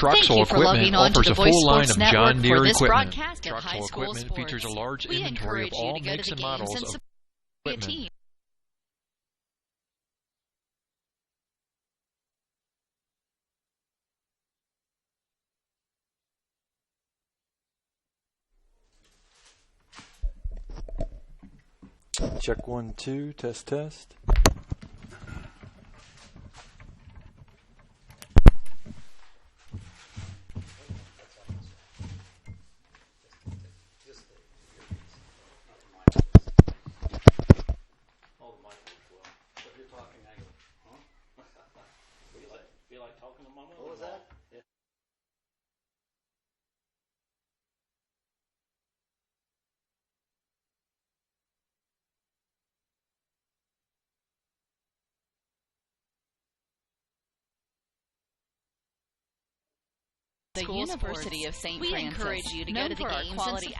Truxell Equipment offers a full line of John Deere equipment. Truxell Equipment features a large inventory of all makes and models of equipment. Check 1, 2, test, test. The University of St. Francis. We encourage you to go to the games quality.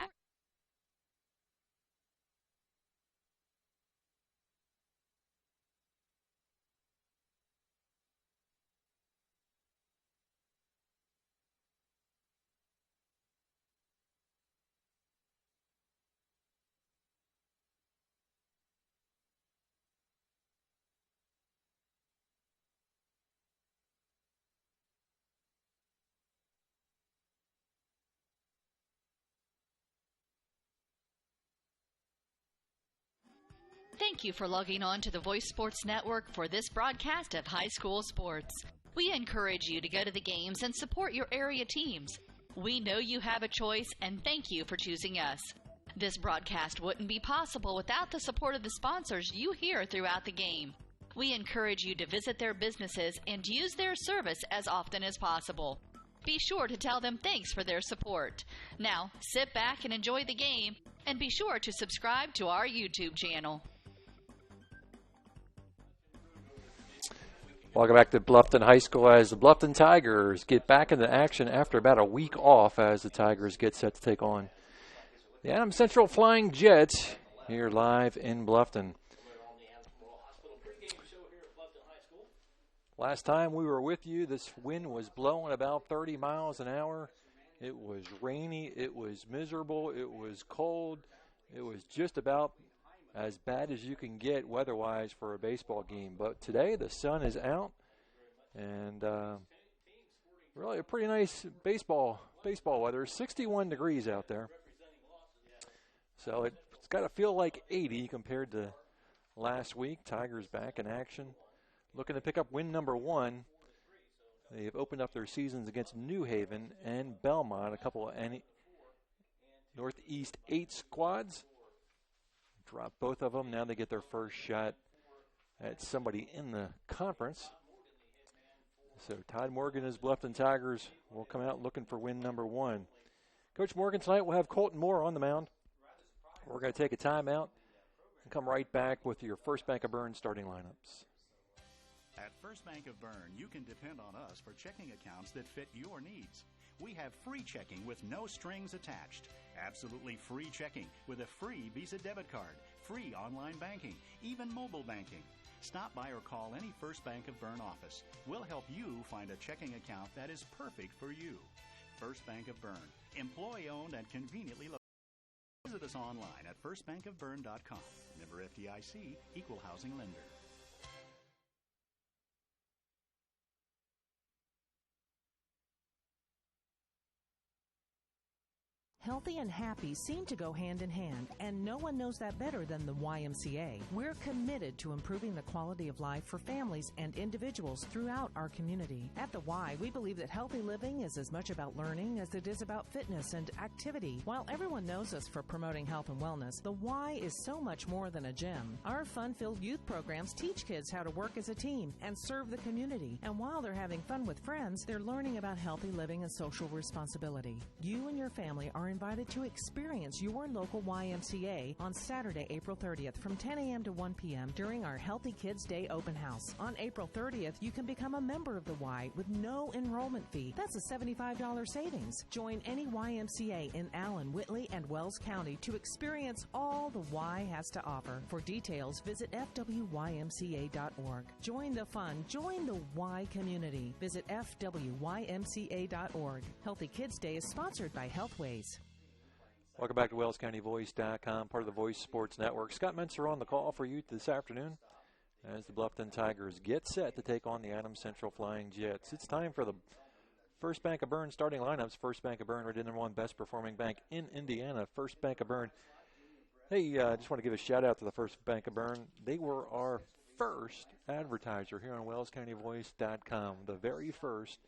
Thank you for logging on to the Voice Sports Network for this broadcast of high school sports. We encourage you to go to the games and support your area teams. We know you have a choice, and thank you for choosing us. This broadcast wouldn't be possible without the support of the sponsors you hear throughout the game. We encourage you to visit their businesses and use their service as often as possible. Be sure to tell them thanks for their support. Now, sit back and enjoy the game, and be sure to subscribe to our YouTube channel. Welcome back to Bluffton High School as the Bluffton Tigers get back into action after about a week off as the Tigers get set to take on the Adams Central Flying Jets here live in Bluffton. Last time we were with you, this wind was blowing about 30 miles an hour. It was rainy, it was miserable, it was cold, it was just about as bad as you can get weather-wise for a baseball game. But today the sun is out, and really a pretty nice baseball weather. 61 degrees out there. So it's got to feel like 80 compared to last week. Tigers back in action, looking to pick up win number 1. They've opened up their seasons against New Haven and Belmont, a couple of Northeast 8 squads. Dropped both of them. Now they get their first shot at somebody in the conference. So Todd Morgan as Bluffton Tigers will come out looking for win number 1. Coach Morgan, tonight we'll have Colton Moore on the mound. We're going to take a timeout and come right back with your First Bank of Bern starting lineups. At First Bank of Bern, you can depend on us for checking accounts that fit your needs. We have free checking with no strings attached. Absolutely free checking with a free Visa debit card, free online banking, even mobile banking. Stop by or call any First Bank of Bern office. We'll help you find a checking account that is perfect for you. First Bank of Bern, employee-owned and conveniently located. Visit us online at firstbankofbern.com. Member FDIC, equal housing lender. Healthy and happy seem to go hand in hand, and no one knows that better than the YMCA. We're committed to improving the quality of life for families and individuals throughout our community. At the Y, we believe that healthy living is as much about learning as it is about fitness and activity. While everyone knows us for promoting health and wellness, the Y is so much more than a gym. Our fun-filled youth programs teach kids how to work as a team and serve the community. And while they're having fun with friends, they're learning about healthy living and social responsibility. You and your family are invited to experience your local YMCA on Saturday, April 30th from 10 a.m. to 1 p.m. during our Healthy Kids Day open house. On April 30th, you can become a member of the Y with no enrollment fee. That's a $75 savings. Join any YMCA in Allen, Whitley, and Wells County to experience all the Y has to offer. For details, visit fwymca.org. Join the fun. Join the Y community. Visit fwymca.org. Healthy Kids Day is sponsored by Healthways. Welcome back to WellsCountyVoice.com, part of the Voice Sports Network. Scott Mentzer on the call for you this afternoon as the Bluffton Tigers get set to take on the Adams Central Flying Jets. It's time for the First Bank of Bern starting lineups. First Bank of Bern rated number 1 best performing bank in Indiana. First Bank of Bern. Hey, I just want to give a shout out to the First Bank of Bern. They were our first advertiser here on WellsCountyVoice.com, the very first,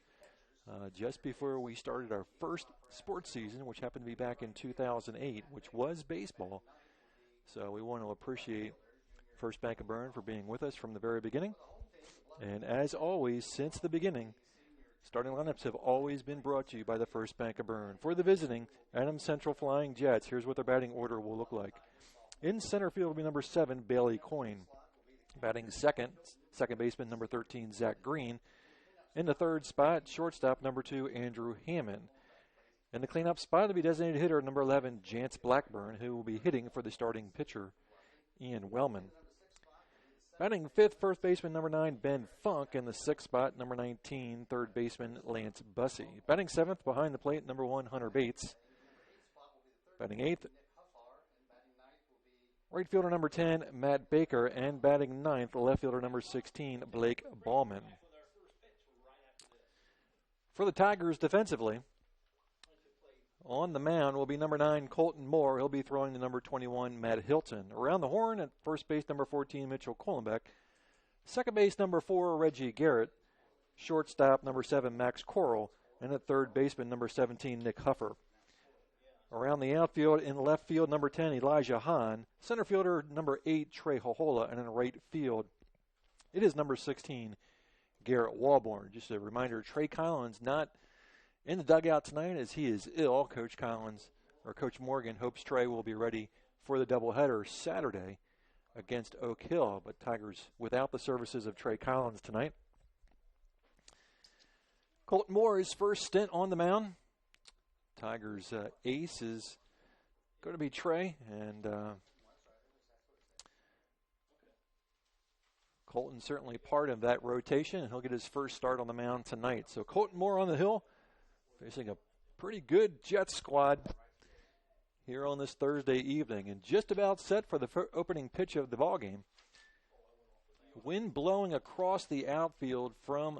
just before we started our first sports season, which happened to be back in 2008, which was baseball. So we want to appreciate First Bank of Bern for being with us from the very beginning. And as always, since the beginning, starting lineups have always been brought to you by the First Bank of Bern. For the visiting Adams Central Flying Jets, here's what their batting order will look like. In center field will be number 7, Bailey Coyne. Batting second baseman number 13, Zach Green. In the third spot, shortstop number 2, Andrew Hammond. In the cleanup spot will be designated hitter number 11, Jance Blackburn, who will be hitting for the starting pitcher, Ian Wellman. Batting fifth, first baseman number 9, Ben Funk. In the sixth spot, number 19, third baseman Lance Bussey. Batting seventh, behind the plate, number 1, Hunter Bates. Batting eighth, right fielder number 10, Matt Baker. And batting ninth, left fielder number 16, Blake Ballman. For the Tigers defensively, on the mound will be number 9, Colton Moore. He'll be throwing to number 21, Matt Hilton. Around the horn at first base, number 14, Mitchell Kohlenbeck. Second base, number 4, Reggie Garrett. Shortstop, number 7, Max Coral. And at third baseman, number 17, Nick Huffer. Around the outfield, in left field, number 10, Elijah Hahn. Center fielder, number 8, Trey Hohola. And in right field, it is number 16, Garrett Walborn. Just a reminder, Trey Collins not in the dugout tonight as he is ill. Coach Morgan hopes Trey will be ready for the doubleheader Saturday against Oak Hill. But Tigers without the services of Trey Collins tonight. Colton Moore, his first stint on the mound. Tigers ace is going to be Trey, and Colton certainly part of that rotation, and he'll get his first start on the mound tonight. So Colton Moore on the hill, facing a pretty good Jets squad here on this Thursday evening, and just about set for the opening pitch of the ballgame. Wind blowing across the outfield from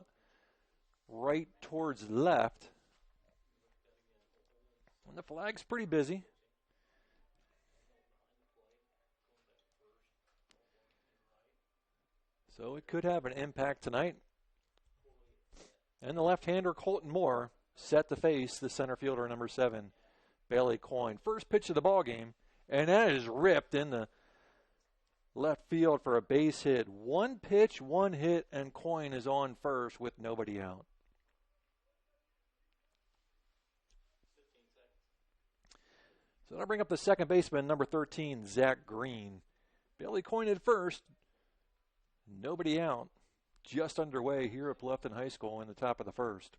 right towards left. And the flag's pretty busy. So it could have an impact tonight. And the left-hander, Colton Moore, set to face the center fielder, number 7, Bailey Coyne. First pitch of the ball game, and that is ripped in the left field for a base hit. One pitch, one hit, and Coyne is on first with nobody out. So that'll bring up the second baseman, number 13, Zach Green. Bailey Coyne at first. Nobody out. Just underway here at Bluffton High School in the top of the first.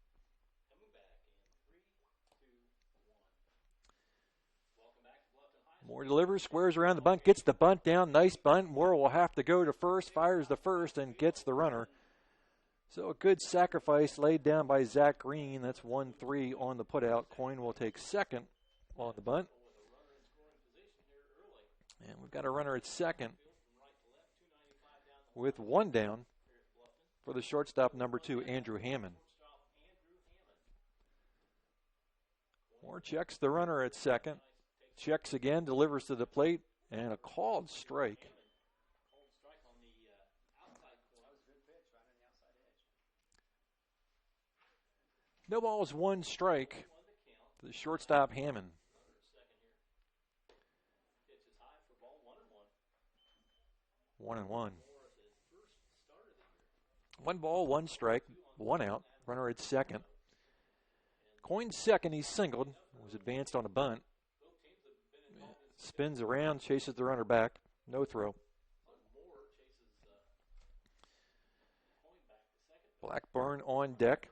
Moore delivers, squares around the bunt, gets the bunt down. Nice bunt. Moore will have to go to first, fires the first, and gets the runner. So a good sacrifice laid down by Zach Green. That's 1-3 on the putout. Coyne will take second on the bunt. And we've got a runner at second with one down for the shortstop, number 2, Andrew Hammond. Moore checks the runner at second. Checks again, delivers to the plate, and a called strike. No balls, one strike to the shortstop, Hammond. 1-1. 1 ball, 1 strike, 1 out. Runner at second. Coyne second, he's singled. Was advanced on a bunt. Spins around, chases the runner back. No throw. Blackburn on deck.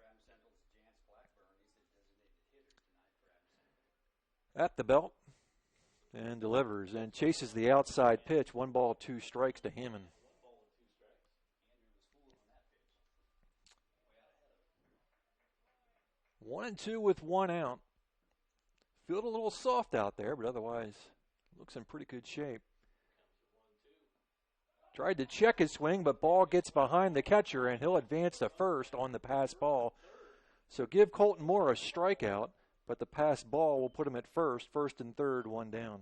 At the belt. And delivers and chases the outside pitch. 1 ball, 2 strikes to Hammond. One and two with 1 out. Feeling a little soft out there, but otherwise looks in pretty good shape. Tried to check his swing, but ball gets behind the catcher, and he'll advance to first on the pass ball. So give Colton Moore a strikeout, but the pass ball will put him at first. First and third, 1 down.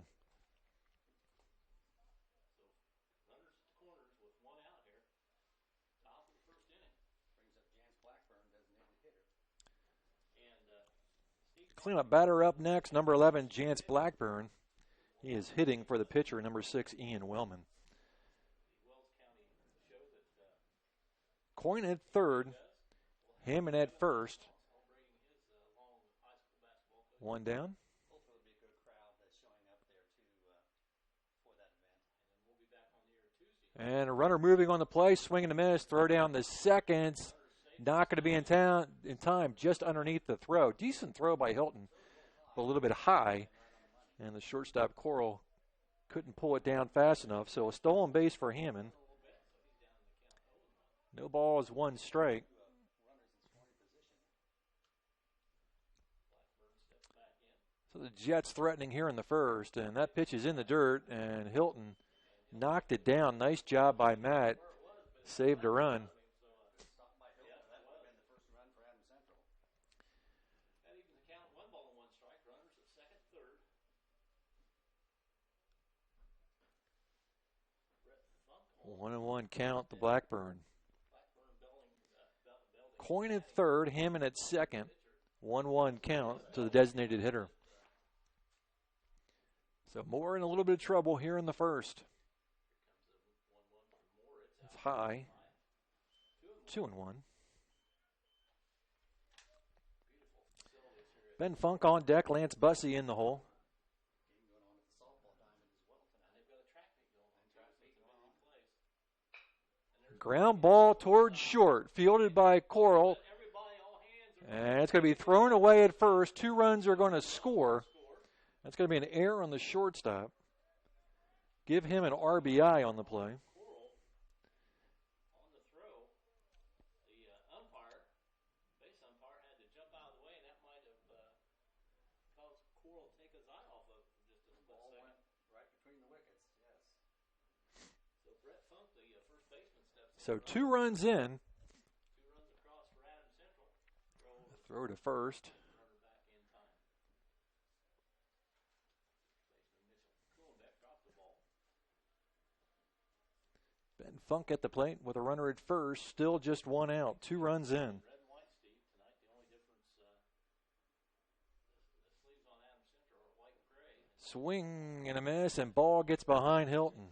Cleanup batter up next, number 11, Jance Blackburn. He is hitting for the pitcher, number 6, Ian Wellman. Coyne at third, Hammond at first. 1 down. And a runner moving on the play, swing and a miss, throw down the seconds. Not going to be in time, just underneath the throw. Decent throw by Hilton, but a little bit high. And the shortstop, Coral, couldn't pull it down fast enough. So a stolen base for Hammond. No balls, 1 strike. So the Jets threatening here in the first, and that pitch is in the dirt, and Hilton knocked it down. Nice job by Matt. Saved a run. One and one count to Blackburn. Coyne at third, Hammond at second. 1-1 count to the designated hitter. So Moore in a little bit of trouble here in the first. It's high. 2-1. Ben Funk on deck, Lance Bussey in the hole. Ground ball towards short, fielded by Coral. And it's going to be thrown away at first. 2 runs are going to score. That's going to be an error on the shortstop. Give him an RBI on the play. So 2 runs in. Throw to first. Ben Funk at the plate with a runner at first. Still just 1 out. 2 runs in. Swing and a miss, and ball gets behind Hilton.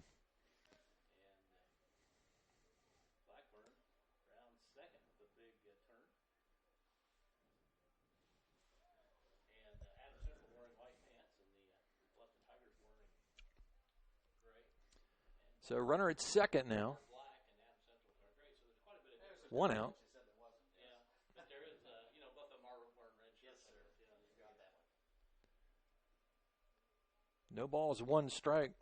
So runner at second now. 1 out. No balls, 1 strike.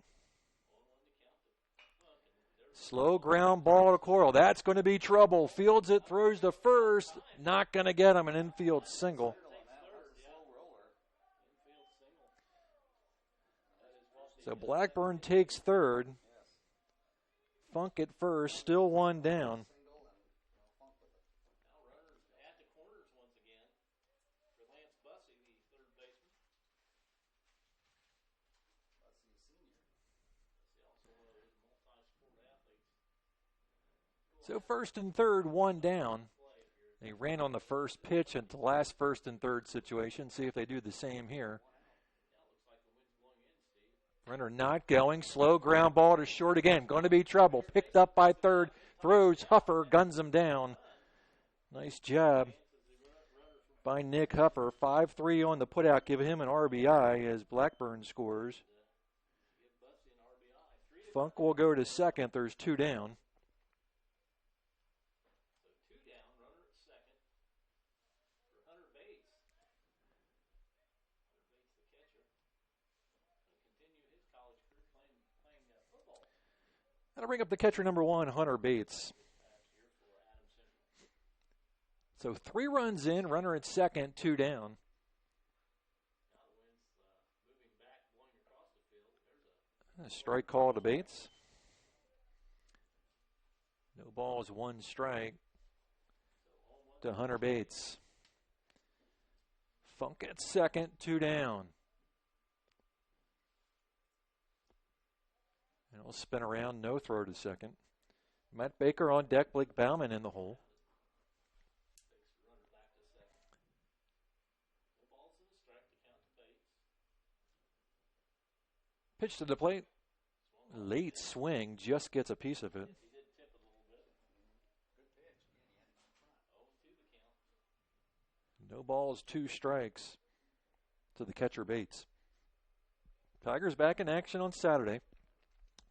Slow ground ball to Coral. That's going to be trouble. Fields it, throws to first. Not going to get him. An infield single. So Blackburn takes third. Funk at first, still 1 down. So first and third, 1 down. They ran on the first pitch at the last first and third situation. See if they do the same here. Runner not going. Slow ground ball to short again. Going to be trouble. Picked up by third. Throws. Huffer guns him down. Nice job by Nick Huffer. 5-3 on the putout. Give him an RBI as Blackburn scores. Funk will go to second. There's 2 down. That'll bring up the catcher number 1, Hunter Bates. So 3 runs in, runner at second, 2 down. A strike call to Bates. No balls, 1 strike to Hunter Bates. Funk at second, 2 down. And it'll spin around, no throw to second. Matt Baker on deck, Blake Bauman in the hole. Pitch to the plate. Late swing, just gets a piece of it. No balls, 2 strikes to the catcher Bates. Tigers back in action on Saturday.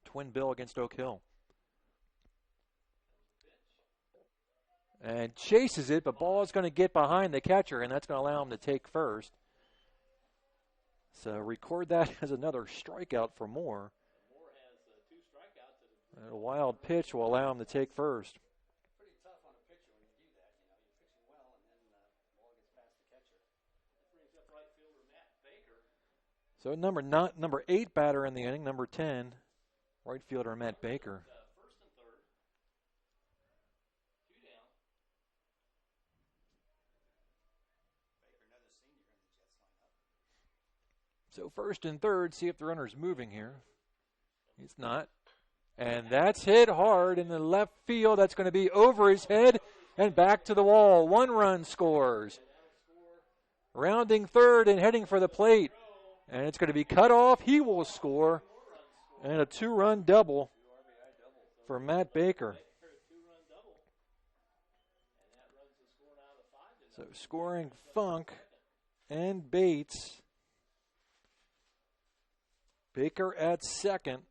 Twin bill against Oak Hill. And chases it, but ball is going to get behind the catcher, and that's going to allow him to take first. So record that as another strikeout for Moore. And a wild pitch will allow him to take first. Pretty tough on a pitcher when you do that. You know, you're pitching well, and then the ball gets past the catcher. That brings up right fielder Matt Baker. So number 8 batter in the inning, number 10, right fielder Matt Baker. First and third. 2 down. Baker, another senior in the Jets lineup. So first and third, see if the runner's moving here. It's not. And that's hit hard in the left field. That's going to be over his head and back to the wall. 1 run scores. Rounding third and heading for the plate. And it's going to be cut off. He will score. And a 2-run double for Matt Baker. So scoring Funk and Bates. Baker at second.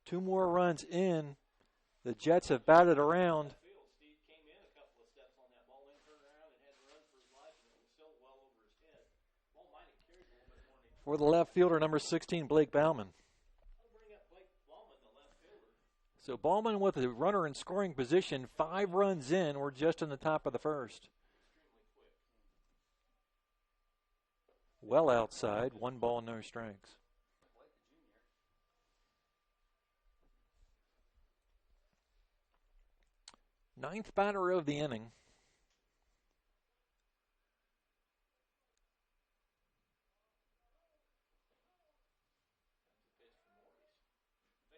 2 more runs in. The Jets have batted around. For the left fielder, number 16, Blake Bauman. So Bauman with a runner in scoring position, 5 runs in. We're just in the top of the first. Well outside, 1 ball, no strikes. 9th batter of the inning.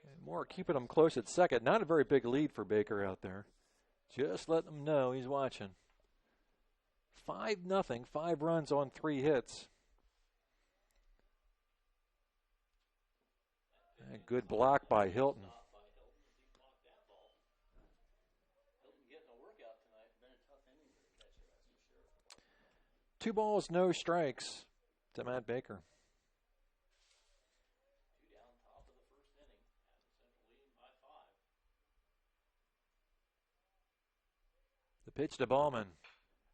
And Moore keeping him close at second. Not a very big lead for Baker out there. Just letting him know he's watching. 5-0, 5 runs on 3 hits. And good block by Hilton. 2 balls, no strikes to Matt Baker. 2 down, top of the first inning. Central leading by 5. The pitch to Bauman.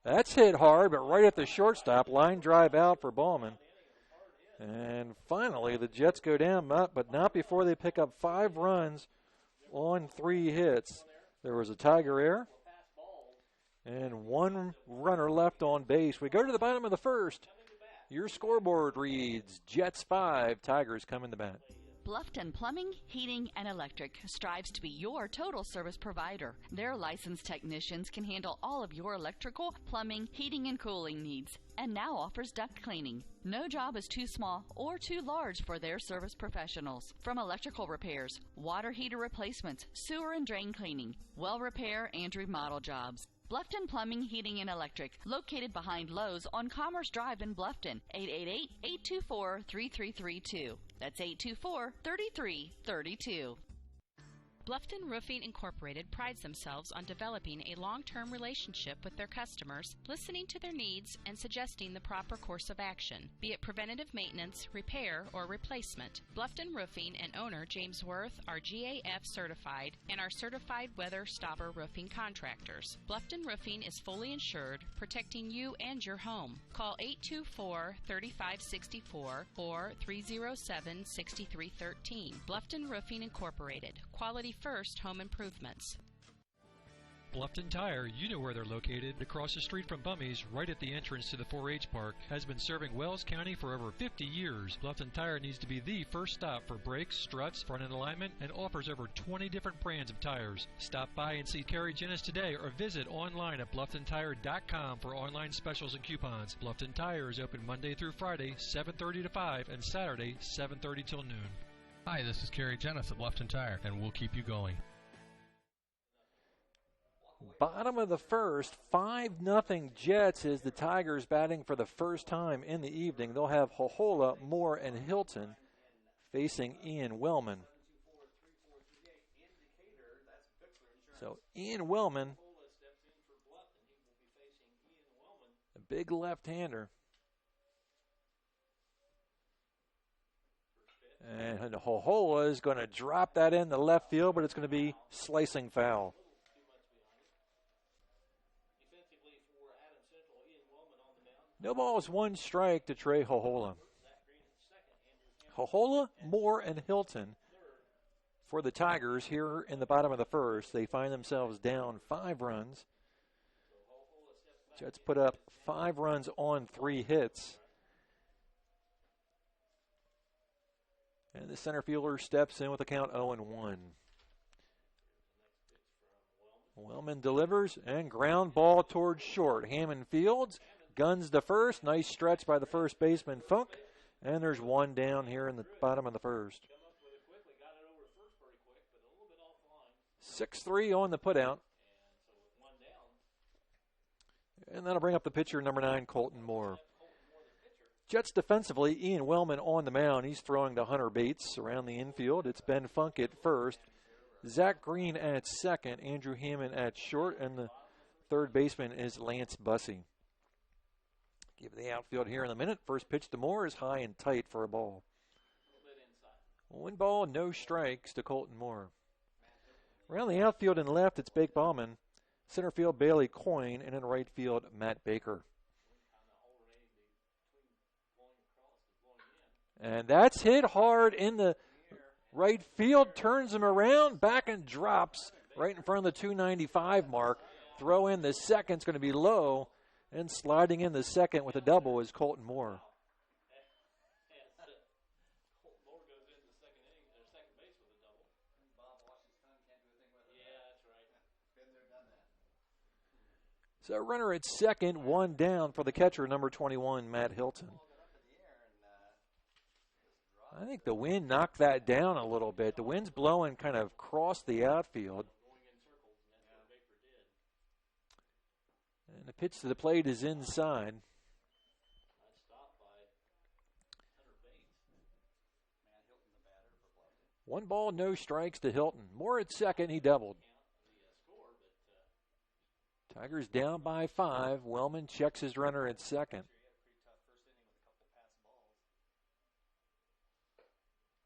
That's hit hard, but right at the shortstop. Line drive out for Bauman. And finally, the Jets go down, but not before they pick up 5 runs on 3 hits. There was a Tiger error. And 1 runner left on base. We go to the bottom of the first. Your scoreboard reads Jets 5, Tigers come in the bat. Bluffton Plumbing, Heating, and Electric strives to be your total service provider. Their licensed technicians can handle all of your electrical, plumbing, heating, and cooling needs, and now offers duct cleaning. No job is too small or too large for their service professionals. From electrical repairs, water heater replacements, sewer and drain cleaning, well repair, and remodel jobs. Bluffton Plumbing, Heating, and Electric, located behind Lowe's on Commerce Drive in Bluffton, 888-824-3332. That's 824-3332. Bluffton Roofing Incorporated prides themselves on developing a long-term relationship with their customers, listening to their needs and suggesting the proper course of action, be it preventative maintenance, repair, or replacement. Bluffton Roofing and owner James Worth are GAF certified and are certified weather stopper roofing contractors. Bluffton Roofing is fully insured, protecting you and your home. Call 824-3564 or 307-6313. Bluffton Roofing Incorporated. Quality first home improvements. Bluffton Tire, you know where they're located. Across the street from Bummy's, right at the entrance to the 4-H park, has been serving Wells County for over 50 years. Bluffton Tire needs to be the first stop for brakes, struts, front end alignment, and offers over 20 different brands of tires. Stop by and see Carrie Jennis today or visit online at BlufftonTire.com for online specials and coupons. Bluffton Tire is open Monday through Friday, 7:30 to 5, and Saturday, 7:30 till noon. Hi, this is Carrie Jennis at Bluffton Tire, and we'll keep you going. Bottom of the first, 5-0 Jets as the Tigers batting for the first time in the evening. They'll have Hohola, Moore, and Hilton facing Ian Wellman. So Ian Wellman, a big left-hander. And Hohola is going to drop that in the left field, but it's going to be slicing foul. No balls, 1 strike to Trey Hohola. Hohola, Moore, and Hilton for the Tigers here in the bottom of the first. They find themselves down 5 runs. Jets put up 5 runs on 3 hits. And the center fielder steps in with a count 0-1. Wellman delivers and ground ball towards short. Hammond fields, guns to first. Nice stretch by the first baseman, Funk. And there's 1 down here in the bottom of the first. 6-3 on the putout. And that'll bring up the pitcher, number 9, Colton Moore. Jets defensively, Ian Wellman on the mound. He's throwing to Hunter Bates around the infield. It's Ben Funk at first. Zach Green at second. Andrew Hammond at short. And the third baseman is Lance Bussey. Give the outfield here in a minute. First pitch to Moore is high and tight for a ball. 1 ball, no strikes to Colton Moore. Around the outfield and left, it's Bake Bauman. Center field, Bailey Coyne. And in right field, Matt Baker. And that's hit hard in the right field. Turns him around, back and drops right in front of the 295 mark. Throw in the second's going to be low. And sliding in the second with a double is Colton Moore. So runner at second, 1 down for the catcher, number 21, Matt Hilton. I think the wind knocked that down a little bit. The wind's blowing kind of across the outfield. And the pitch to the plate is inside. 1 ball, no strikes to Hilton. Moore at second, he doubled. Tigers down by 5. Wellman checks his runner at second.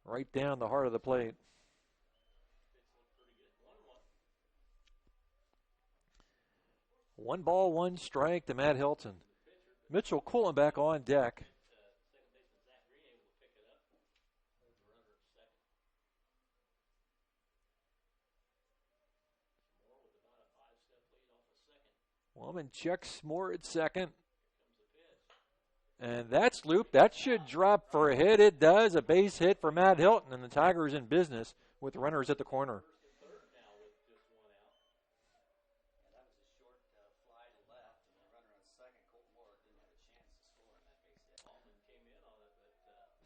Right down the heart of the plate. One ball, 1 strike to Matt Hilton. Mitchell Kuhlenbeck on deck. Wellman checks Moore at second. And that's looped. That should drop for a hit. It does. A base hit for Matt Hilton, and the Tigers in business with runners at the corner.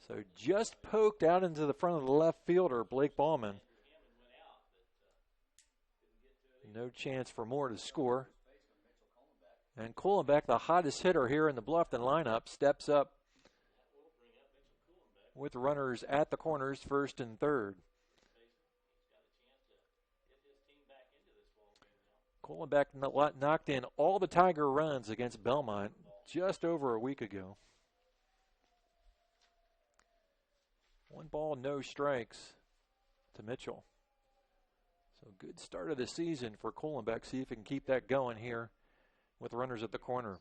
So just poked out into the front of the left fielder, Blake Bauman. No chance for Moore to score. And Kuhlenbeck, the hottest hitter here in the Bluffton lineup, steps up with runners at the corners, first and third. Kohlenbeck knocked in all the Tiger runs against Belmont just over a week ago. 1 ball, no strikes to Mitchell. So good start of the season for Kohlenbeck. See if he can keep that going here with runners at the corner.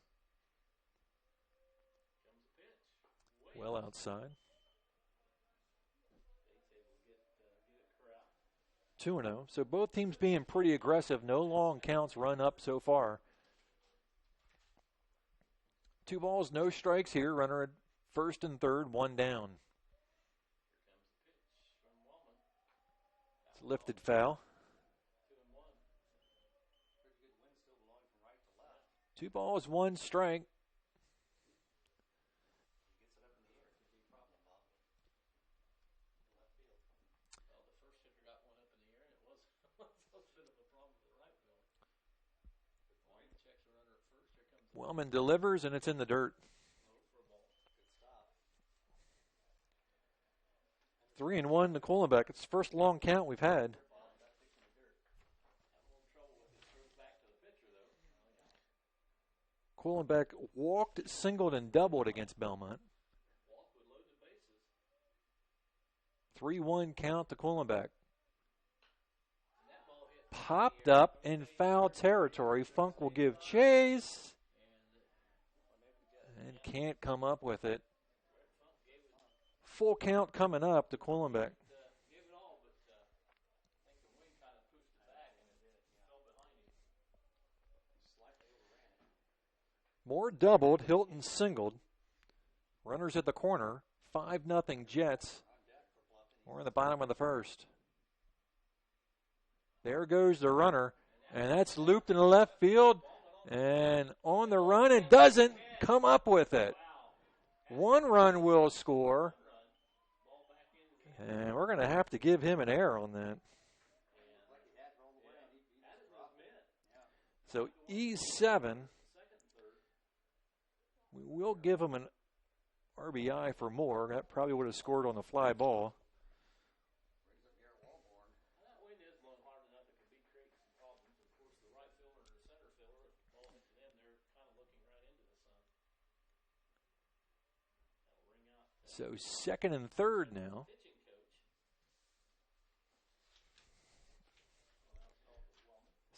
Well outside. 2-0. So both teams being pretty aggressive. No long counts run up so far. 2 balls, no strikes here. Runner at first and third, 1 down. It's a lifted foul. 2 balls, 1 strike. Wellman delivers, and it's in the dirt. 3-1 to Kohlenbeck. It's the first long count we've had. Kohlenbeck walked, singled, and doubled against Belmont. 3-1 count to Kohlenbeck. Popped up in foul territory. Funk will give chase. And can't come up with it. Full count coming up to Kohlenbeck. Moore doubled. Hilton singled. Runners at the corner. 5-0 Jets. We're in the bottom of the first. There goes the runner. And that's looped in the left field. And on the run, and doesn't come up with it. 1 run will score. And we're going to have to give him an error on that. So E7. We will give him an RBI for Moore. That probably would have scored on the fly ball. So second and third now.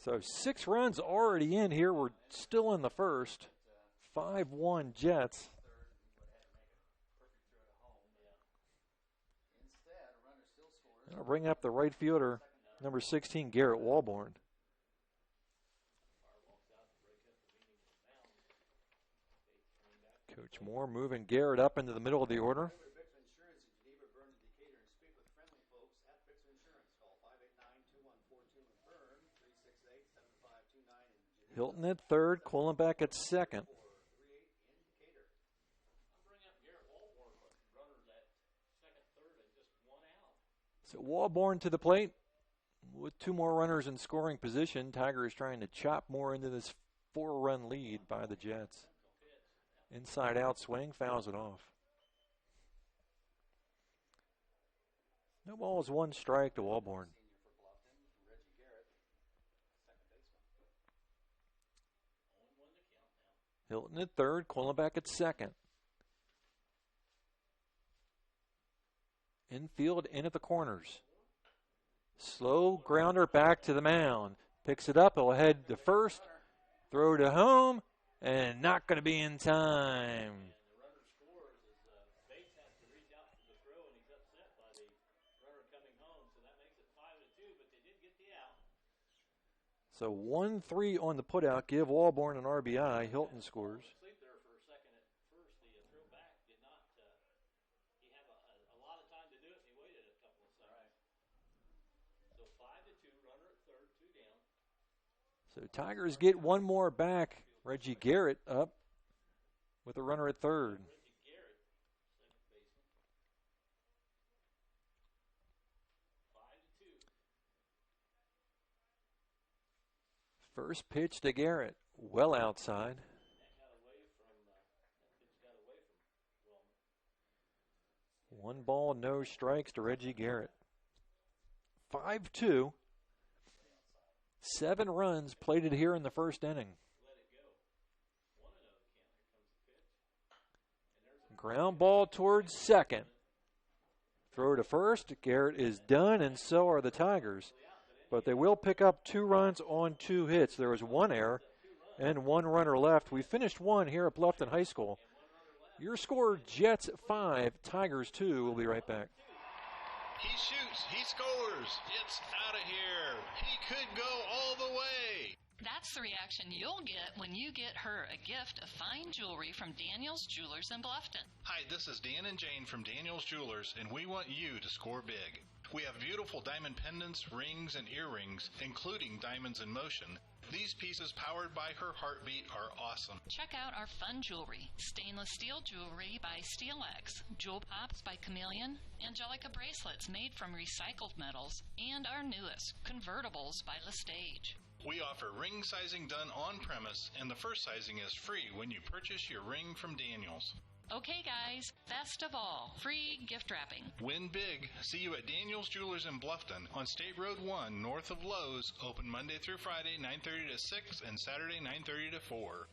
So 6 runs already in here. We're still in the first. 5-1 Jets. I'll bring up the right fielder, number 16, Garrett Walborn. Coach Moore moving Garrett up into the middle of the order. Hilton at third, Kohlenbeck at second. So Walborn to the plate with 2 more runners in scoring position. Tiger is trying to chop more into this 4-run lead by the Jets. Inside out swing, fouls it off. No balls, 1 strike to Walborn. Hilton at third, Kohlenbeck at second. Infield in at the corners. Slow grounder back to the mound. Picks it up, he'll head to first, throw to home, and not going to be in time. So 1-3 on the putout. Give Walborn an RBI. Hilton scores. So Tigers get 1 more back. Reggie Garrett up with a runner at third. First pitch to Garrett, well outside. One ball, no strikes to Reggie Garrett. 5-2. 7 runs plated here in the first inning. Ground ball towards second. Throw to first. Garrett is done, and so are the Tigers. But they will pick up 2 runs on 2 hits. There was 1 error and 1 runner left. We finished 1 here at Bluffton High School. Your score, Jets 5, Tigers 2. We'll be right back. He shoots. He scores. It's out of here. He could go all the way. That's the reaction you'll get when you get her a gift of fine jewelry from Daniel's Jewelers in Bluffton. Hi, this is Dan and Jane from Daniel's Jewelers, and we want you to score big. We have beautiful diamond pendants, rings, and earrings, including diamonds in motion. These pieces powered by her heartbeat are awesome. Check out our fun jewelry. Stainless steel jewelry by SteelX, Jewel Pops by Chameleon, Angelica bracelets made from recycled metals, and our newest, convertibles by Lestage. We offer ring sizing done on premise, and the first sizing is free when you purchase your ring from Daniel's. Okay, guys, best of all, free gift wrapping. Win big. See you at Daniel's Jewelers in Bluffton on State Road 1, north of Lowe's. Open Monday through Friday, 9:30 to 6, and Saturday, 9:30 to 4.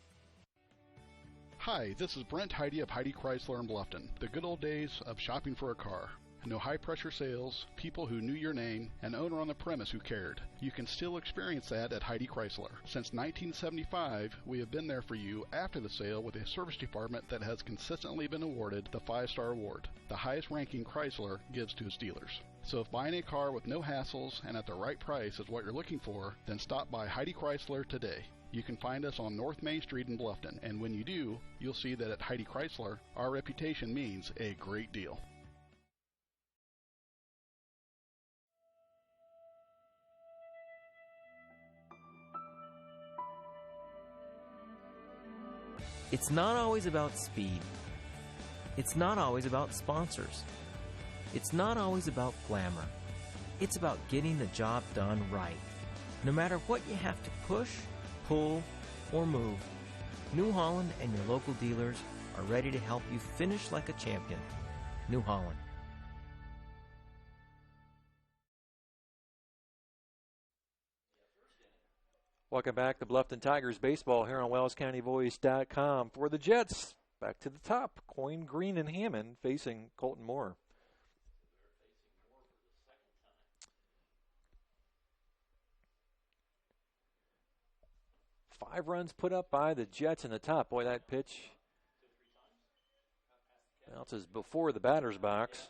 Hi, this is Brent Heidi of Heidi Chrysler in Bluffton. The good old days of shopping for a car. No high-pressure sales, people who knew your name, an owner on the premise who cared. You can still experience that at Heidi Chrysler. Since 1975, we have been there for you after the sale with a service department that has consistently been awarded the 5-star award, the highest ranking Chrysler gives to its dealers. So if buying a car with no hassles and at the right price is what you're looking for, then stop by Heidi Chrysler today. You can find us on North Main Street in Bluffton, and when you do, you'll see that at Heidi Chrysler, our reputation means a great deal. It's not always about speed. It's not always about sponsors. It's not always about glamour. It's about getting the job done right. No matter what you have to push, pull, or move, New Holland and your local dealers are ready to help you finish like a champion. New Holland. Welcome back to Bluffton Tigers baseball here on WellsCountyVoice.com. For the Jets, back to the top. Coyne, Green, and Hammond facing Colton Moore. Five runs put up by the Jets in the top. Boy, that pitch bounces before the batter's box.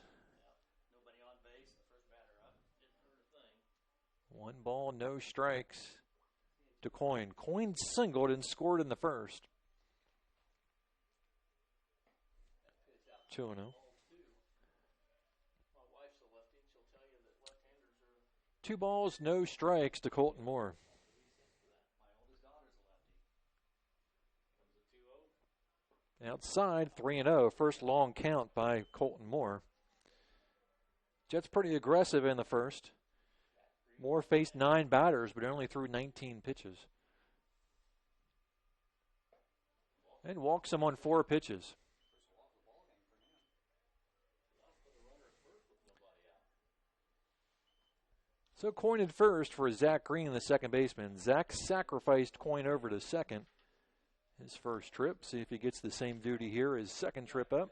1 ball, no strikes to Coyne. Coyne singled and scored in the first. 2-0. 2 balls, no strikes to Colton Moore. Outside, 3-0. First long count by Colton Moore. Jets pretty aggressive in the first. Moore faced 9 batters, but only threw 19 pitches. And walks him on 4 pitches. So Coyne at first for Zach Green, the second baseman. Zach sacrificed Coyne over to second. His first trip. See if he gets the same duty here. His second trip up.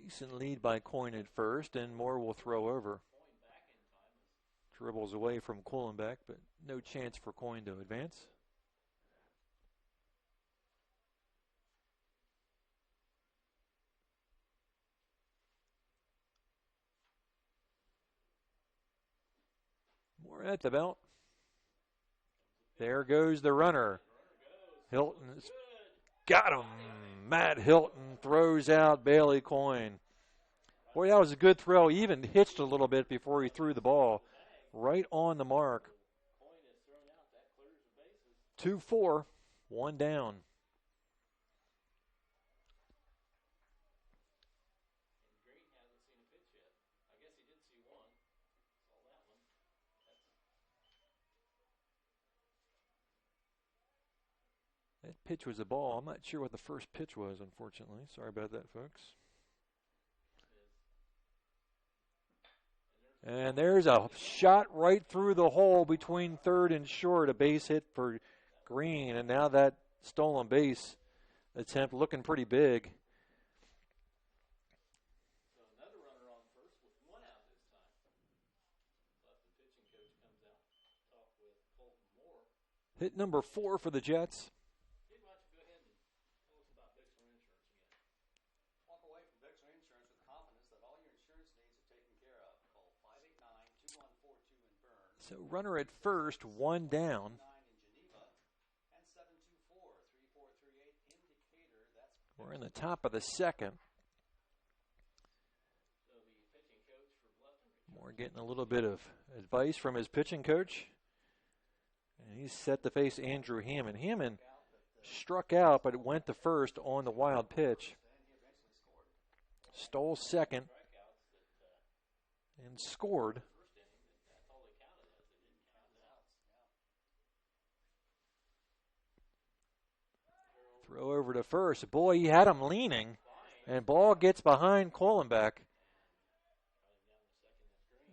Decent lead by Coyne at first, and Moore will throw over. Dribbles away from Kuhlenbeck, but no chance for Coyne to advance. Moore at the belt. There goes the runner. Hilton's got him. Matt Hilton throws out Bailey Coyne. Boy, that was a good throw. He even hitched a little bit before he threw the ball. Right on the mark. 2-4, 1 down. That pitch was a ball. I'm not sure what the first pitch was, unfortunately. Sorry about that, folks. And there's a shot right through the hole between third and short, a base hit for Green, and now that stolen base attempt looking pretty big. So another runner on first with 1 out this time. Bluffton pitching coach comes out to talk with Colton Moore. Hit number 4 for the Jets. Steve, why don't you go ahead and tell us about Bixler Insurance again. Walk away from Bixler Insurance with confidence that all your insurance needs are taken care of. Call 589-2142 in Bern. So runner at first, 1 down. We're in the top of the second. Moore getting a little bit of advice from his pitching coach. And he's set to face Andrew Hammond. Hammond struck out, but it went to first on the wild pitch. Stole second and scored. Throw over to first. Boy, he had him leaning. And ball gets behind Kohlenbeck.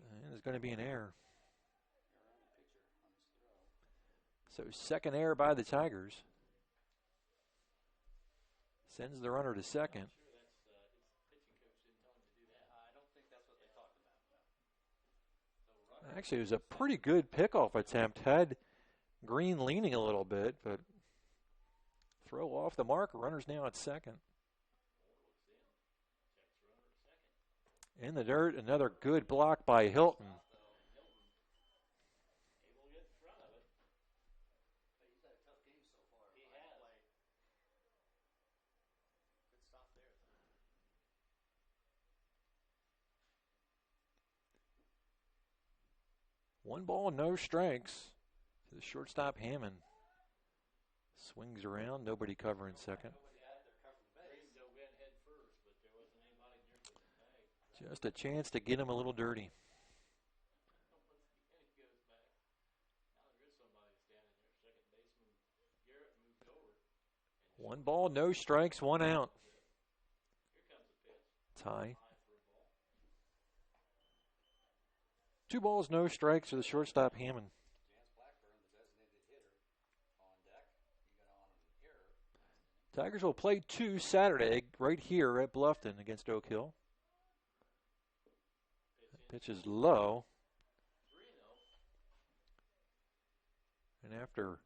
And there's going to be an error. So second error by the Tigers. Sends the runner to second. Actually, it was a pretty good pickoff attempt. Had Green leaning a little bit, but throw off the mark. Runner's now at second. In the dirt, another good block by Hilton. One ball, no strikes to the shortstop, Hammond. Swings around, nobody covering second. Just a chance to get him a little dirty. One ball, no strikes, 1 out. Tie. 2 balls, no strikes for the shortstop, Hammond. Tigers will play 2 Saturday right here at Bluffton against Oak Hill. That pitch is low. And after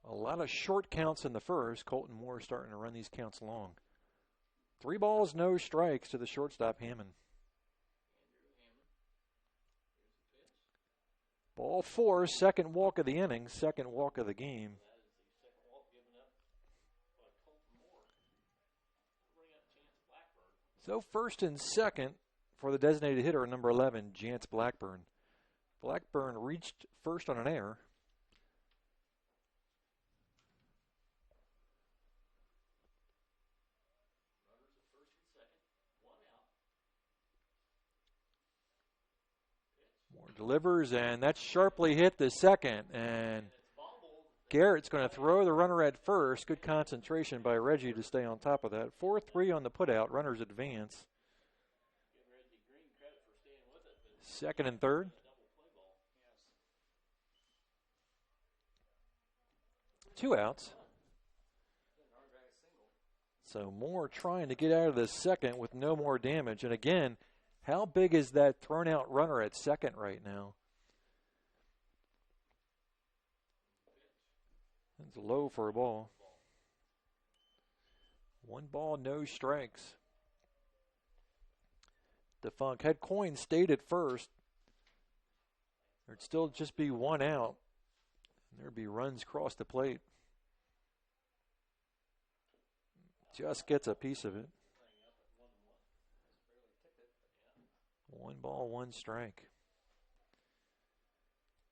a lot of short counts in the first, Colton Moore is starting to run these counts long. 3 balls, no strikes to the shortstop, Hammond. Ball 4, second walk of the inning, second walk of the game. So first and second for the designated hitter, number 11, Jance Blackburn. Blackburn reached first on an error. Moore delivers, and that's sharply hit the second. And Garrett's going to throw the runner at first. Good concentration by Reggie to stay on top of that. 4-3 on the putout. Runners advance. Second and third. 2 outs. So Moore trying to get out of the second with no more damage. And again, how big is that thrown out runner at second right now? It's low for a ball. 1 ball, no strikes. DeFunk. Had Coyne stayed at first, there'd still just be 1 out. There'd be runs across the plate. Just gets a piece of it. 1 ball, 1 strike.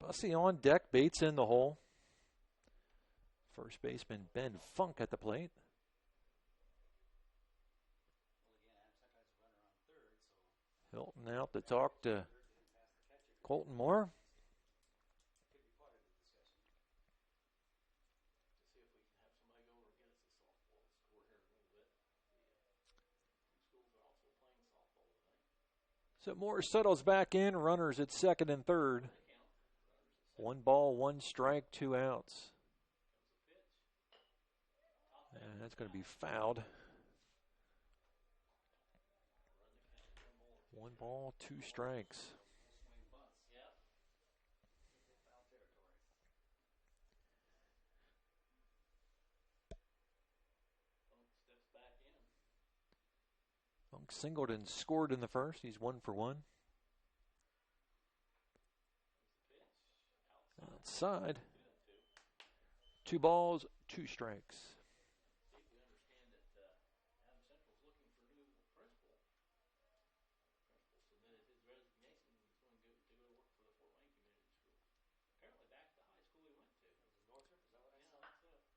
Bussey on deck, Bates in the hole. First baseman Ben Funk at the plate. Hilton out to talk to Colton Moore. So Morris settles back in, runners at second and third. 1 ball, 1 strike, 2 outs. And that's going to be fouled. 1 ball, 2 strikes. Funk singled and scored in the first. He's 1 for 1. Outside. 2 balls, 2 strikes.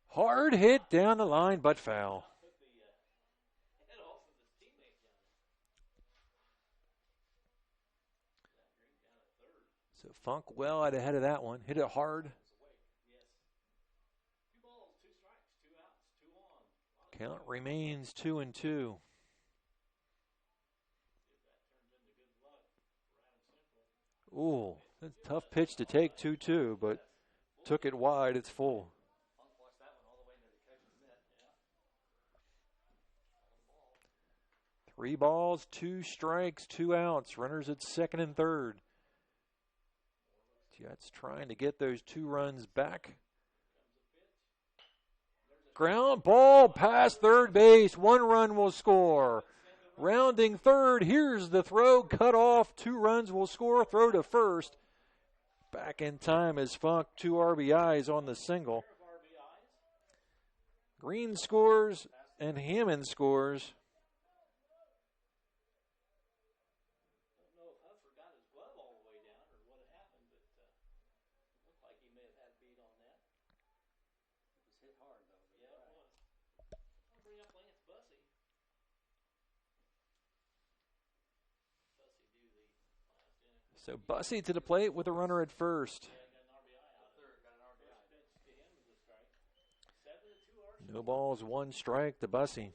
Hard hit down the line, but foul. So Funk well out ahead of that one. Hit it hard. Count remains 2-2. Ooh, that's a tough pitch to take 2-2, but took it wide. It's full. 3 balls, 2 strikes, 2 outs. Runners at second and third. Jets trying to get those 2 runs back. Ground ball past third base. 1 run will score. Rounding third. Here's the throw. Cut off. 2 runs will score. Throw to first. Back in time as Funk. 2 RBIs on the single. Green scores and Hammond scores. So Bussey to the plate with a runner at first. No balls, 1 strike to Bussey.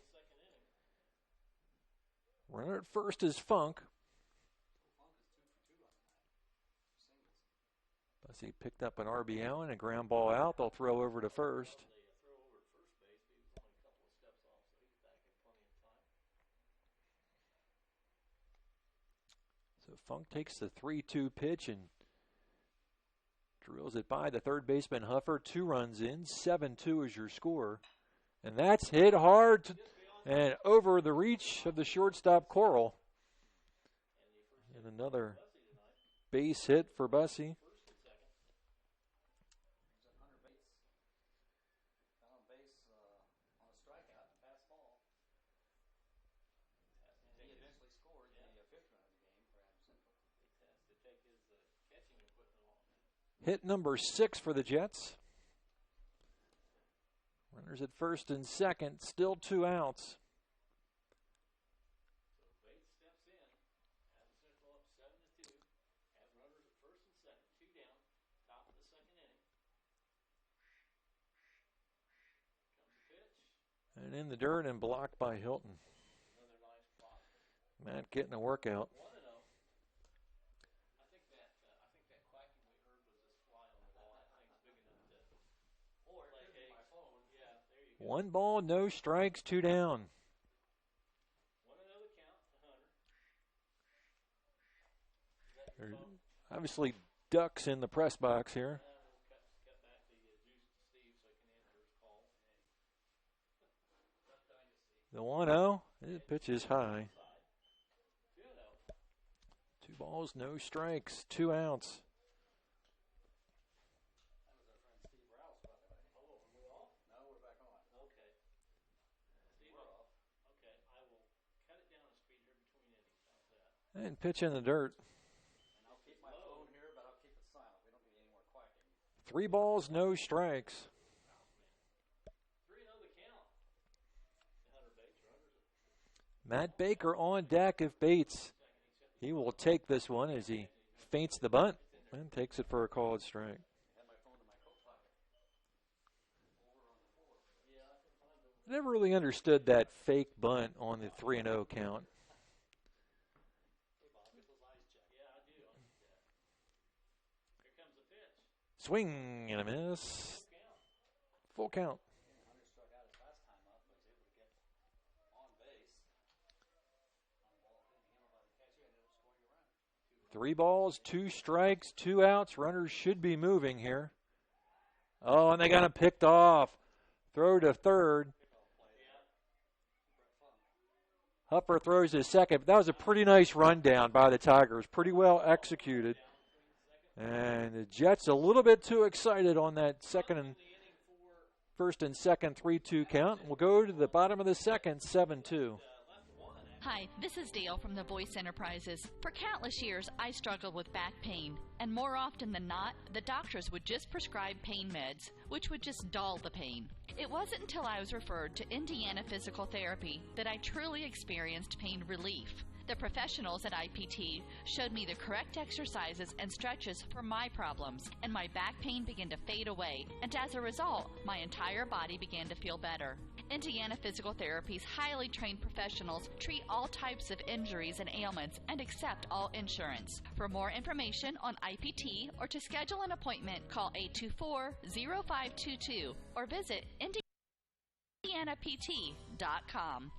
Runner at first is Funk. Bussey picked up an RBI and a ground ball out. They'll throw over to first. So Funk takes the 3-2 pitch and drills it by the third baseman Huffer. 2 runs in. 7-2 is your score. And that's hit hard and over the reach of the shortstop Coral. And another base hit for Bussey. Hit number 6 for the Jets. Runners at first and second, still 2 outs. And in the dirt and blocked by Hilton. Matt getting a workout. One ball, no strikes, 2 down. There's obviously ducks in the press box here. The 1-0, his pitch is high. 2 balls, no strikes, 2 outs. And pitch in the dirt. 3 balls, no strikes. Matt Baker on deck if Bates. He will take this one as he feints the bunt and takes it for a called strike. Never really understood that fake bunt on the 3-0 count. Swing and a miss. Full count. 3 balls, 2 strikes, 2 outs. Runners should be moving here. Oh, and they got him picked off. Throw to third. Huffer throws his second. That was a pretty nice rundown by the Tigers. Pretty well executed. And the Jets a little bit too excited on that first and second 3-2 count. We'll go to the bottom of the second, 7-2. Hi, this is Dale from the Voice Enterprises. For countless years, I struggled with back pain, and more often than not, the doctors would just prescribe pain meds, which would just dull the pain. It wasn't until I was referred to Indiana Physical Therapy that I truly experienced pain relief. The professionals at IPT showed me the correct exercises and stretches for my problems, and my back pain began to fade away, and as a result, my entire body began to feel better. Indiana Physical Therapy's highly trained professionals treat all types of injuries and ailments and accept all insurance. For more information on IPT or to schedule an appointment, call 824-0522 or visit indianapt.com.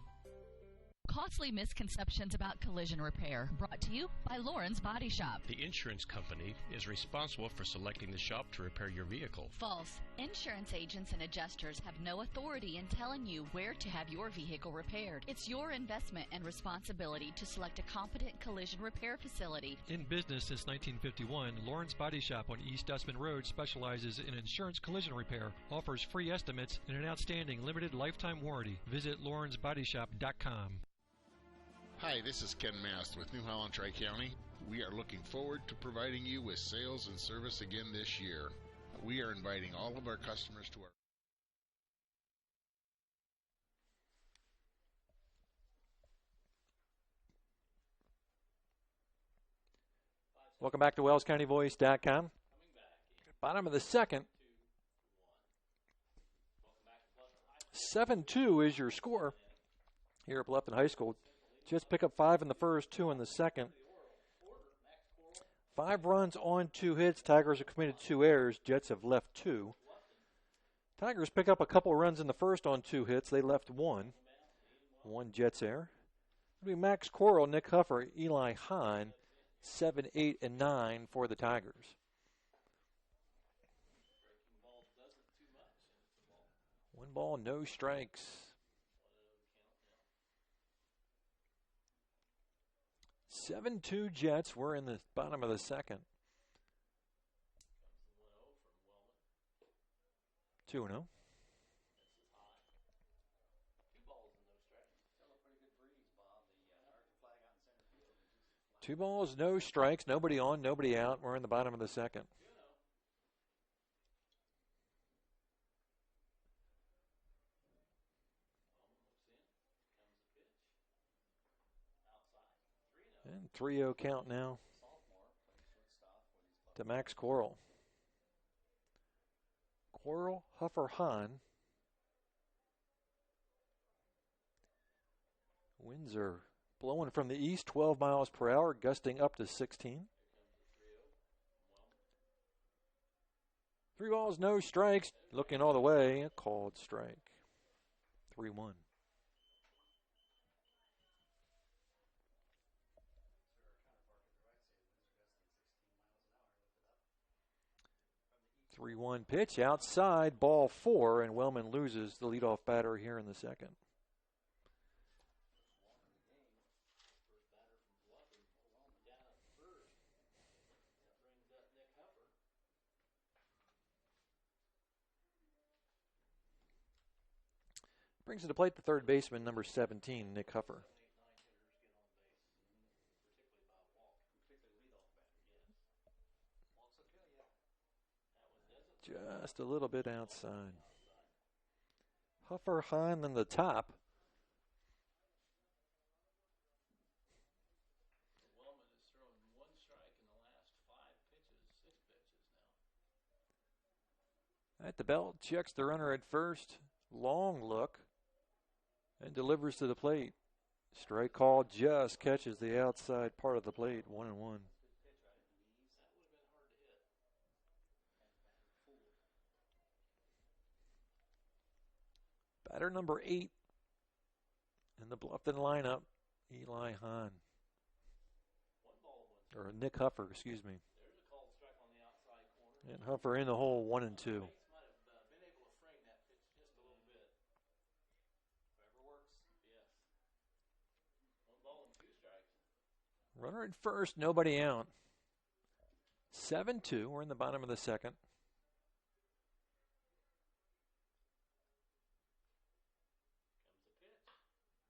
Costly misconceptions about collision repair, brought to you by Lauren's Body Shop. The insurance company is responsible for selecting the shop to repair your vehicle. False. Insurance agents and adjusters have no authority in telling you where to have your vehicle repaired. It's your investment and responsibility to select a competent collision repair facility. In business since 1951, Lauren's Body Shop on East Dustman Road specializes in insurance collision repair, offers free estimates, and an outstanding limited lifetime warranty. Visit laurensbodyshop.com. Hi, this is Ken Mast with New Holland Tri-County. We are looking forward to providing you with sales and service again this year. We are inviting all of our customers to our... Welcome back to WellsCountyVoice.com. Bottom of the second. 7-2 is your score here at Bluffton High School. Just pick up 5 in the first, 2 in the second. 5 runs on 2 hits. Tigers have committed 2 errors. Jets have left 2. Tigers pick up a couple runs in the first on 2 hits. They left 1. 1 Jets error. It'll be Max Coral, Nick Huffer, Eli Hahn, 7, 8, and 9 for the Tigers. One ball, no strikes. 7-2 Jets. We're in the bottom of the second. 2-0. 2 balls, no strikes. Nobody on, nobody out. We're in the bottom of the second. And 3-0 count now to Max Coral. Coral, Huffer, Hahn. Winds are blowing from the east, 12 miles per hour, gusting up to 16. 3 balls, no strikes. Looking all the way, a called strike. 3-1. Three-one pitch outside, ball 4, and Wellman loses the leadoff batter here in the second. Brings to the plate the third baseman, number 17, Nick Huffer. Just a little bit outside. Huffer, Hahn, then the top. Wellman has thrown 1 strike in the last 5 pitches, 6 pitches now. At the belt, checks the runner at first. Long look. And delivers to the plate. Strike call, just catches the outside part of the plate. 1-1. Batter number 8 in the Bluffton lineup, Eli Hahn. Or Nick Huffer, excuse me. There's a called strike on the outside corner. And Huffer in the hole, 1 and 2. Might have been able to frame that pitch just a little bit. Whatever works, yes. 1 ball and 2 strikes. Runner at first, nobody out. 7-2. We're in the bottom of the second.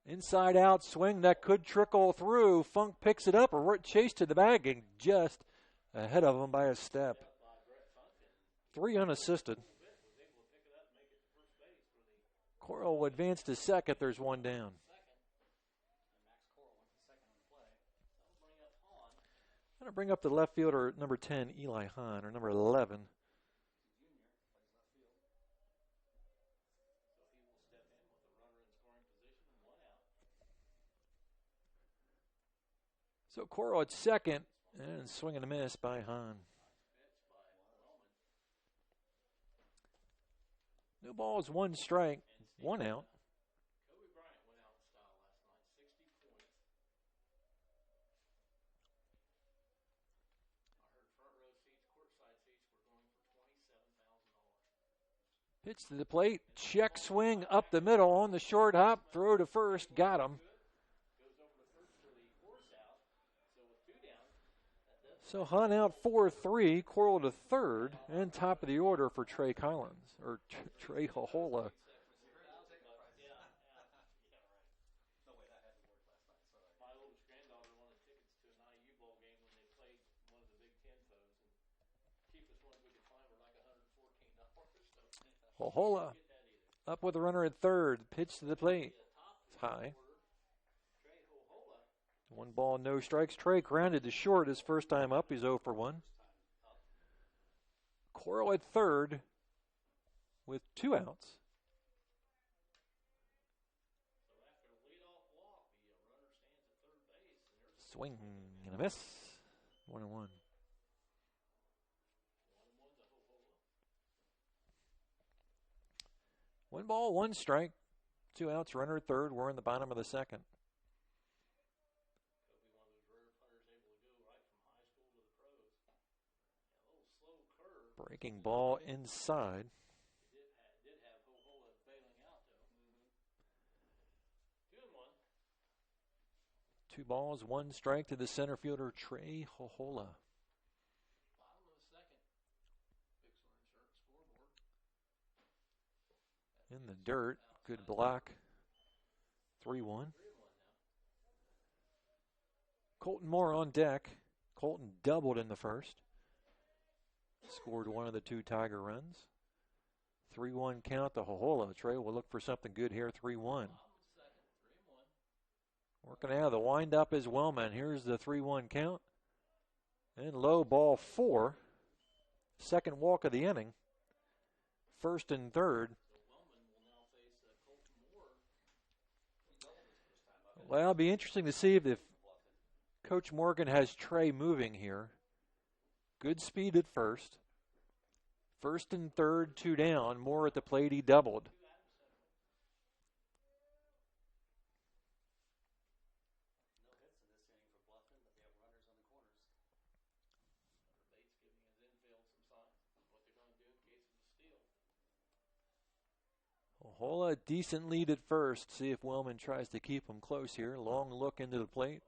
Inside out swing that could trickle through. Funk picks it up, or chase to the bag, and just ahead of him by a step. 3 unassisted. Coral will advance to second. There's 1 down. I'm going to bring up the left fielder, number 10, Eli Hahn, or number 11. So Coral at second, and swing and a miss by Hahn. No balls, 1 strike, 1 out. Kobe Bryant went out in style last night, 60 points. I heard front row seats, courtside seats were going for $27,000. Pitch to the plate, check swing up the middle on the short hop, throw to first, got him. So Hahn out 4-3, Coral to third, and top of the order for Trey Collins, or Trey Hohola. My oldest granddaughter wanted tickets to an IU bowl game when they played one of the Big Ten foes, and cheapest ones we could find were like $114. Hohola up with the runner at third, pitch to the plate. It's high. 1 ball, no strikes. Trey grounded to short his first time up. He's 0 for 1. Coral at third with 2 outs. Swing and a miss. 1 and 1. One ball, 1 strike. 2 outs, runner at third. We're in the bottom of the second. Breaking ball inside. Did have Hohola bailing out, though. 2-1. 2 balls, 1 strike to the center fielder, Trey Hohola. Bottom of the second. Bixler Insurance scoreboard. In the dirt. Good block. 3-1. Colton Moore on deck. Colton doubled in the first. Scored 1 of the 2 Tiger runs. 3-1 count to Hohola. Trey will look for something good here. 3-1. Working out of the windup is Wellman. Here's the 3-1 count. And low, ball 4. Second walk of the inning. First and third. Well, it'll be interesting to see if Coach Morgan has Trey moving here. Good speed at first. First and third, 2 down. Moore at the plate, he doubled. No hits in this inning for Bluffton, but they have runners on the corners. Bates giving his infield some signs of what they're going to do in case of a steal. Hohola, decent lead at first. See if Wellman tries to keep him close here. Long look into the plate.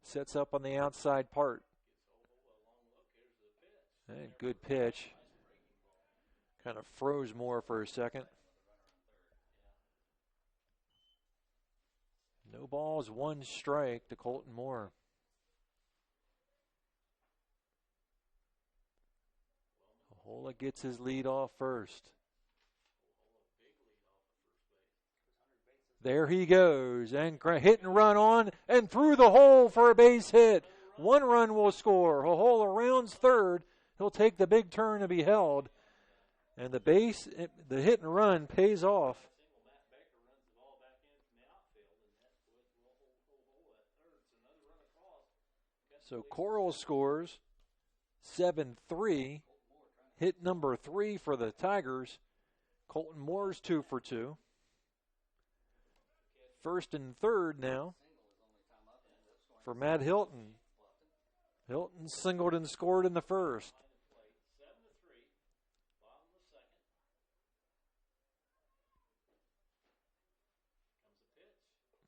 Sets up on the outside part. And good pitch. Kind of froze Moore for a second. No balls, 1 strike to Colton Moore. Hohola gets his lead off first. There he goes, and hit and run on, and through the hole for a base hit. 1 run will score. Hohola rounds third. He'll take the big turn to be held. And the hit and run pays off. So Coral scores 7-3. Hit number 3 for the Tigers. Colton Moore's 2 for 2. First and third now for Matt Hilton. Hilton singled and scored in the first.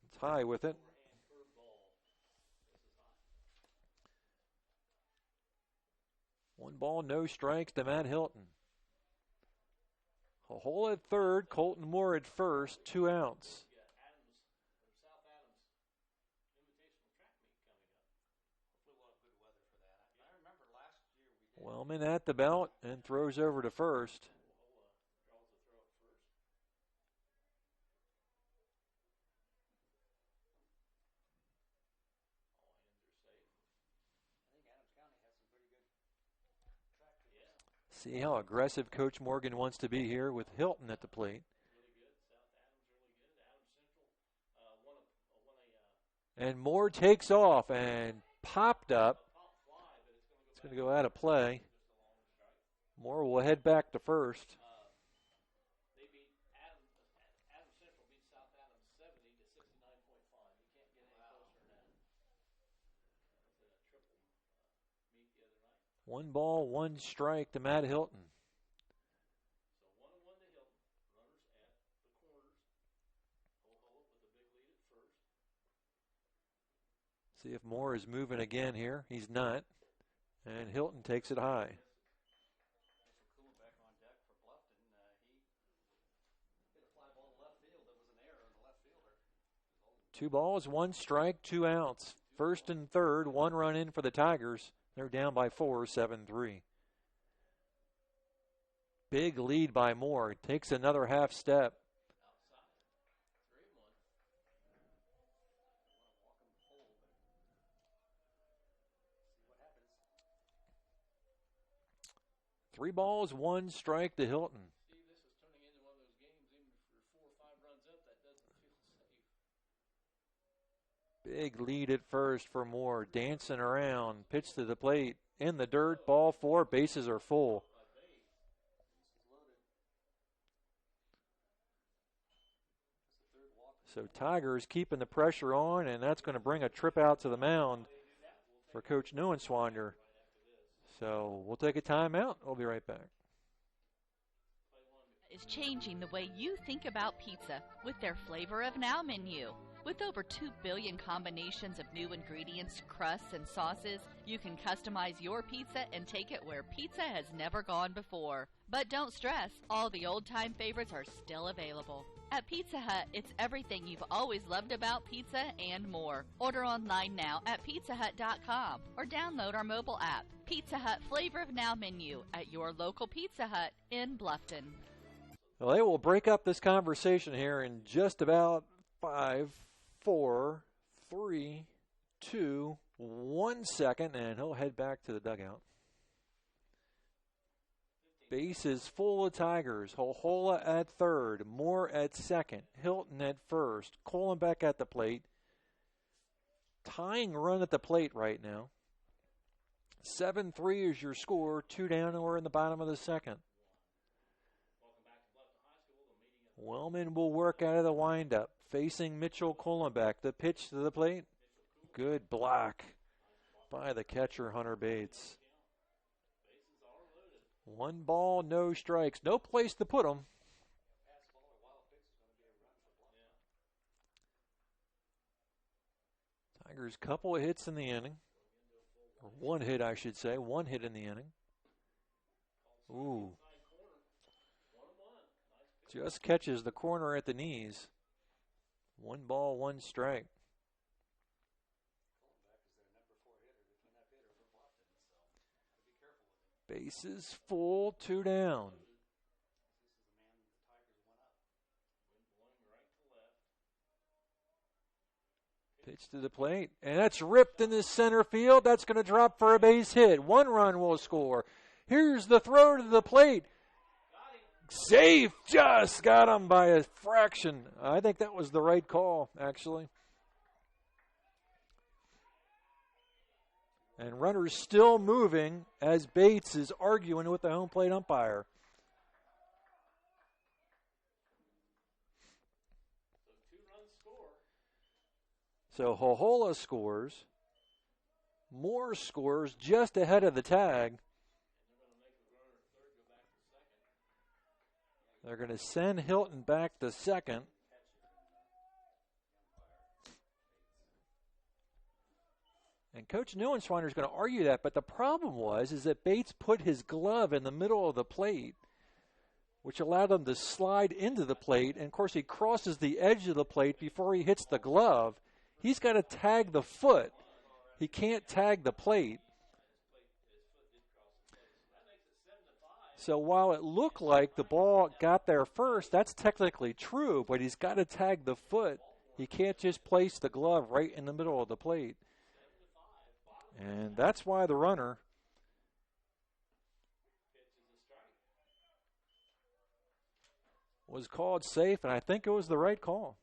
It's high with it. One ball, no strikes to Matt Hilton. A hole at third, Colton Moore at first, 2 outs. Wellman at the belt and throws over to first. See how aggressive Coach Morgan wants to be here with Hilton at the plate. And Moore takes off and popped up. It's going to go out of play. Moore will head back to first. One ball, one strike to Matt Hilton. See if Moore is moving again here. He's not. And Hilton takes it high. Two balls, one strike, 2 outs. First and third, 1 run in for the Tigers. They're down by 4, 7-3. Big lead by Moore. Takes another half step. Three balls, one strike to Hilton. Big lead at first for Moore. Dancing around. Pitch to the plate. In the dirt. Ball 4. Bases are full. So Tigers keeping the pressure on, and that's going to bring a trip out to the mound for Coach Neuenswander. So we'll take a timeout. We'll be right back. Is changing the way you think about pizza with their Flavor of Now menu. With over 2 billion combinations of new ingredients, crusts, and sauces, you can customize your pizza and take it where pizza has never gone before. But don't stress, all the old-time favorites are still available. At Pizza Hut, it's everything you've always loved about pizza and more. Order online now at pizzahut.com or download our mobile app. Pizza Hut Flavor of Now menu at your local Pizza Hut in Bluffton. Well, they will break up this conversation here in just about 5, 4, 3, 2, 1 second, and he'll head back to the dugout. Base is full of Tigers. Holhola at third, Moore at second, Hilton at first, Kohlenbeck at the plate. Tying run at the plate right now. 7-3 is your score. 2 down, and we're in the bottom of the second. Wellman will work out of the windup, facing Mitchell Kohlenbeck. The pitch to the plate. Good block by the catcher, Hunter Bates. 1 ball, no strikes. No place to put them. Tigers, couple of hits in the inning. Or 1 hit, I should say. 1 hit in the inning. Ooh. Just catches the corner at the knees. 1 ball, 1 strike. Bases full, 2 down. Pitch to the plate, and that's ripped in the center field. That's going to drop for a base hit. 1 run will score. Here's the throw to the plate. Safe, just got him by a fraction. I think that was the right call, actually. And runners still moving as Bates is arguing with the home plate umpire. So Hohola scores. Moore scores just ahead of the tag. They're going to send Hilton back to second. And Coach Neuenschweiner is going to argue that, but the problem is that Bates put his glove in the middle of the plate, which allowed him to slide into the plate. And, of course, he crosses the edge of the plate before he hits the glove. He's got to tag the foot. He can't tag the plate. So while it looked like the ball got there first, that's technically true, but he's got to tag the foot. He can't just place the glove right in the middle of the plate. And that's why the runner was called safe, and I think it was the right call.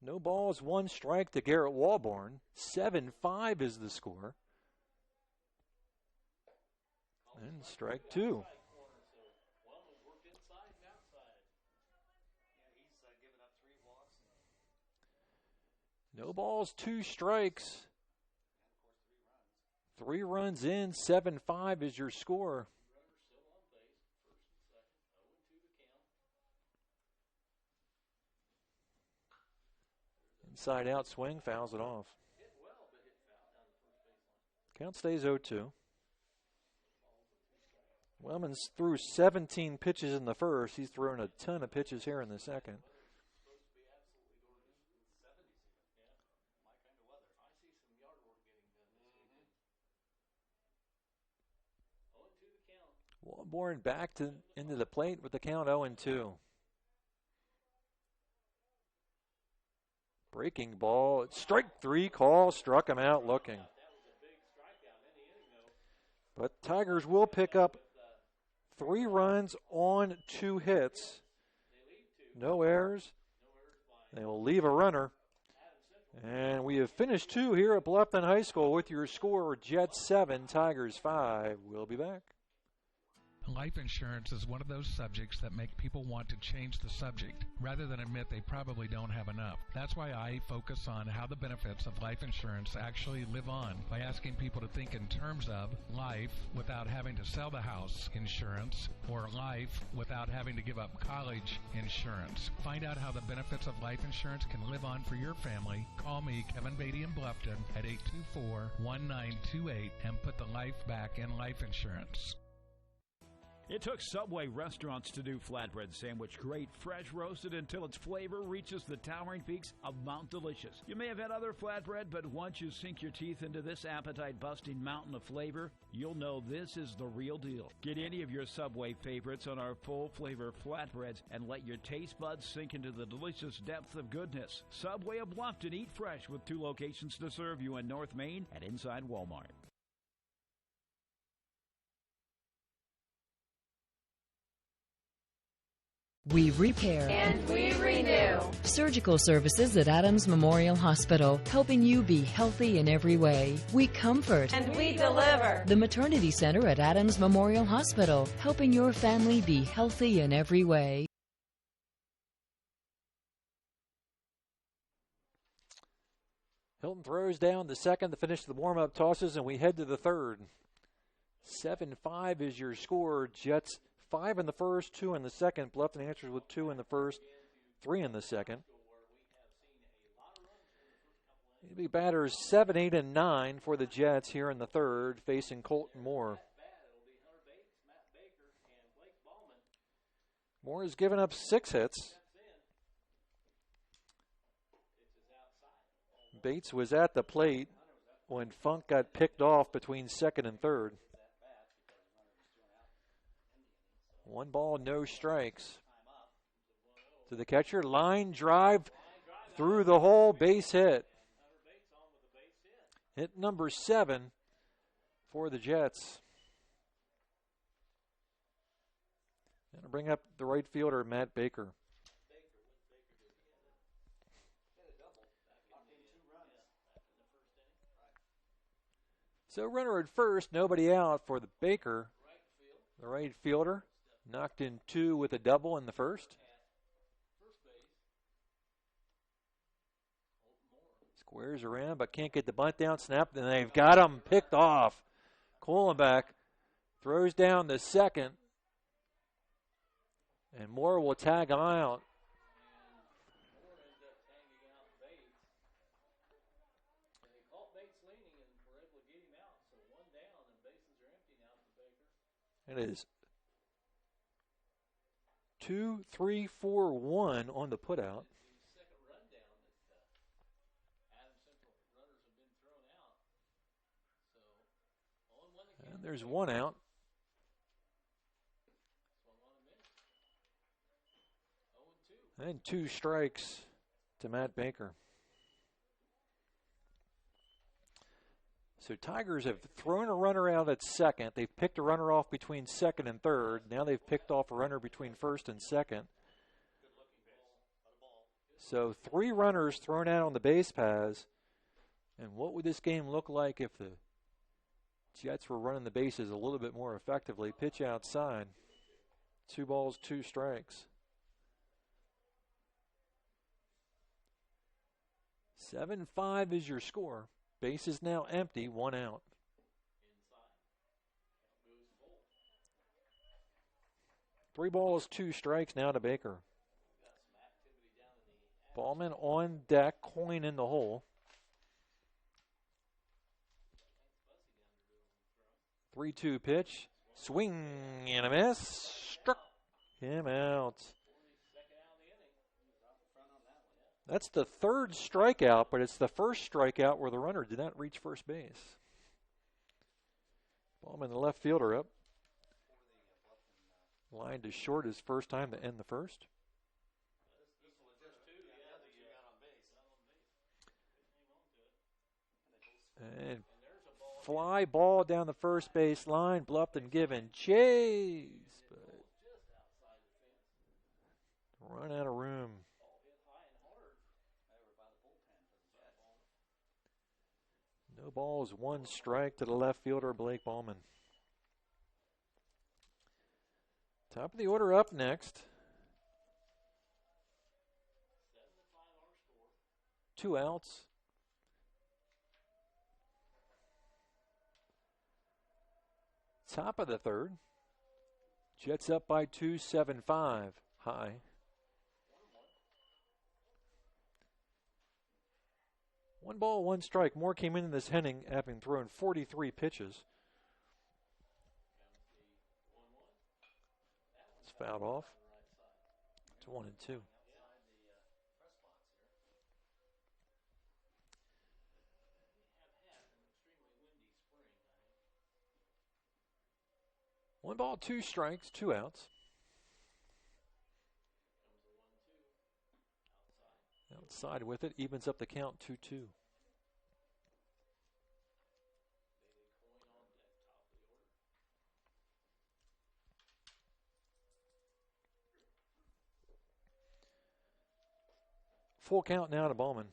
No balls, one strike to Garrett Walborn. 7-5 is the score. And strike two. No balls, two strikes. 3 runs in, 7-5 is your score. Inside out swing, fouls it off. Count stays 0-2. Wellman's threw 17 pitches in the first. He's thrown a ton of pitches here in the second. Walborn back into the plate with the count 0-2. Breaking ball. Strike 3 call. Struck him out looking. But Tigers will pick up 3 runs on 2 hits. No errors. They will leave a runner. And we have finished 2 here at Bluffton High School with your score, Jets 7, Tigers 5. We'll be back. Life insurance is one of those subjects that make people want to change the subject rather than admit they probably don't have enough. That's why I focus on how the benefits of life insurance actually live on by asking people to think in terms of life without having to sell the house insurance or life without having to give up college insurance. Find out how the benefits of life insurance can live on for your family. Call me, Kevin Beatty in Bluffton at 824-1928 and put the life back in life insurance. It took Subway restaurants to do flatbread sandwich great, fresh roasted until its flavor reaches the towering peaks of Mount Delicious. You may have had other flatbread, but once you sink your teeth into this appetite-busting mountain of flavor, you'll know this is the real deal. Get any of your Subway favorites on our full-flavor flatbreads and let your taste buds sink into the delicious depth of goodness. Subway of Bluffton, eat fresh with 2 locations to serve you in North Main and inside Walmart. We repair and we renew. Surgical services at Adams Memorial Hospital, helping you be healthy in every way. We comfort and we deliver. The Maternity Center at Adams Memorial Hospital, helping your family be healthy in every way. Hilton throws down the second to finish the warm-up tosses, and we head to the third. 7-5 is your score. Jets 5 in the first, 2 in the second. Bluffton answers with 2 in the first, 3 in the second. It'll be batters 7, 8, and 9 for the Jets here in the third, facing Colton Moore. Moore has given up 6 hits. Bates was at the plate when Funk got picked off between second and third. 1 ball, no strikes. To the catcher, line drive through the hole, base hit. Hit number 7 for the Jets. Going to bring up the right fielder, Matt Baker. So runner at first, nobody out for the Baker, the right fielder. Knocked in 2 with a double in the first. Squares around, but can't get the bunt down. Snap, and they've got him picked off. Kohlenbeck throws down the second. And Moore will tag out. It is 2, 3, 4, 1 on the putout. And there's 1 out. And 2 strikes to Matt Baker. So Tigers have thrown a runner out at second. They've picked a runner off between second and third. Now they've picked off a runner between first and second. So 3 runners thrown out on the base paths. And what would this game look like if the Jets were running the bases a little bit more effectively? Pitch outside. 2 balls, 2 strikes. 7-5 is your score. Base is now empty, 1 out. Three balls, 2 strikes now to Baker. Ballman on deck, Coin in the hole. 3-2 pitch. Swing and a miss. Struck him out. That's the 3rd strikeout, but it's the first strikeout where the runner did not reach first base. Ballman, the left fielder, up. Line to short his first time to end the first. And fly ball down the first base line. Bluffton giving chase, but run out of room. No balls, 1 strike to the left fielder, Blake Ballman. Top of the order up next. 2 outs. Top of the 3rd. Jets up by 2, 7-5 high. One ball, 1 strike. Moore came in this inning having thrown 43 pitches. It's fouled off. It's 1-2. One ball, 2 strikes, 2 outs. Outside with it, evens up the count, 2-2. Full count now to Ballman.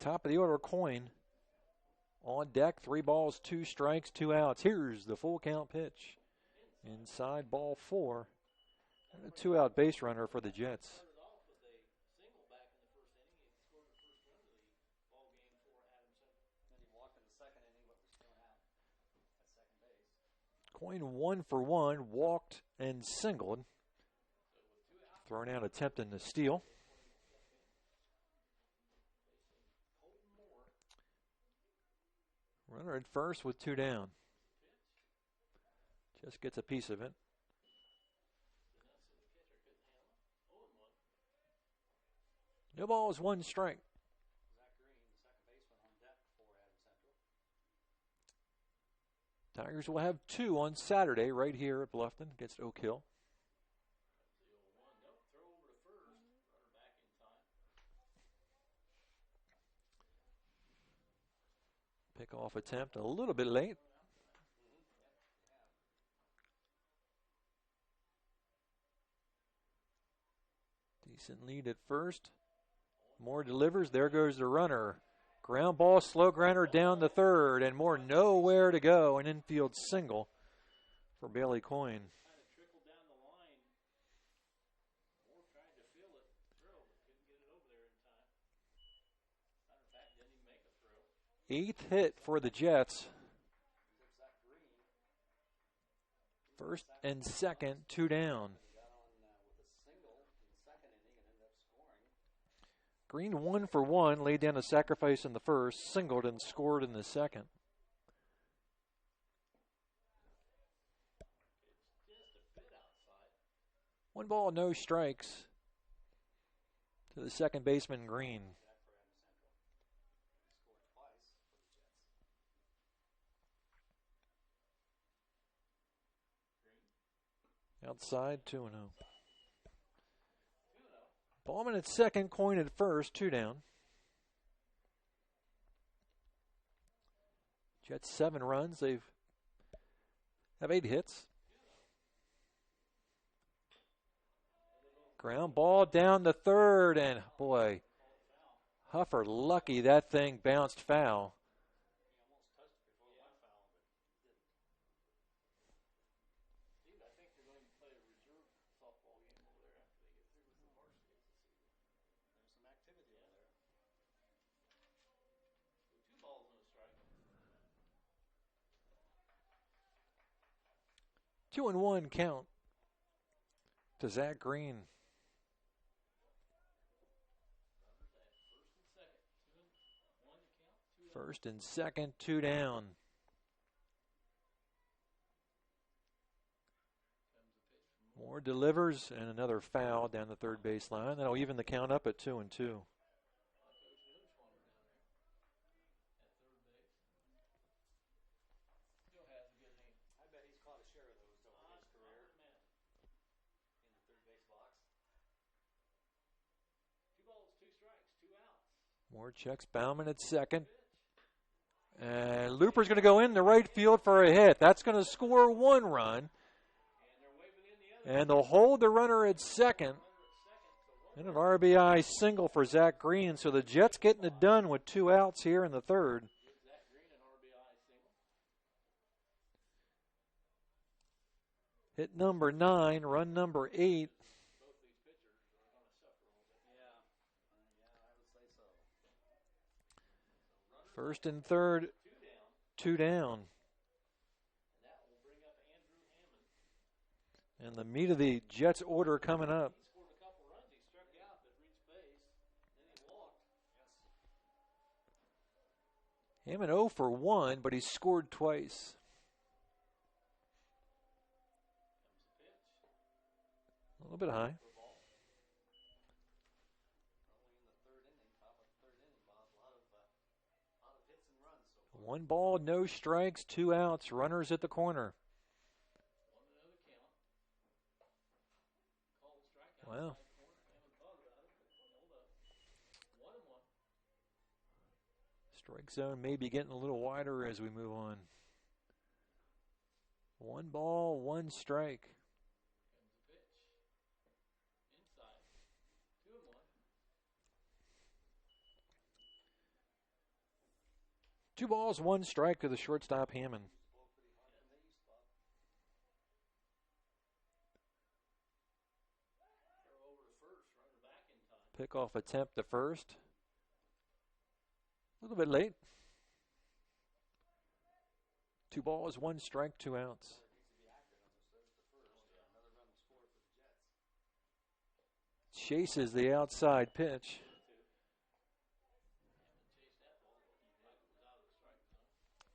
Top of the order, Coin. On deck, 3 balls, 2 strikes, 2 outs. Here's the full count pitch. Inside, ball 4. And a 2-out base runner for the Jets. Coin 1 for 1, walked and singled. Thrown out, attempting to steal. Runner at first with 2 down. Just gets a piece of it. No balls, 1 strike. Tigers will have 2 on Saturday right here at Bluffton against Oak Hill. Pick-off attempt a little bit late. Decent lead at first. Moore delivers. There goes the runner. Ground ball, slow grounder down the third, and more nowhere to go. An infield single for Bailey Coyne. Eighth hit for the Jets. First and second, 2 down. Green 1 for 1, laid down a sacrifice in the first, singled and scored in the second. One ball, no strikes to the second baseman, Green. Outside, 2-0. Ballman at second, Coyne at first, 2 down. Jets 7 runs. They have 8 hits. Ground ball down the third, and boy, Huffer lucky that thing bounced foul. Two and 1 count to Zach Green. First and second, 2 down. Moore delivers, and another foul down the third baseline. That'll even the count up at 2 and 2. Moore checks Bauman at second. And Looper's going to go in the right field for a hit. That's going to score 1 run. And they'll hold the runner at second. And an RBI single for Zach Green. So the Jets getting it done with 2 outs here in the third. Hit number 9, run number 8. First and third, 2 down. And the meat of the Jets order coming up. Hammond 0 for 1, but he scored twice. A little bit high. One ball, no strikes, 2 outs, runners at the corner. Well, strike zone may be getting a little wider as we move on. 1 ball, 1 strike. Two balls, 1 strike to the shortstop, Hammond. Pickoff attempt to first. A little bit late. 2 balls, 1 strike, 2 outs. Chases the outside pitch.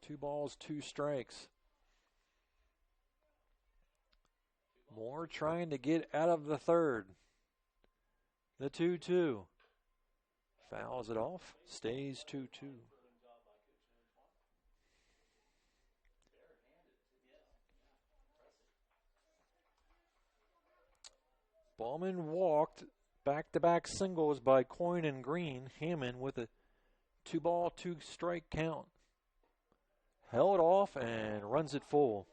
Two balls, 2 strikes. Moore trying to get out of the third. The 2-2. Fouls it off. Stays 2-2. Ballman walked. Back-to-back singles by Coyne and Green. Hammond with a 2 ball, 2 strike count. Held off and runs it full.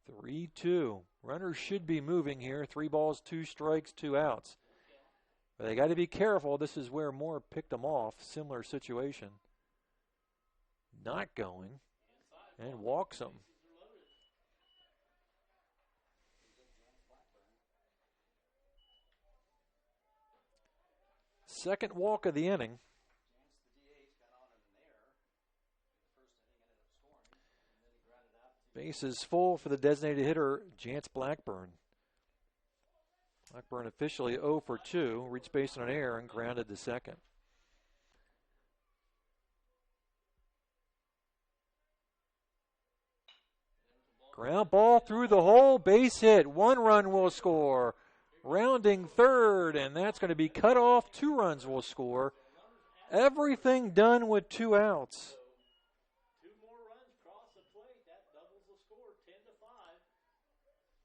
3-2. Runners should be moving here. 3 balls, 2 strikes, 2 outs. But they got to be careful. This is where Moore picked them off. Similar situation. Not going. And walks them. Second walk of the inning. Bases full for the designated hitter, Jance Blackburn. Blackburn officially 0 for 2, reached base on an error and grounded to second. Ground ball through the hole, base hit, 1 run will score. Rounding third, and that's going to be cut off, 2 runs will score. Everything done with 2 outs.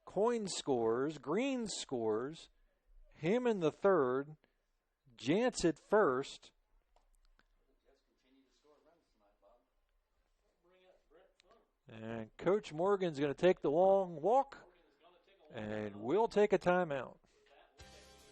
Coyne scores, Green scores, Hammond the third, Jance at first. And Coach Morgan's going to take the long walk, and we'll take a timeout.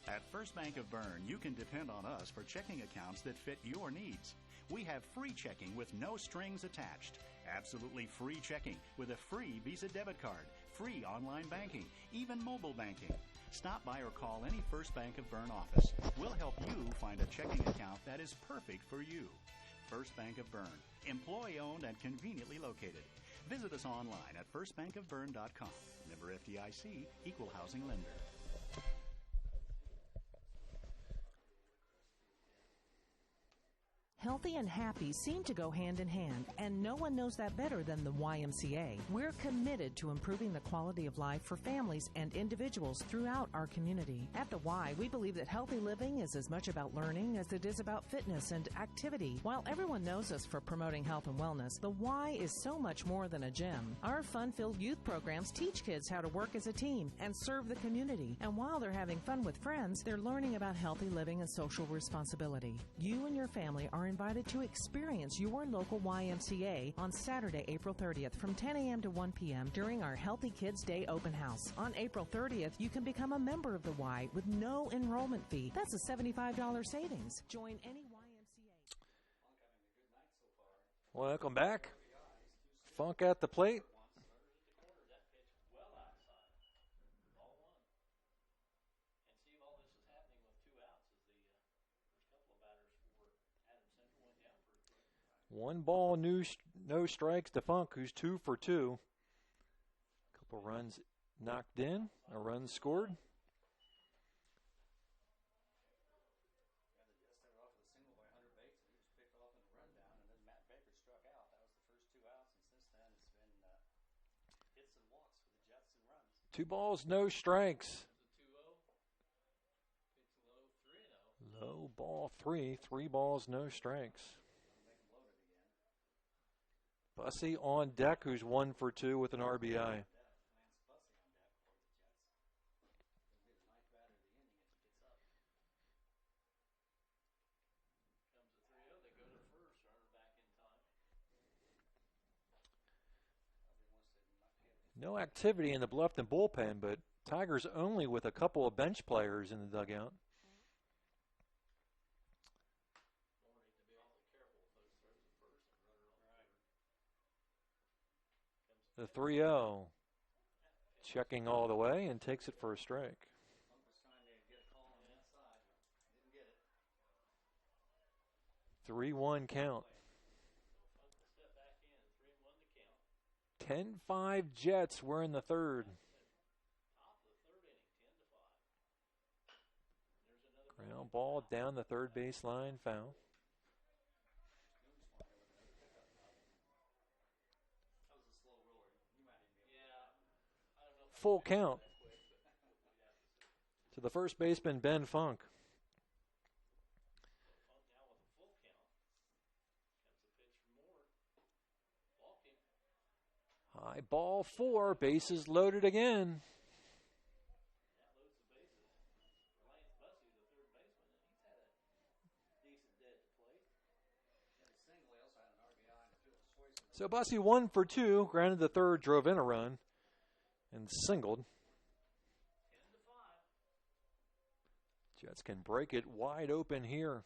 At First Bank of Bern, you can depend on us for checking accounts that fit your needs. We have free checking with no strings attached. Absolutely free checking with a free Visa debit card, free online banking, even mobile banking. Stop by or call any First Bank of Bern office. We'll help you find a checking account that is perfect for you. First Bank of Bern, employee-owned and conveniently located. Visit us online at firstbankofbern.com. Member FDIC, equal housing lender. Healthy and happy seem to go hand in hand, and no one knows that better than the YMCA. We're committed to improving the quality of life for families and individuals throughout our community. At the Y, we believe that healthy living is as much about learning as it is about fitness and activity. While everyone knows us for promoting health and wellness, the Y is so much more than a gym. Our fun-filled youth programs teach kids how to work as a team and serve the community. And while they're having fun with friends, they're learning about healthy living and social responsibility. You and your family are invited to experience your local YMCA on Saturday, April 30th from 10 a.m. to 1 p.m. during our Healthy Kids Day open house. On April 30th, you can become a member of the Y with no enrollment fee. That's a $75 savings. Join any YMCA. Welcome back. Funk at the plate. One ball, no strikes to Funk, who's 2 for 2. Couple runs knocked in, a run scored. Two balls, no strikes. Low ball 3, 3 balls, no strikes. Bussey on deck, who's 1 for 2 with an RBI. No activity in the Bluffton bullpen, but Tigers only with a couple of bench players in the dugout. The 3-0, checking all the way and takes it for a strike. Three 3-1 count. 10-5 Jets. We're in the third. Ground ball down the third baseline, foul. Full count to the first baseman, Ben Funk. High ball 4, bases loaded again. So Bussey 1 for 2, grounded the third, drove in a run, and singled. Jets can break it wide open here.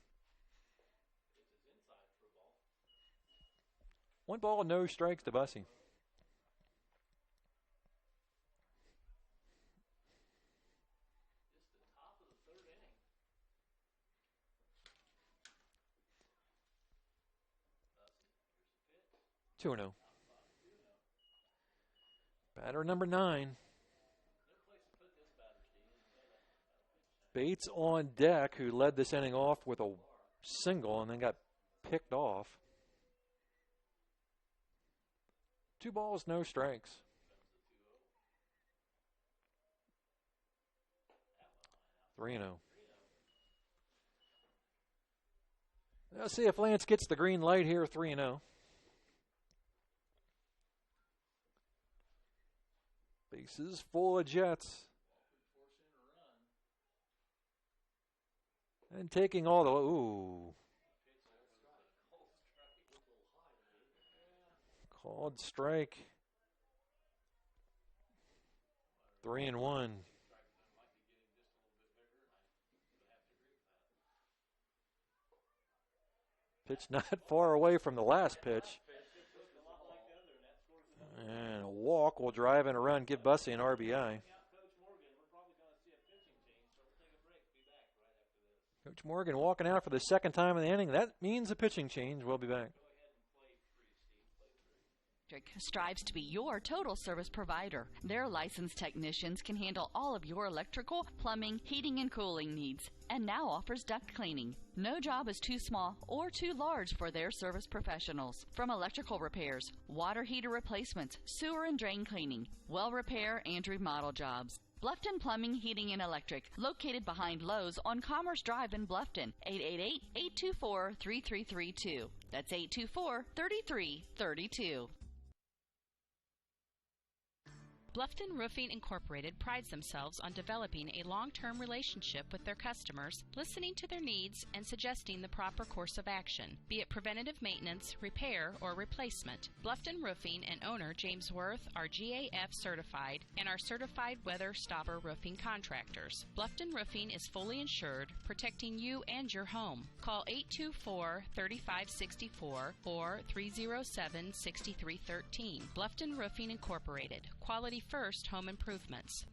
1 ball, no strikes to Bussey. Two 2-0. Batter number 9. Bates on deck, who led this inning off with a single and then got picked off. 2 balls, no strikes. Three 3-0. Let's see if Lance gets the green light here. 3-0. Bases full of Jets. And taking all the... Ooh. Called strike. 3-1. Pitch not far away from the last pitch. And a walk will drive in a run, give Bussey an RBI. Coach Morgan walking out for the second time in the inning. That means a pitching change. We'll be back. Strives to be your total service provider. Their licensed technicians can handle all of your electrical, plumbing, heating, and cooling needs, and now offers duct cleaning. No job is too small or too large for their service professionals. From electrical repairs, water heater replacements, sewer and drain cleaning, well repair, and remodel jobs. Bluffton Plumbing, Heating, and Electric, located behind Lowe's on Commerce Drive in Bluffton, 888-824-3332. That's 824-3332. Bluffton Roofing Incorporated prides themselves on developing a long-term relationship with their customers, listening to their needs and suggesting the proper course of action, be it preventative maintenance, repair, or replacement. Bluffton Roofing and owner James Worth are GAF certified and are certified weather stopper roofing contractors. Bluffton Roofing is fully insured, protecting you and your home. Call 824-3564 or 307-6313. Bluffton Roofing Incorporated. Quality first home improvements.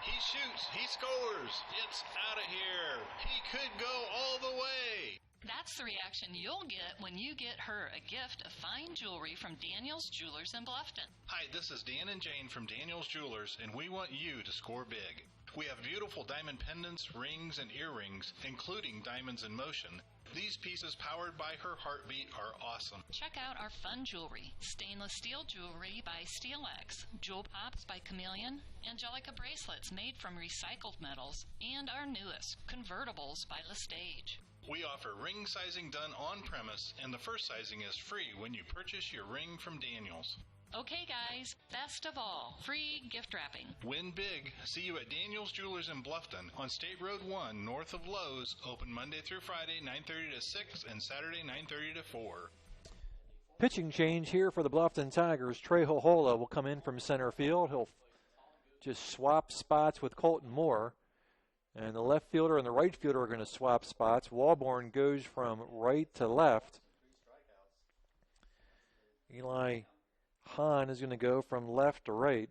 He shoots, he scores, it's out of here. He could go all the way. That's the reaction you'll get when you get her a gift of fine jewelry from Daniel's Jewelers in Bluffton. Hi, this is Dan and Jane from Daniel's Jewelers, and we want you to score big. We have beautiful diamond pendants, rings, and earrings, including diamonds in motion. These pieces, powered by her heartbeat, are awesome. Check out our fun jewelry. Stainless steel jewelry by SteelX, jewel pops by Chameleon, Angelica bracelets made from recycled metals, and our newest, convertibles by Lestage. We offer ring sizing done on premise, and the first sizing is free when you purchase your ring from Daniel's. Okay, guys, best of all, free gift wrapping. Win big. See you at Daniel's Jewelers in Bluffton on State Road 1, north of Lowe's. Open Monday through Friday, 9:30 to 6, and Saturday, 9:30 to 4. Pitching change here for the Bluffton Tigers. Trejo Hola will come in from center field. He'll just swap spots with Colton Moore. And the left fielder and the right fielder are going to swap spots. Walborn goes from right to left. Eli Hahn is going to go from left to right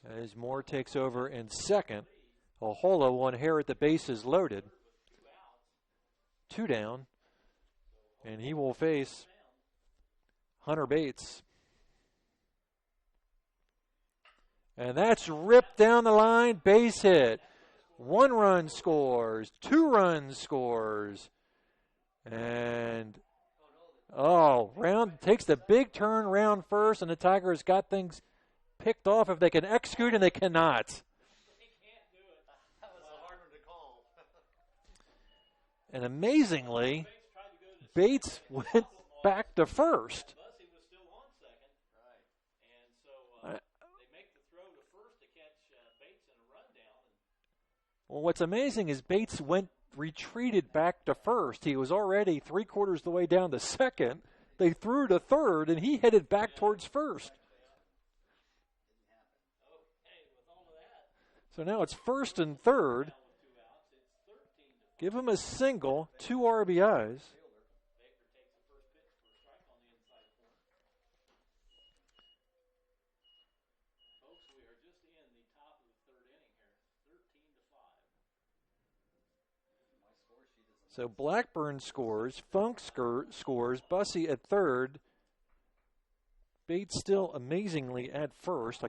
as Moore takes over in second. Ohola will inherit the bases loaded. 2 down. And he will face Hunter Bates. And that's ripped down the line, base hit. 1 run scores, 2 runs scores. And round takes the big turn round first, and the Tigers got things picked off if they can execute, and they cannot. They can't do it. That was a hard one to call. And amazingly, Bates went back to first. Bussey was still on second. Right. And so they make the throw to first to catch Bates in a rundown. Well, what's amazing is Bates retreated back to first. He was already 3/4 the way down to second. They threw to third, and he headed back towards first. So now it's first and third. Give him a single, 2 RBIs. So Blackburn scores, Funk scores, Bussey at third, Bates still amazingly at first.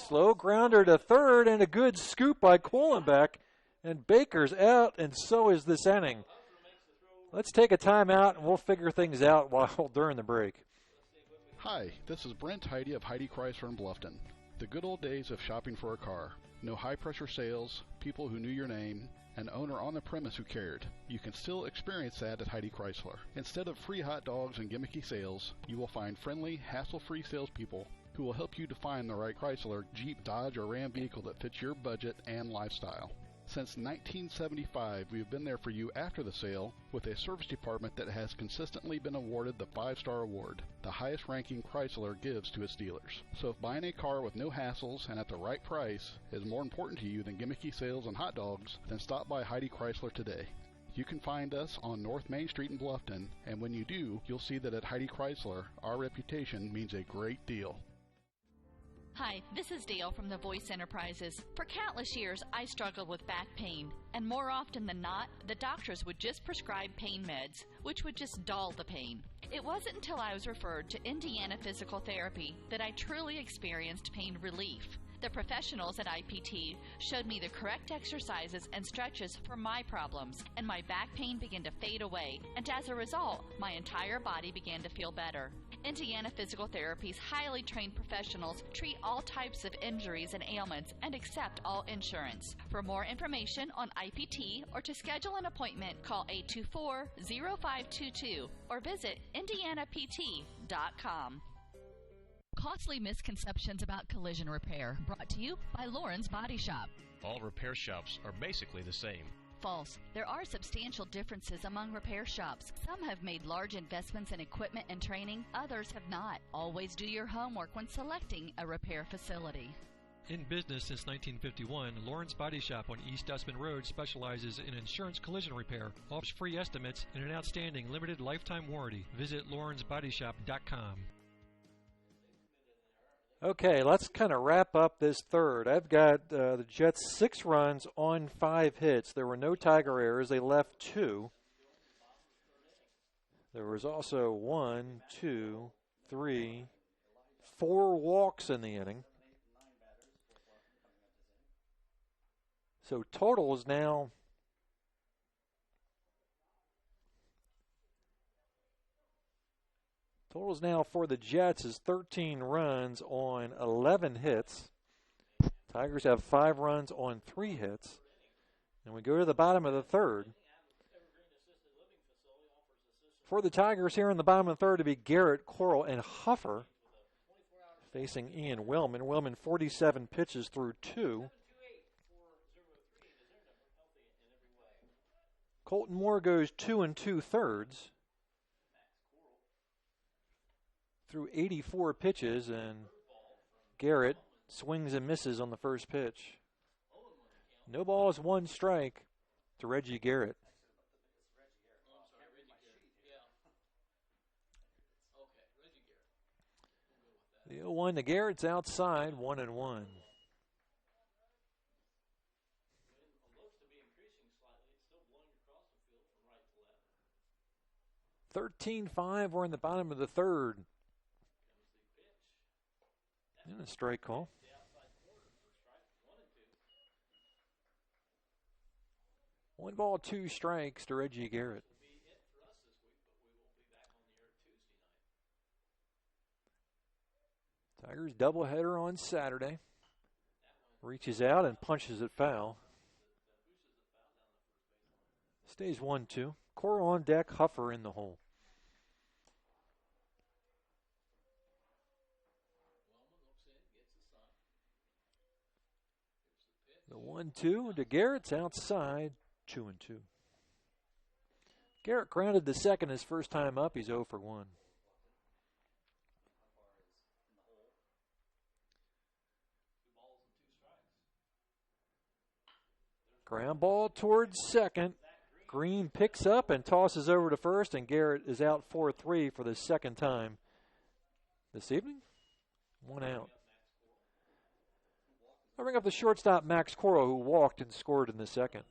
Slow grounder to third and a good scoop by Kohlenbeck. And Baker's out, and so is this inning. Let's take a timeout, and we'll figure things out during the break. Hi, this is Brent Heidi of Heidi Chrysler in Bluffton. The good old days of shopping for a car. No high-pressure sales, people who knew your name, an owner on the premise who cared. You can still experience that at Heidi Chrysler. Instead of free hot dogs and gimmicky sales, you will find friendly, hassle-free salespeople who will help you to find the right Chrysler, Jeep, Dodge, or Ram vehicle that fits your budget and lifestyle. Since 1975, we have been there for you after the sale with a service department that has consistently been awarded the 5-star award, the highest ranking Chrysler gives to its dealers. So if buying a car with no hassles and at the right price is more important to you than gimmicky sales and hot dogs, then stop by Heidi Chrysler today. You can find us on North Main Street in Bluffton, and when you do, you'll see that at Heidi Chrysler, our reputation means a great deal. Hi, this is Dale from the Voice Enterprises. For countless years, I struggled with back pain, and more often than not, the doctors would just prescribe pain meds, which would just dull the pain. It wasn't until I was referred to Indiana Physical Therapy that I truly experienced pain relief. The professionals at IPT showed me the correct exercises and stretches for my problems, and my back pain began to fade away, and as a result, my entire body began to feel better. Indiana Physical Therapy's highly trained professionals treat all types of injuries and ailments and accept all insurance. For more information on IPT or to schedule an appointment, call 824-0522 or visit indianapt.com. Costly misconceptions about collision repair, brought to you by Lauren's Body Shop. All repair shops are basically the same. False. There are substantial differences among repair shops. Some have made large investments in equipment and training, others have not. Always do your homework when selecting a repair facility. In business since 1951, Lauren's Body Shop on East Dustman Road specializes in insurance collision repair, offers free estimates, and an outstanding limited lifetime warranty. Visit laurensbodyshop.com. Okay, let's kind of wrap up this third. I've got the Jets 6 runs on 5 hits. There were no Tiger errors. They left 2. There was also 1, 2, 3, 4 walks in the inning. So total is now for the Jets is 13 runs on 11 hits. Tigers have 5 runs on 3 hits. And we go to the bottom of the third. For the Tigers here in the bottom of the third to be Garrett, Coral, and Huffer facing Ian Wellman. Wellman 47 pitches through 2. Colton Moore goes 2 2/3 through 84 pitches, and Garrett swings and misses on the first pitch. No balls, 1 strike to Reggie Garrett. The 0-1 to Garrett's outside, 1-1. 13-5, we're in the bottom of the third. And a strike call. One ball, 2 strikes to Reggie Garrett. Tigers doubleheader on Saturday. Reaches out and punches it foul. Stays 1-2. Coral on deck, Huffer in the hole. The 1-2 to Garrett's outside, 2-2. Garrett grounded the second his first time up. He's 0 for 1. Ground ball towards second. Green picks up and tosses over to first, and Garrett is out 4-3 for the second time this evening. 1 out. I bring up the shortstop, Max Coro, who walked and scored in the second.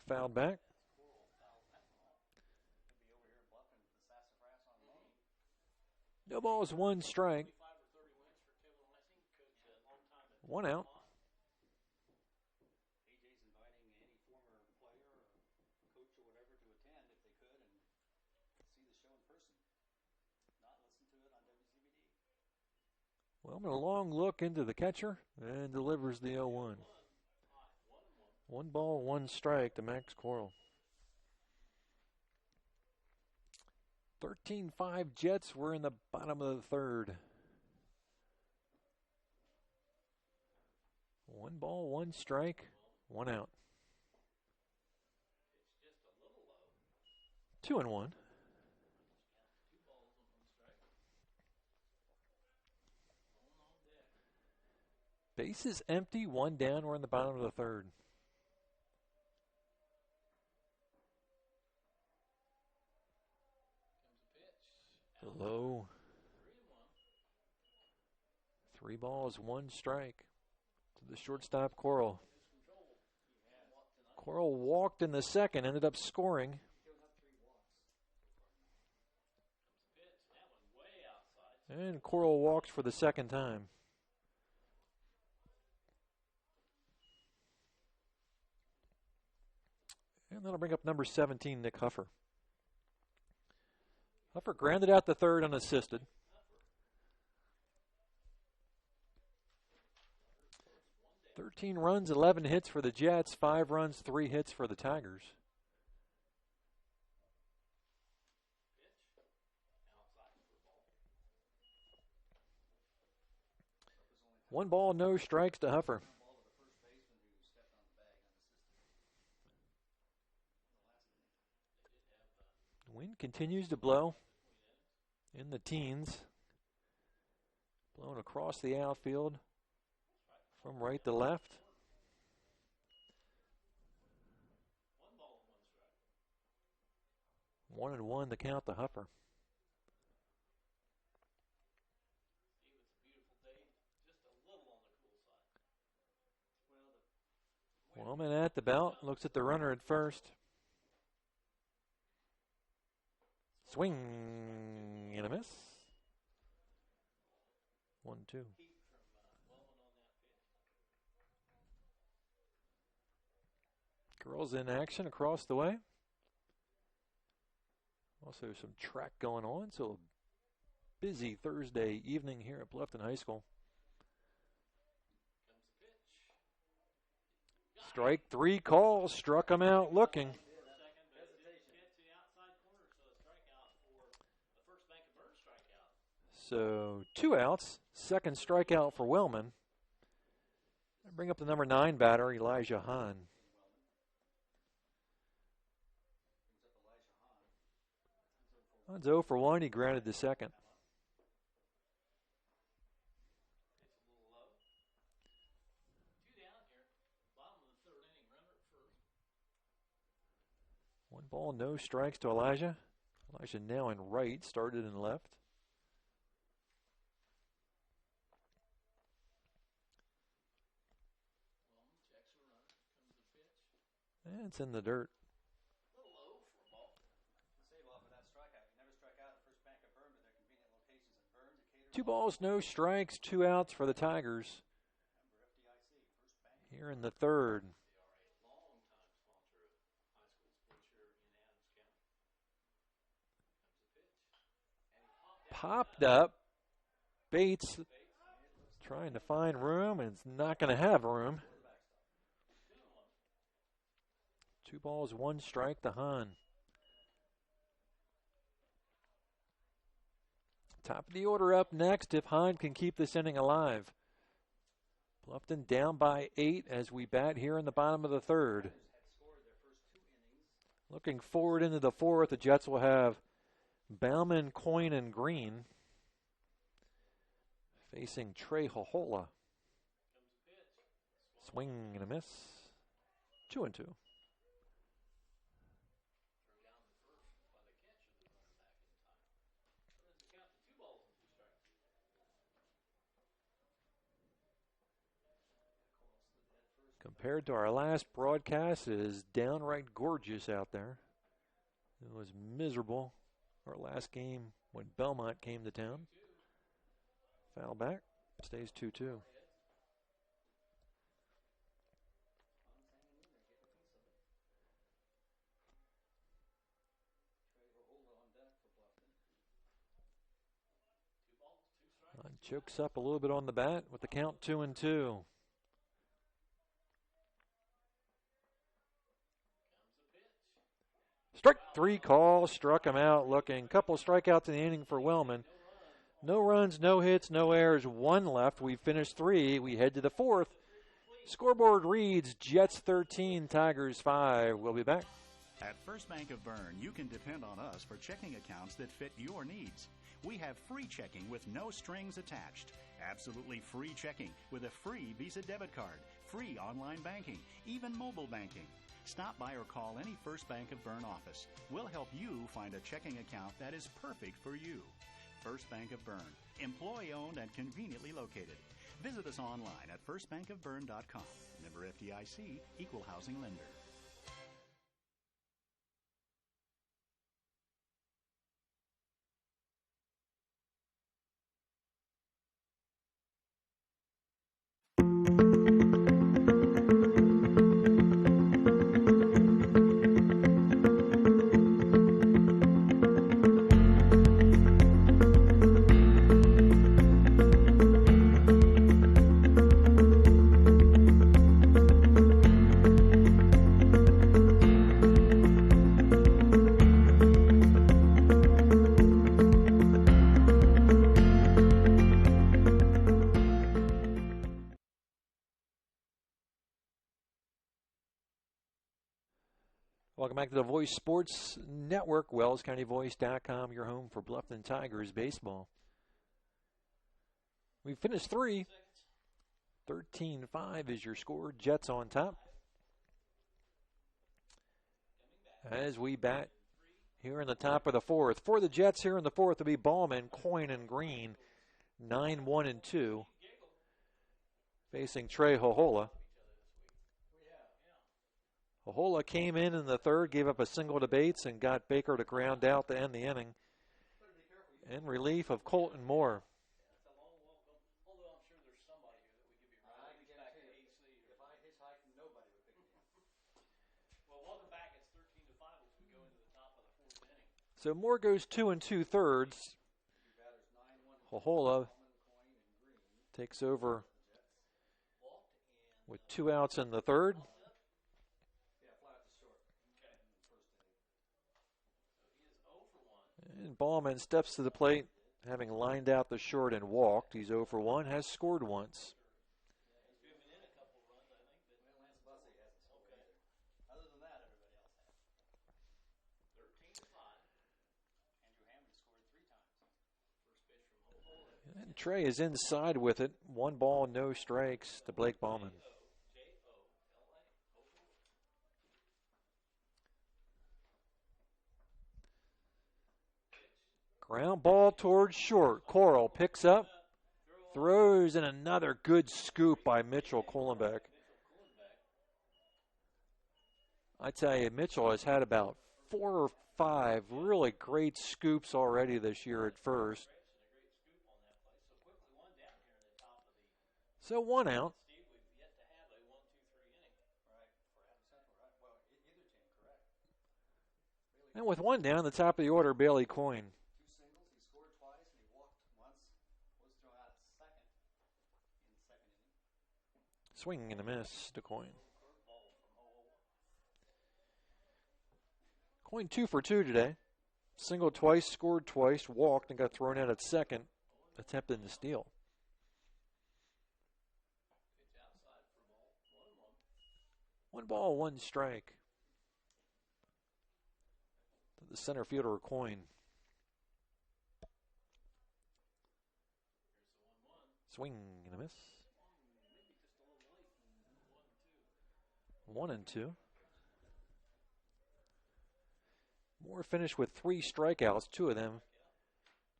Fouled back. No balls, 1 strike. 1 out. AJ's inviting any former player or coach or whatever to attend if they could and see the show in person, not listen to it on WCBD. Well, a long look into the catcher and delivers the 0-1. 1 ball, 1 strike to Max Coral. 13-5 Jets. We're in the bottom of the third. 1 ball, 1 strike, 1 out. 2-1. Bases empty, 1 down. We're in the bottom of the third. Low. 3 balls, 1 strike to the shortstop, Coral. Coral walked in the second, ended up scoring. And Coral walks for the second time. And that'll bring up number 17, Nick Huffer. Huffer grounded out the third unassisted. "13 runs, 11 hits for the Jets, 5 runs, 3 hits for the Tigers." One ball, no strikes to Huffer. The wind continues to blow in the teens, blowing across the outfield from right to left. 1-1 to count to Huffer. Wellman at the belt, looks at the runner at first. Swing and a miss. 1-2. Girls in action across the way. Also some track going on, so a busy Thursday evening here at Bluffton High School. Strike 3 call, struck him out looking. So 2 outs, second strikeout for Wellman. I bring up the number 9 batter, Elijah Hahn. Hahn's 0 for 1, he grounded the second. One ball, no strikes to Elijah. Elijah now in right, started in left. And it's in the dirt. 2 balls, no strikes, 2 outs for the Tigers here in the third. Popped up. Bates trying to find room, and it's not going to have room. 2 balls, 1 strike to Hahn. Top of the order up next if Hind can keep this inning alive. Bluffton down by 8 as we bat here in the bottom of the third. Looking forward into the fourth, the Jets will have Bauman, Coyne, and Green facing Trey Hohola. Swing and a miss. 2-2. Compared to our last broadcast, it is downright gorgeous out there. It was miserable our last game when Belmont came to town. Foul back, stays 2-2. Chokes up a little bit on the bat with the count 2-2. Strike 3 call, struck him out looking. Couple strikeouts in the inning for Wellman. No runs, no hits, no errors, 1 left. We've finished 3. We head to the fourth. Scoreboard reads Jets 13, Tigers 5. We'll be back. At First Bank of Bern, you can depend on us for checking accounts that fit your needs. We have free checking with no strings attached. Absolutely free checking with a free Visa debit card, free online banking, even mobile banking. Stop by or call any First Bank of Bern office. We'll help you find a checking account that is perfect for you. First Bank of Bern, employee-owned and conveniently located. Visit us online at firstbankofbern.com. Member FDIC, equal housing lender. Welcome back to the Voice Sports Network, WellsCountyVoice.com, your home for Bluffton Tigers baseball. We finished 3. 13-5 is your score. Jets on top. As we bat here in the top of the fourth. For the Jets here in the fourth will be Ballman, Coyne, and Green. 9-1-2. Facing Trey Hohola. Hohola came in the third, gave up a single to Bates, and got Baker to ground out to end the inning. In relief of Colton Moore. So Moore goes 2 2/3. Hohola takes over with 2 outs in the third. And Ballman steps to the plate, having lined out the short and walked. He's 0 for 1, has scored once. And Trey is inside with it. 1 ball, no strikes to Blake Ballman. Ground ball towards short. Coral picks up, throws, and another good scoop by Mitchell Kohlenbeck. I tell you, Mitchell has had about 4 or 5 really great scoops already this year at first. So 1 out. And with 1 down, the top of the order, Bailey Coyne. Swing and a miss to Coyne. Coyne 2 for 2 today. Singled twice, scored twice, walked, and got thrown out at second, attempting to steal. One ball, one strike. The center fielder, Coyne. Swing and a miss. 1-2. Moore finished with 3 strikeouts, 2 of them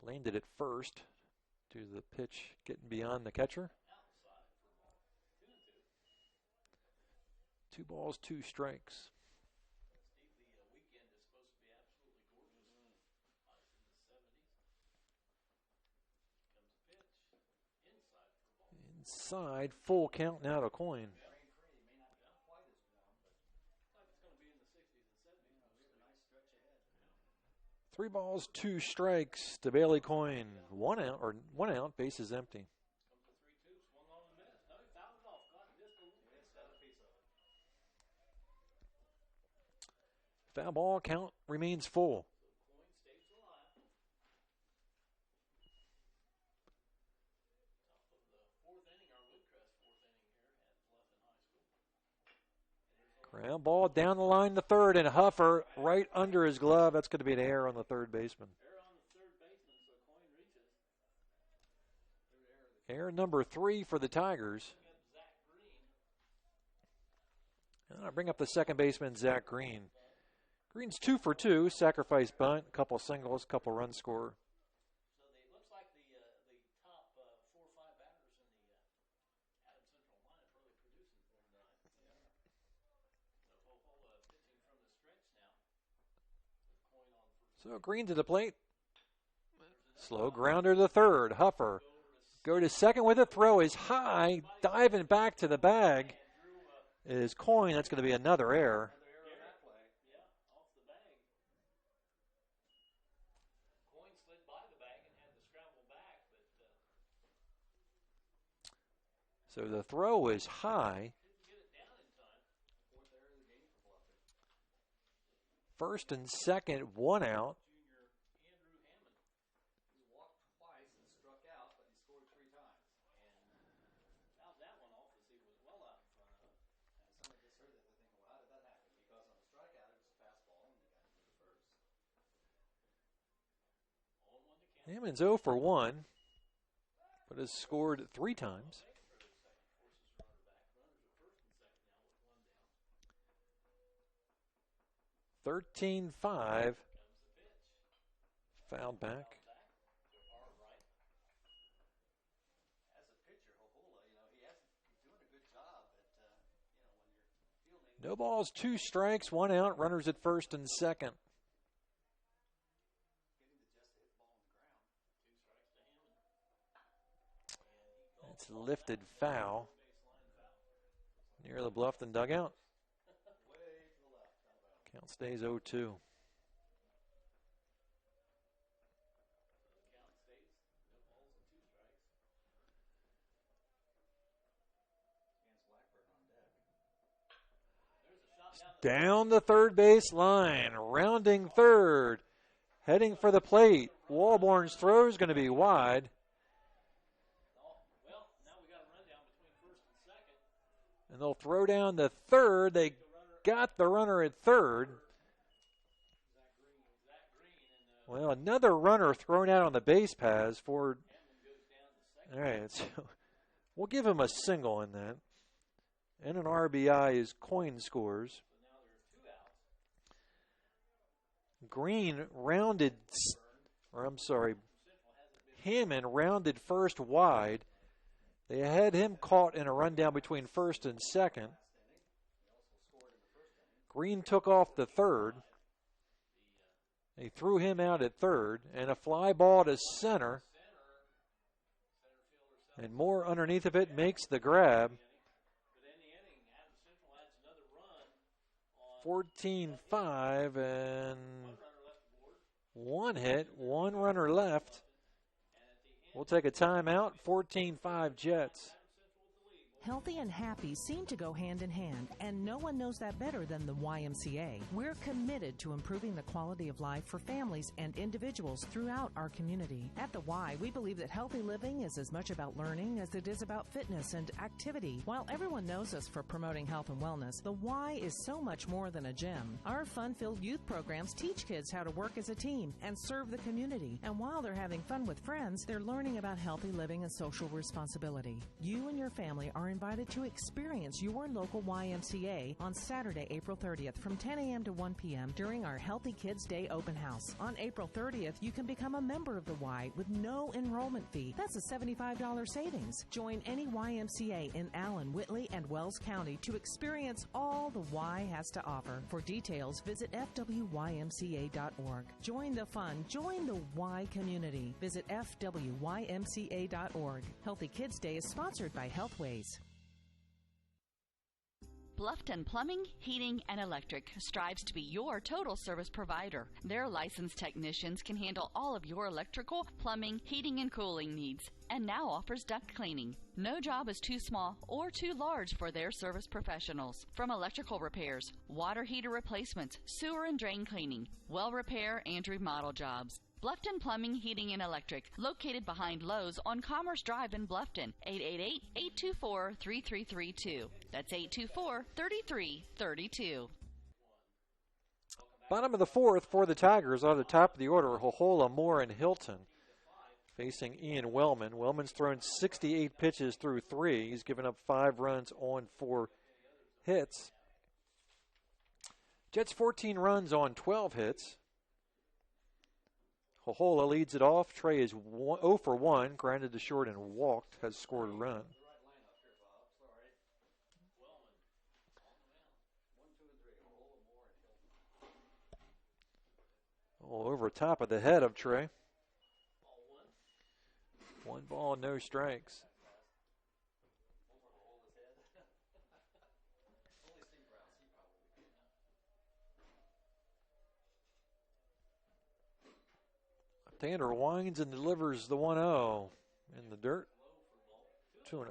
landed at first due to the pitch getting beyond the catcher. 2 balls, 2 strikes. Inside, full count now to Coyne. 3 balls, 2 strikes to Bailey Coyne. 1 out, bases empty. Foul ball, count remains full. Ground ball down the line to third, and Huffer right under his glove. That's going to be an error on the third baseman. Error number 3 for the Tigers. And I bring up the second baseman, Zach Green. Green's 2 for 2, sacrifice bunt, couple singles, couple runs scored. So Green to the plate. Slow grounder to third. Huffer go to second with it. Throw is high. Diving back to the bag is Coyne. That's going to be another error. So the throw is high. First and second, 1 out. Hammond's 0 for 1, but has scored 3 times. 13-5. Fouled back. No balls, 2 strikes, 1 out. Runners at first and second. It's lifted foul near the Bluffton dugout. Count stays 0-2. Down the third base line, rounding third, heading for the plate. Walborn's throw is going to be wide. And they'll throw down to third. They got the runner at third. Well, another runner thrown out on the base paths for. All right, so we'll give him a single in that. And an RBI as Coyne scores. Green rounded, or I'm sorry, Hammond rounded first wide. They had him caught in a rundown between first and second. Green took off the third. They threw him out at third, and a fly ball to center. And Moore underneath of it makes the grab. 14-5, and 1 hit, 1 runner left. We'll take a timeout. 14-5 Jets. Healthy and happy seem to go hand in hand, and no one knows that better than the YMCA. We're committed to improving the quality of life for families and individuals throughout our community. At the Y, we believe that healthy living is as much about learning as it is about fitness and activity. While everyone knows us for promoting health and wellness, the Y is so much more than a gym. Our fun-filled youth programs teach kids how to work as a team and serve the community. And while they're having fun with friends, they're learning about healthy living and social responsibility. You and your family are invited to experience your local YMCA on Saturday, April 30th from 10 a.m. to 1 p.m. during our Healthy Kids Day open house. On April 30th, you can become a member of the Y with no enrollment fee. That's a $75 savings. Join any YMCA in Allen, Whitley, and Wells County to experience all the Y has to offer. For details, visit fwymca.org. Join the fun. Join the Y community. Visit fwymca.org. Healthy Kids Day is sponsored by Healthways. Bluffton Plumbing, Heating, and Electric strives to be your total service provider. Their licensed technicians can handle all of your electrical, plumbing, heating, and cooling needs, and now offers duct cleaning. No job is too small or too large for their service professionals. From electrical repairs, water heater replacements, sewer and drain cleaning, well repair, and remodel jobs. Bluffton Plumbing, Heating, and Electric, located behind Lowe's on Commerce Drive in Bluffton, 888-824-3332. That's 824-3332. Bottom of the fourth for the Tigers. On the top of the order, Hohola, Moore, and Hilton facing Ian Wellman. Wellman's thrown 68 pitches through 3. He's given up 5 runs on 4 hits. Jets 14 runs on 12 hits. Hohola leads it off. Trey is 0 for 1, grounded to short and walked, has scored a run. Oh, over top of the head of Trey. 1 ball, no strikes. Tander winds and delivers the 1-0 in the dirt. 2-0.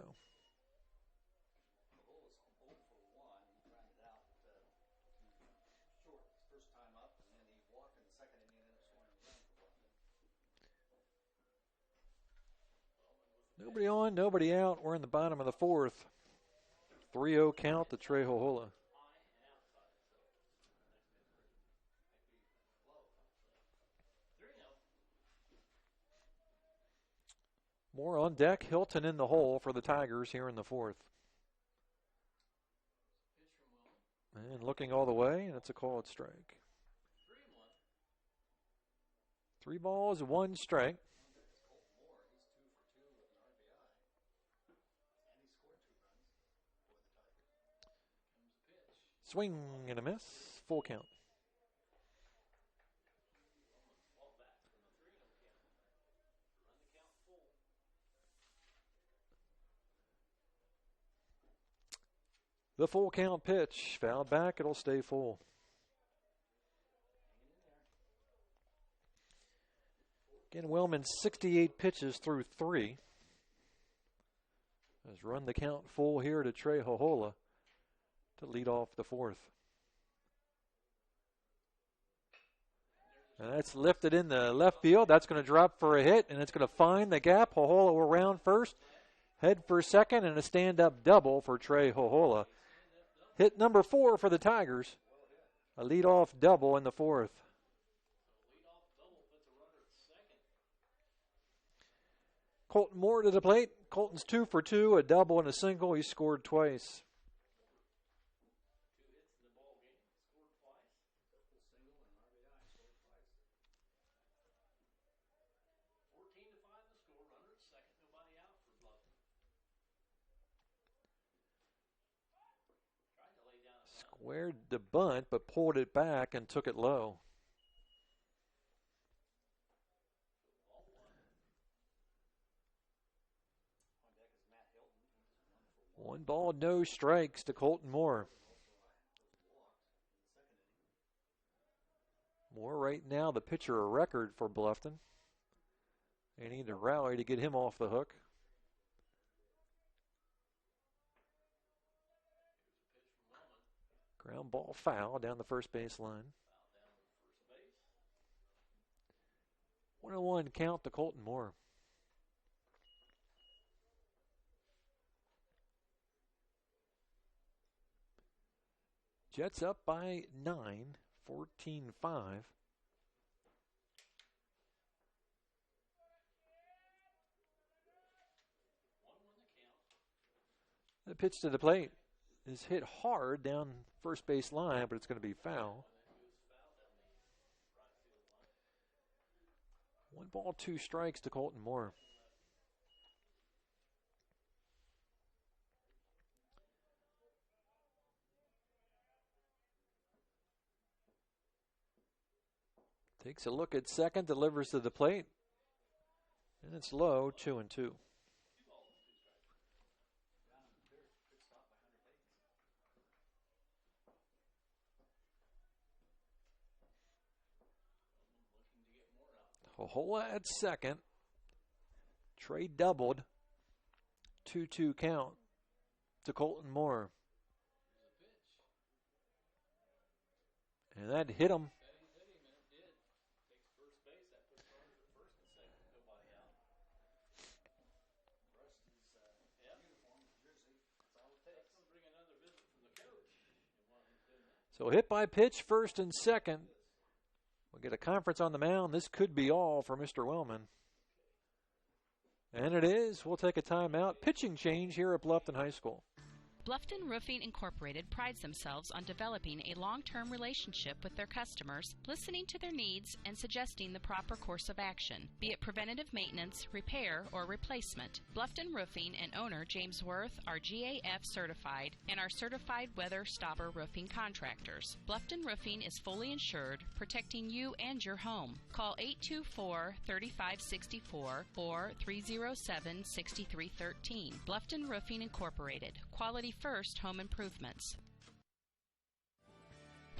Nobody on, nobody out. We're in the bottom of the fourth. 3-0 count to Trey Hohola. More on deck. Hilton in the hole for the Tigers here in the fourth. And looking all the way, and it's a called strike. 3 balls, 1 strike. Swing and a miss. Full count. The full count pitch. Fouled back. It'll stay full. Again, Wellman 68 pitches through 3. Has run the count full here to Trey Hohola to lead off the fourth. And that's lifted in the left field. That's going to drop for a hit, and it's going to find the gap. Hohola will round first, head for second, and a stand-up double for Trey Hohola. Hit number 4 for the Tigers. A leadoff double in the fourth. Colton Moore to the plate. Colton's 2 for 2, a double and a single. He scored twice. Squared the bunt, but pulled it back and took it low. One ball, no strikes to Colton Moore. Moore right now the pitcher a record for Bluffton. They need to rally to get him off the hook. Ground ball foul down the first base line. 1-1 count to Colton Moore. Jets up by 9, 14-5. The pitch to the plate is hit hard down first base line, but it's going to be foul. 1 ball, 2 strikes to Colton Moore. Takes a look at second, delivers to the plate, and it's low, 2-2. Hohola at second. Trey doubled. 2-2 count to Colton Moore. And that hit him. So hit by pitch, first and second. We'll get a conference on the mound. This could be all for Mr. Wellman. And it is. We'll take a timeout. Pitching change here at Bluffton High School. Bluffton Roofing Incorporated prides themselves on developing a long-term relationship with their customers, listening to their needs and suggesting the proper course of action, be it preventative maintenance, repair, or replacement. Bluffton Roofing and owner James Worth are GAF certified and are certified weather stopper roofing contractors. Bluffton Roofing is fully insured, protecting you and your home. Call 824-3564 or 307-6313. Bluffton Roofing Incorporated. Quality first home improvements.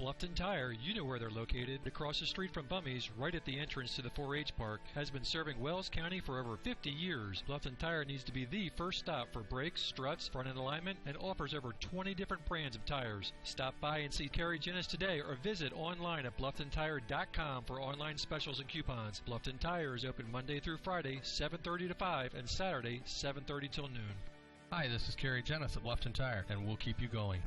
Bluffton Tire, you know where they're located. Across the street from Bummy's, right at the entrance to the 4-H park, has been serving Wells County for over 50 years. Bluffton Tire needs to be the first stop for brakes, struts, front end alignment, and offers over 20 different brands of tires. Stop by and see Carrie Jennis today or visit online at BlufftonTire.com for online specials and coupons. Bluffton Tire is open Monday through Friday, 7:30 to 5, and Saturday, 7:30 till noon. Hi, this is Kerry Jennis at Bluffton Tire, and we'll keep you going.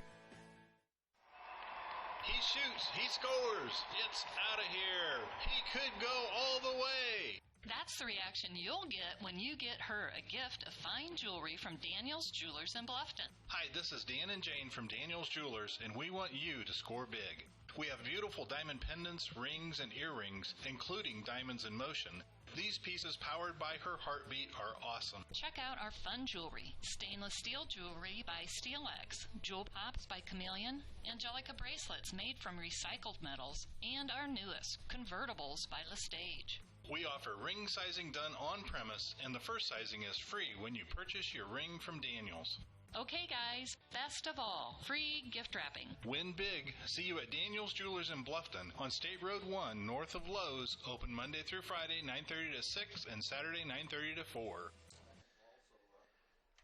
He shoots, he scores, it's out of here. He could go all the way. That's the reaction you'll get when you get her a gift of fine jewelry from Daniel's Jewelers in Bluffton. Hi, this is Dan and Jane from Daniel's Jewelers, and we want you to score big. We have beautiful diamond pendants, rings, and earrings, including diamonds in motion. These pieces, powered by her heartbeat, are awesome. Check out our fun jewelry. Stainless steel jewelry by SteelX, jewel pops by Chameleon, Angelica bracelets made from recycled metals, and our newest, convertibles by Lestage. We offer ring sizing done on premise, and the first sizing is free when you purchase your ring from Daniel's. Okay, guys, best of all, free gift wrapping. Win big. See you at Daniel's Jewelers in Bluffton on State Road 1, north of Lowe's. Open Monday through Friday, 9:30 to 6, and Saturday, 9:30 to 4.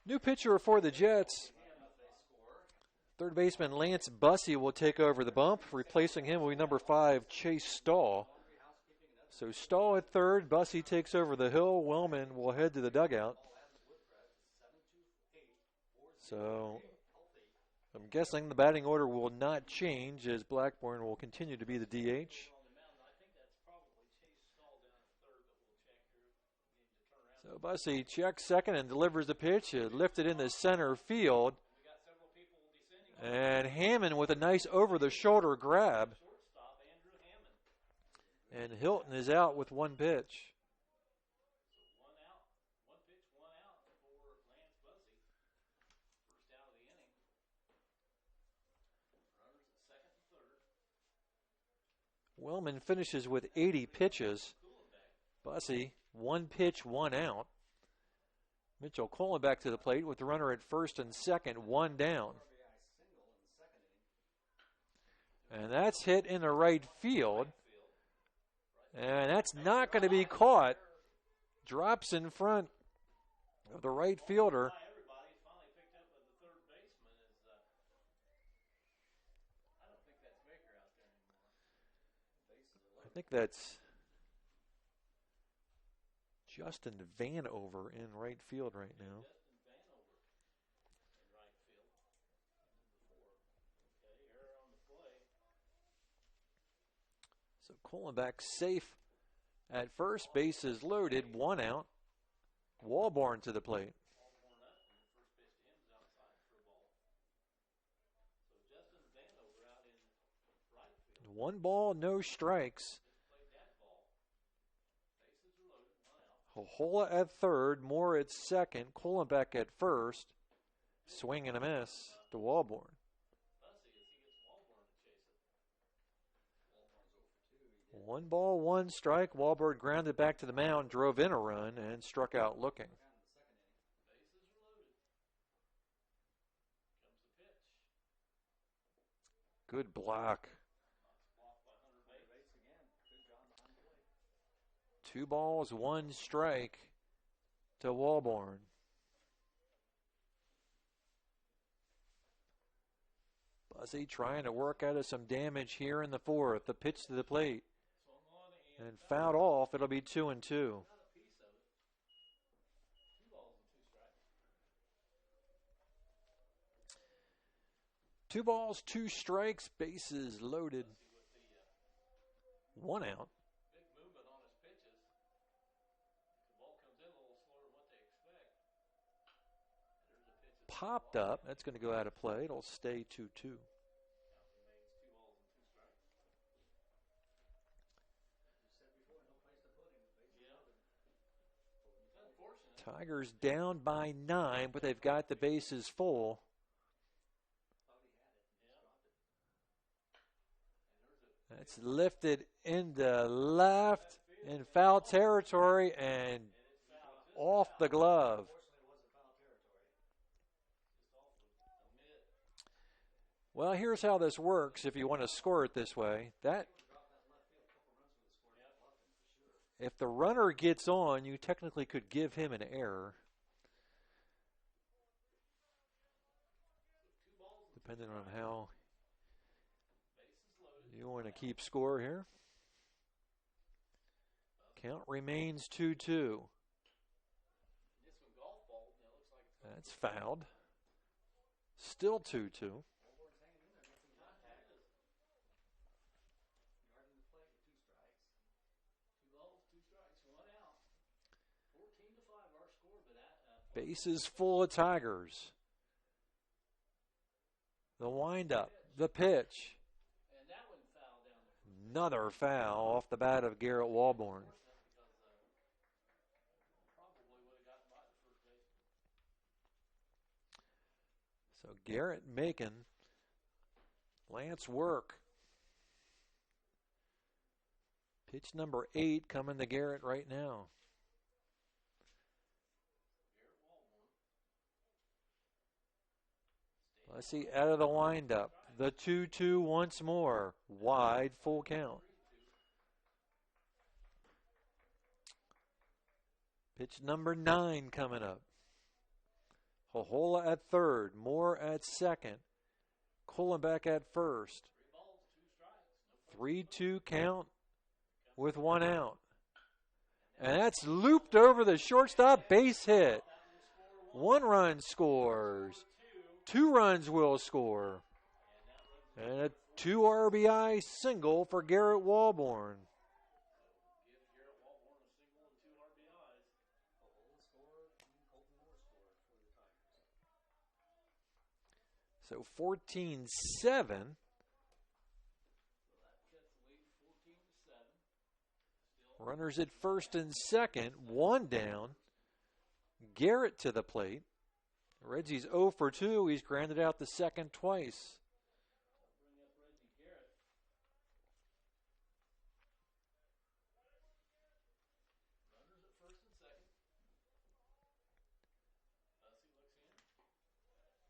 New pitcher for the Jets. Third baseman Lance Bussey will take over the bump. Replacing him will be number 5, Chase Stahl. So Stahl at third. Bussey takes over the hill. Wellman will head to the dugout. So I'm guessing the batting order will not change as Blackburn will continue to be the DH. So Bussey checks second and delivers the pitch. Lifted in the center field. And Hammond with a nice over-the-shoulder grab. And Hilton is out with one pitch. Wellman finishes with 80 pitches. Bussey, 1 pitch, 1 out. Mitchell Colin back to the plate with the runner at first and second, 1 down. And that's hit in the right field. And that's not going to be caught. Drops in front of the right fielder. think that's Justin Vanover in right field right now. So Kohlenbeck safe at first. Bases loaded. 1 out. Walborn to the plate. 1 ball, no strikes. Hohola at third, Moore at second, Kohlenbeck at first. Swing and a miss to Walborn. 1 ball, 1 strike. Walborn grounded back to the mound, drove in a run, and struck out looking. Good block. 2 balls, 1 strike to Walborn. Buzzy trying to work out of some damage here in the 4th. The pitch to the plate. And fouled off. It'll be 2-2. 2 balls, 2 strikes, bases loaded. 1 out. Popped up. That's going to go out of play. It'll stay 2-2. Tigers down by 9, but they've got the bases full. That's lifted into left in foul territory and off the glove. Well, here's how this works if you want to score it this way. If the runner gets on, you technically could give him an error. Depending on how you want to keep score here. Count remains 2-2. That's fouled. Still 2-2. Bases full of Tigers. The windup, the pitch. Another foul off the bat of Garrett Walborn. So Garrett making Lance work. Pitch number 8 coming to Garrett right now. Let's see, out of the windup. The 2-2 once more. Wide, full count. Pitch number 9 coming up. Hohola at third. Moore at second. Kohlenbeck at first. 3-2 count with 1 out. And that's looped over the shortstop, base hit. 1 run scores. 2 runs will score. And a 2 RBI single for Garrett Walborn. So 14-7. Runners at first and second, 1 down. Garrett to the plate. Reggie's 0 for 2. He's grounded out the second twice.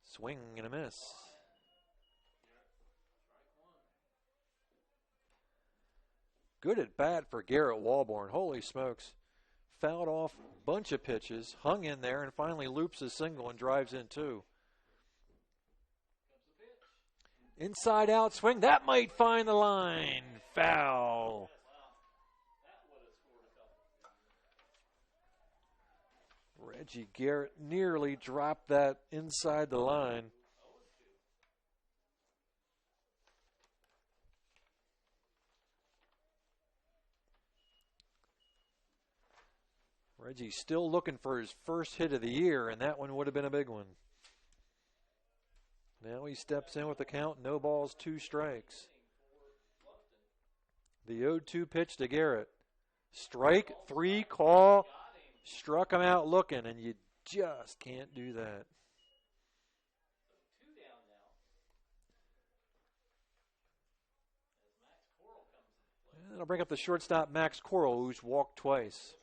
Swing and a miss. Good at bat for Garrett Walborn. Holy smokes. Fouled off a bunch of pitches, hung in there, and finally loops a single and drives in 2. Inside out swing. That might find the line. Foul. Reggie Garrett nearly dropped that inside the line. Reggie's still looking for his first hit of the year, and that one would have been a big one. Now he steps in with the count, no balls, 2 strikes. The 0-2 pitch to Garrett. Strike 3 call. Struck him out looking, and you just can't do that. And that'll bring up the shortstop, Max Coral, who's walked twice.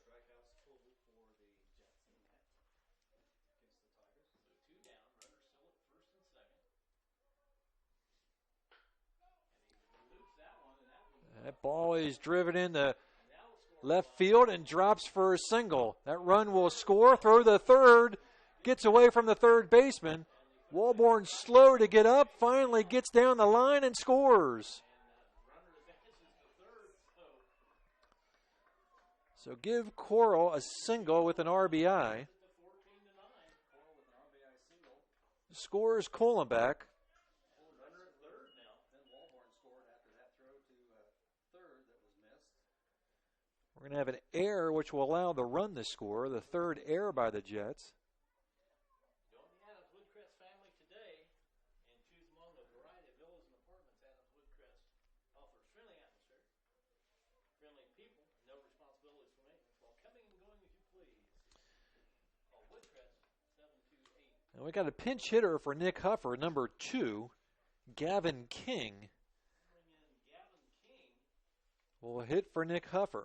That ball is driven into left field and drops for a single. That run will score. Throw to the third. Gets away from the third baseman. Walborn slow to get up. Finally gets down the line and scores. So give Coral a single with an RBI. Scores Kohlenbeck. We're going to have an error which will allow the run to score, the third error by the Jets. And we got a pinch hitter for Nick Huffer, number 2, Gavin King. Will hit for Nick Huffer.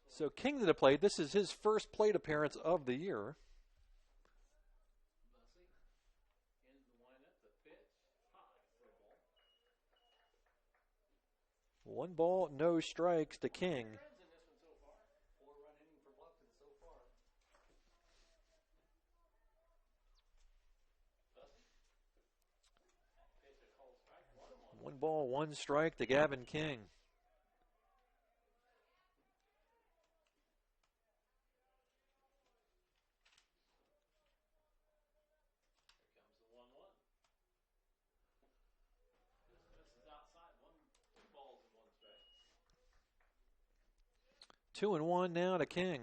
So King to the plate. This is his first plate appearance of the year. One ball, no strikes to King. One ball, 1 strike to Gavin King. Two and one now to King.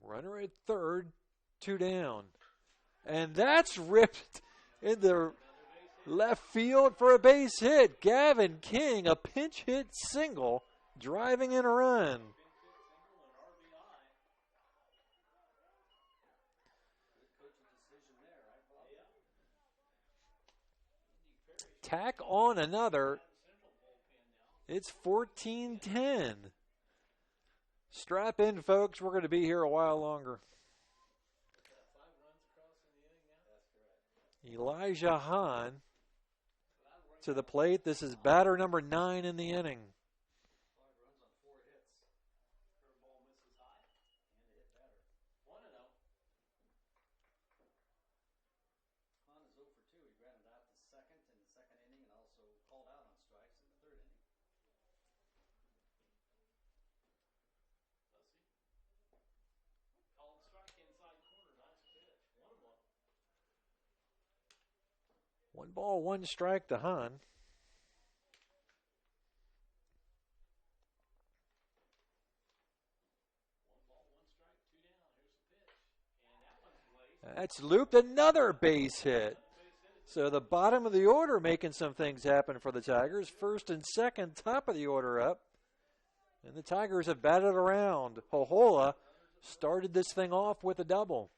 Runner at third, 2 down. And that's ripped into left field for a base hit. Gavin King, a pinch hit single, driving in a run. Tack on another. It's 14-10. Strap in, folks. We're going to be here a while longer. Elijah Hahn to the plate. This is batter number 9 in the inning. One ball, 1 strike to Hahn. That's looped, another base hit. So the bottom of the order making some things happen for the Tigers. First and second, top of the order up. And the Tigers have batted around. Hohola started this thing off with a double.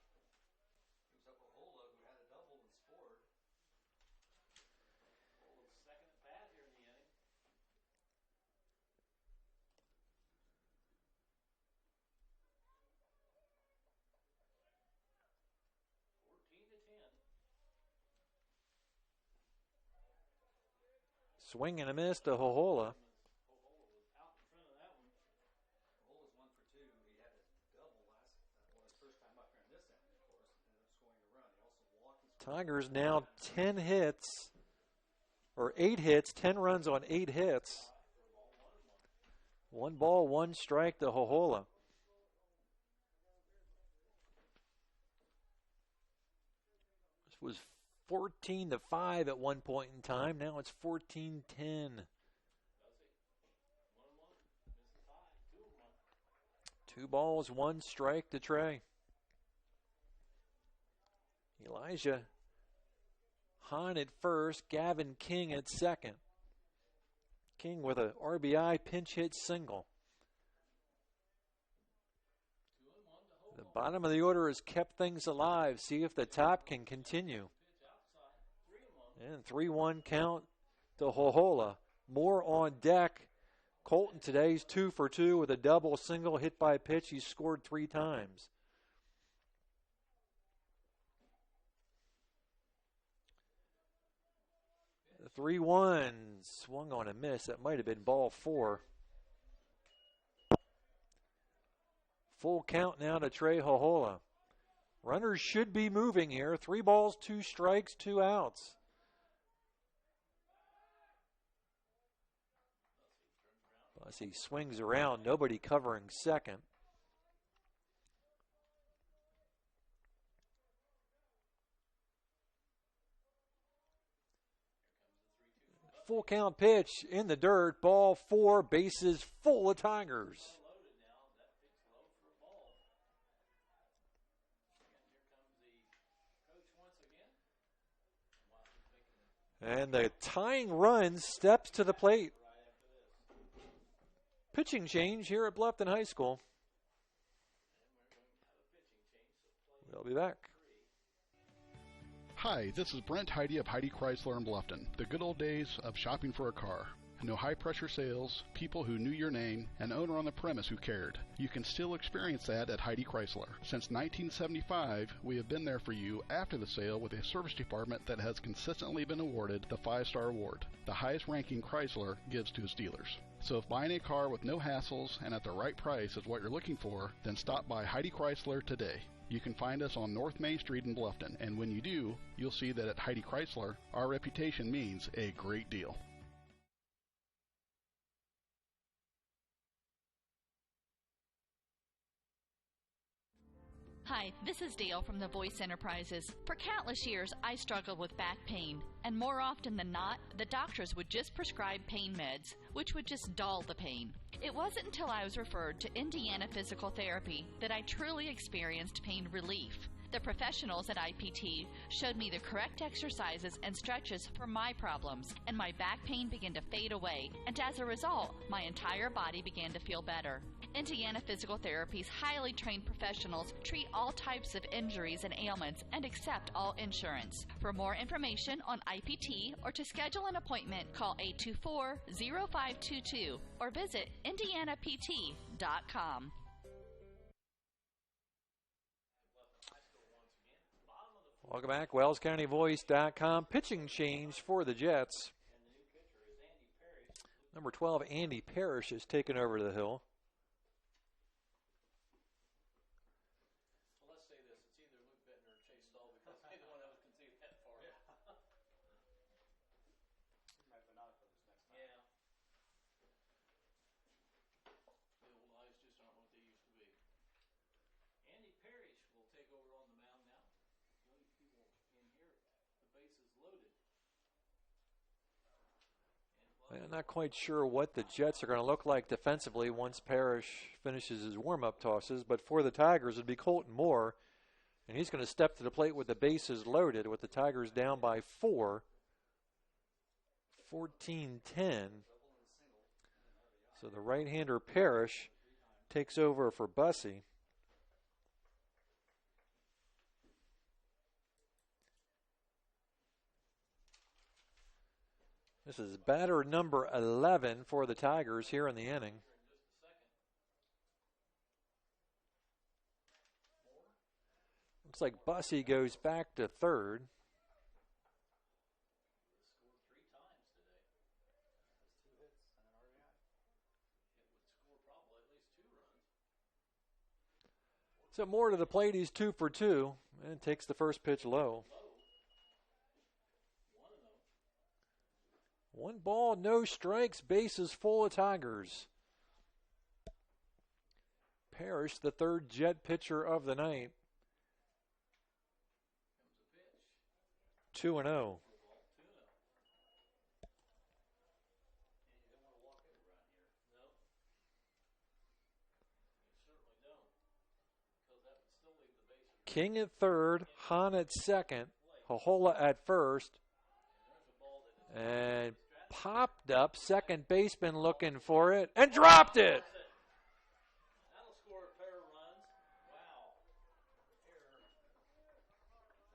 Swing and a miss to Hohola. Tigers now 10 hits, or 8 hits, 10 runs on 8 hits. 1 ball, 1 strike to Hohola. This was 14-5 at one point in time. Now it's 14-10. 2 balls, 1 strike to Trey. Elijah Hahn at first, Gavin King at second. King with a RBI pinch hit single. The bottom of the order has kept things alive. See if the top can continue. And 3-1 count to Hohola. More on deck. Colton today's 2 for 2 with a double, single, hit by pitch. He's scored 3 times. The 3-1 swung on a miss. That might have been ball 4. Full count now to Trey Hohola. Runners should be moving here. 3 balls, 2 strikes, 2 outs. As he swings around, nobody covering second. Full count pitch in the dirt. Ball 4, bases full of Tigers. And the tying run steps to the plate. Pitching change here at Bluffton High School. We'll be back. Hi, this is Brent Heidi of Heidi Chrysler in Bluffton. The good old days of shopping for a car. No high-pressure sales, people who knew your name, an owner on the premise who cared. You can still experience that at Heidi Chrysler. Since 1975, we have been there for you after the sale with a service department that has consistently been awarded the 5-star award, the highest ranking Chrysler gives to its dealers. So if buying a car with no hassles and at the right price is what you're looking for, then stop by Heidi Chrysler today. You can find us on North Main Street in Bluffton, and when you do, you'll see that at Heidi Chrysler, our reputation means a great deal. Hi, this is Dale from the Voice Enterprises. For countless years, I struggled with back pain, and more often than not, the doctors would just prescribe pain meds, which would just dull the pain. It wasn't until I was referred to Indiana Physical Therapy that I truly experienced pain relief. The professionals at IPT showed me the correct exercises and stretches for my problems, and my back pain began to fade away, and as a result, my entire body began to feel better. Indiana Physical Therapy's highly trained professionals treat all types of injuries and ailments and accept all insurance. For more information on IPT or to schedule an appointment, call 824-0522 or visit indianapt.com. Welcome back. WellsCountyVoice.com. Pitching change for the Jets. Number 12, Andy Parrish, has taken over the hill. I'm not quite sure what the Jets are going to look like defensively once Parrish finishes his warm-up tosses, but for the Tigers, it'd be Colton Moore, and he's going to step to the plate with the bases loaded with the Tigers down by 4, 14-10. So the right-hander Parrish takes over for Bussey. This is batter number 11 for the Tigers here in the inning. Looks like Bussey goes back to third. So Moore to the plate, he's 2 for 2 and takes the first pitch low. 1 ball, no strikes, bases full of Tigers. Parrish, the third Jet pitcher of the night. 2-0. King at third, Hahn at second, Hohola at first, and popped up. Second baseman looking for it, and dropped it. That'll score a pair of runs. Wow. Error.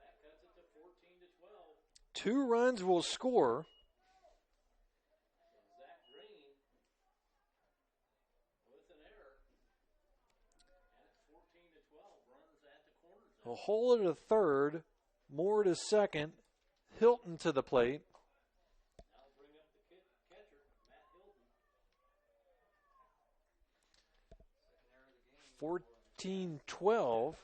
That cuts it to 14-12. 2 runs will score. Zach Green with an error. And it's 14-12. Runners at the corners. Hohola to third, Moore to second, Hilton to the plate. 14-12.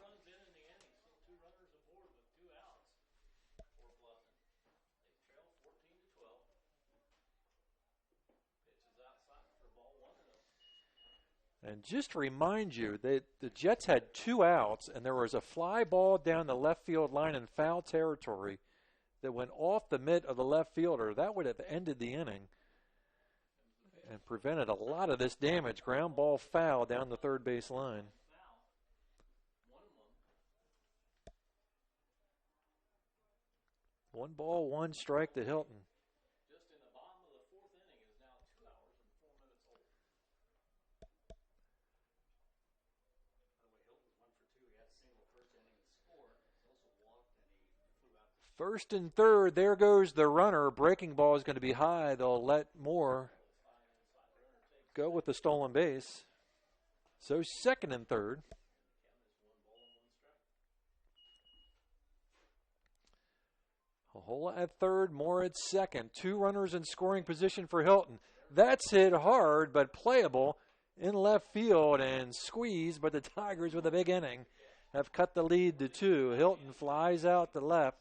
And just to remind you that the Jets had 2 outs, and there was a fly ball down the left field line in foul territory that went off the mitt of the left fielder. That would have ended the inning and prevented a lot of this damage. Ground ball foul down the third base line. One ball, 1 strike to Hilton. Just in the bottom of the 4th inning is now 2 hours and 4 minutes old. By the way, Hilton's 1 for 2. He had a single first inning and scored. He also walked and he flew out. First and third, there goes the runner. Breaking ball is going to be high. They'll let Moore go with the stolen base. So second and third. Hohola at third, Moore at second. 2 runners in scoring position for Hilton. That's hit hard, but playable in left field and squeezed, but the Tigers with a big inning have cut the lead to 2. Hilton flies out to left.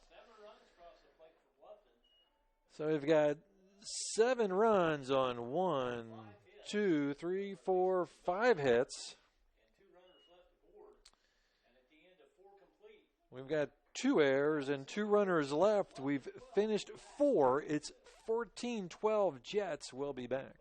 So we've got 7 runs on 1, 2, 3, 4, 5 hits. We've got 2 errors and 2 runners left. We've finished 4. It's 14-12. Jets will be back.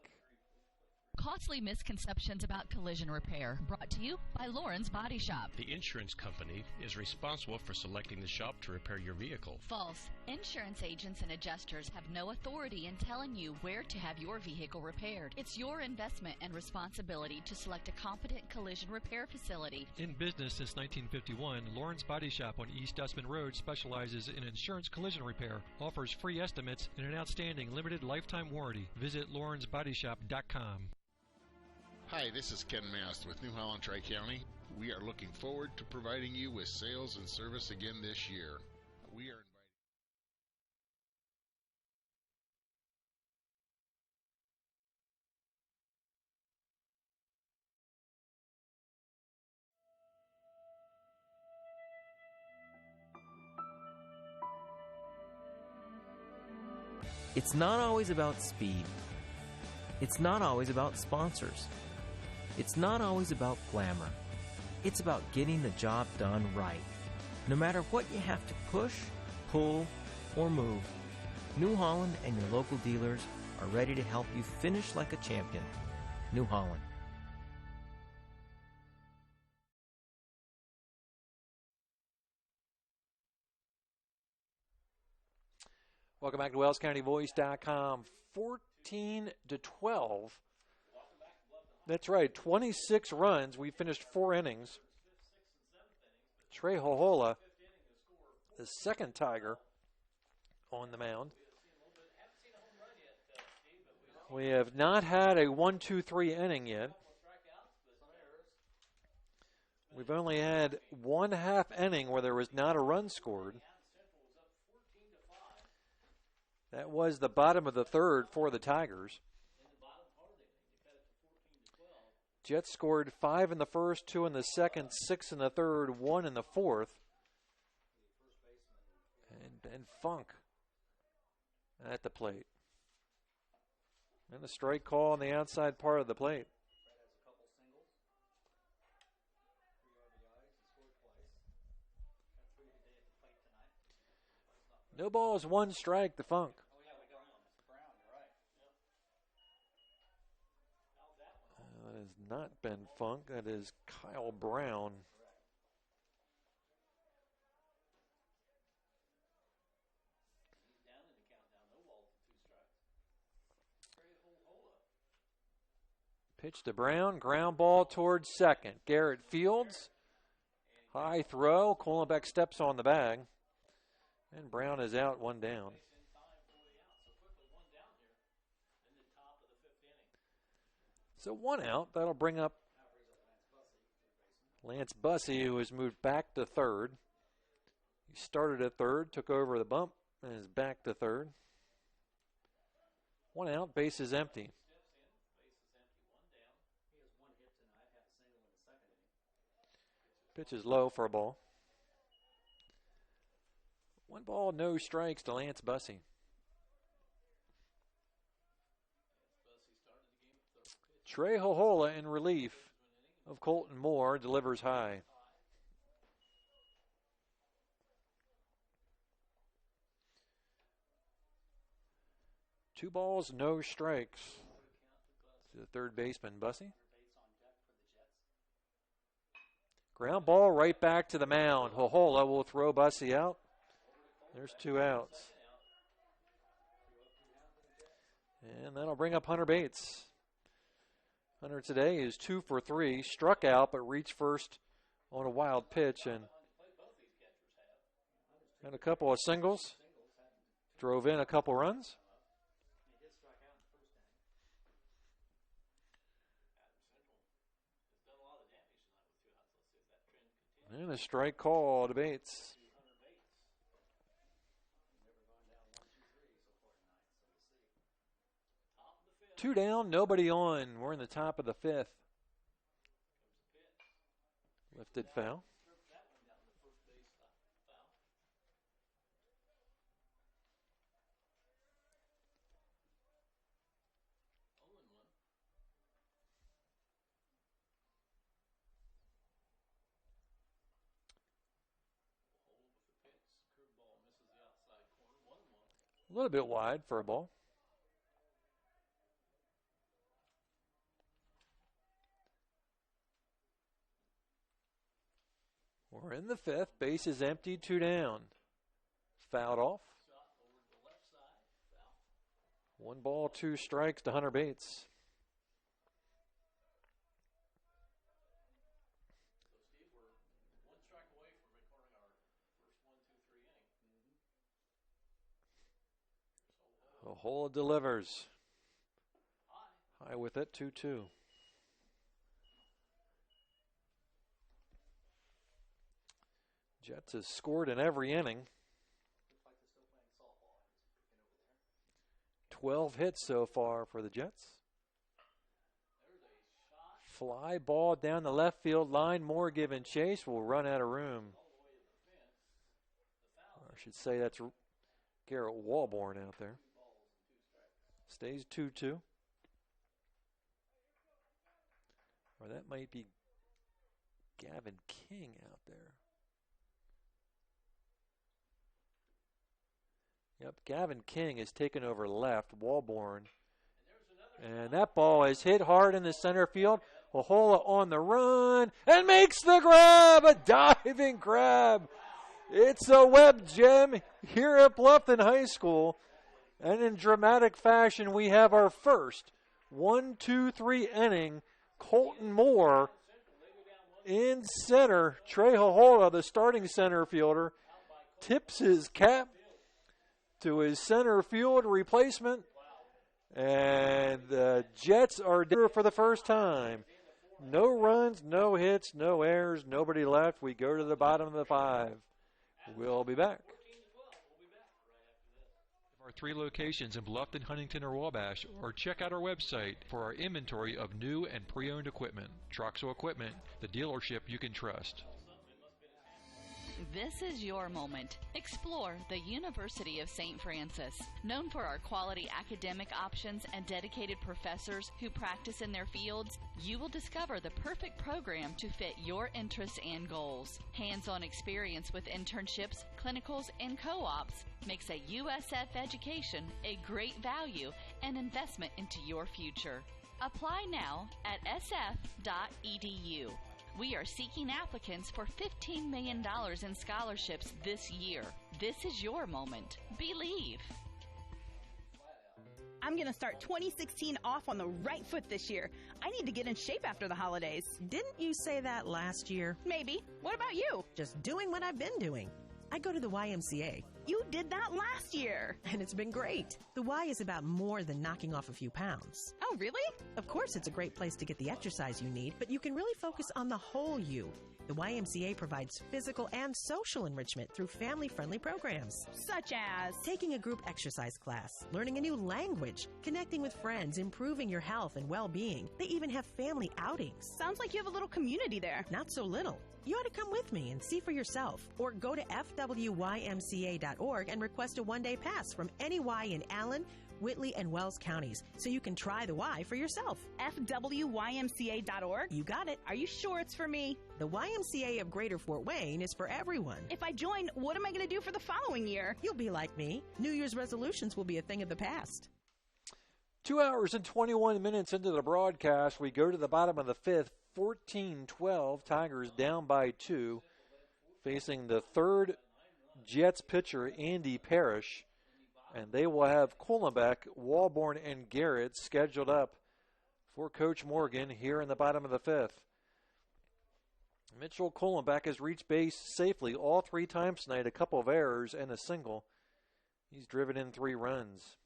Costly misconceptions about collision repair. Brought to you by Lauren's Body Shop. The insurance company is responsible for selecting the shop to repair your vehicle. False. Insurance agents and adjusters have no authority in telling you where to have your vehicle repaired. It's your investment and responsibility to select a competent collision repair facility. In business since 1951, Lauren's Body Shop on East Dustman Road specializes in insurance collision repair, offers free estimates, and an outstanding limited lifetime warranty. Visit laurensbodyshop.com. Hi, this is Ken Mast with New Holland Tri-County. We are looking forward to providing you with sales and service again this year. We are It's not always about speed. It's not always about sponsors. It's not always about glamour. It's about getting the job done right. No matter what you have to push, pull, or move, New Holland and your local dealers are ready to help you finish like a champion. New Holland. Welcome back to WellsCountyVoice.com. 14-12. That's right, 26 runs. We finished 4 innings. Trey Hohola, the second Tiger, on the mound. We have not had a 1-2-3 inning yet. We've only had 1/2 inning where there was not a run scored. That was the bottom of the third for the Tigers. Jets scored 5 in the first, 2 in the second, 6 in the third, 1 in the fourth. And Funk at the plate. And a strike call on the outside part of the plate. No balls, one strike to Funk. That has not been Funk. That is Kyle Brown. Pitch to Brown, ground ball towards second. Garrett Fields, high throw. Kohlenbeck steps on the bag. And Brown is out, one down. So one out. That'll bring up Lance Bussey, who has moved back to third. He started at third, took over the bump, and is back to third. One out, base is empty. Pitch is low for a ball. One ball, no strikes to Lance Bussey. Trey Hohola in relief of Colton Moore delivers high. Two balls, no strikes to the third baseman, Bussey. Ground ball right back to the mound. Hohola will throw Bussey out. There's two outs. And that'll bring up Hunter Bates. Hunter today is 2 for 3. Struck out, but reached first on a wild pitch and had a couple of singles. Drove in a couple runs. And a strike call to Bates. Two down, nobody on. We're in the top of the fifth. Lifted foul. A little bit wide for a ball. We're in the fifth. Base is empty, two down. Fouled off. One ball, two strikes to Hunter Bates. Hohola delivers. High with it, 2-2. Jets has scored in every inning. 12 hits so far for the Jets. Fly ball down the left field line. Moore giving chase. Will run out of room. Or I should say that's Garrett Walborn out there. Stays 2-2. Or that might be Gavin King out there. Yep, Gavin King has taken over left. Walborn. And that ball is hit hard in the center field. Hohola on the run and makes the grab. A diving grab. It's a web gem here at Bluffton High School. And in dramatic fashion, we have our first 1-2-3 inning. Colton Moore in center. Trey Hohola, the starting center fielder, tips his cap to his center field replacement. And the Jets are there for the first time. No runs, no hits, no errors, nobody left. We go to the bottom of the 5. We'll be back. Our 3 locations in Bluffton, Huntington, or Wabash, or check out our website for our inventory of new and pre-owned equipment. Troxel Equipment, the dealership you can trust. This is your moment. Explore the University of St. Francis. Known for our quality academic options and dedicated professors who practice in their fields, you will discover the perfect program to fit your interests and goals. Hands-on experience with internships, clinicals, and co-ops makes a USF education a great value and investment into your future. Apply now at sf.edu. We are seeking applicants for $15 million in scholarships this year. This is your moment. Believe. I'm going to start 2016 off on the right foot this year. I need to get in shape after the holidays. Didn't you say that last year? Maybe. What about you? Just doing what I've been doing. I go to the YMCA. You did that last year. And it's been great. The Y is about more than knocking off a few pounds. Oh, really? Of course, it's a great place to get the exercise you need, but you can really focus on the whole you. The YMCA provides physical and social enrichment through family-friendly programs. Such as? Taking a group exercise class, learning a new language, connecting with friends, improving your health and well-being. They even have family outings. Sounds like you have a little community there. Not so little. You ought to come with me and see for yourself. Or go to fwymca.org and request a one-day pass from any Y in Allen, Whitley, and Wells counties so you can try the Y for yourself. fwymca.org? You got it. Are you sure it's for me? The YMCA of Greater Fort Wayne is for everyone. If I join, what am I going to do for the following year? You'll be like me. New Year's resolutions will be a thing of the past. 2 hours and 21 minutes into the broadcast, we go to the bottom of the fifth. 14-12, Tigers down by 2, facing the third Jets pitcher, Andy Parrish, and they will have Kuhlenbeck, Walborn, and Garrett scheduled up for Coach Morgan here in the bottom of the fifth. Mitchell Kuhlenbeck has reached base safely all 3 times tonight, a couple of errors and a single. He's driven in 3 runs.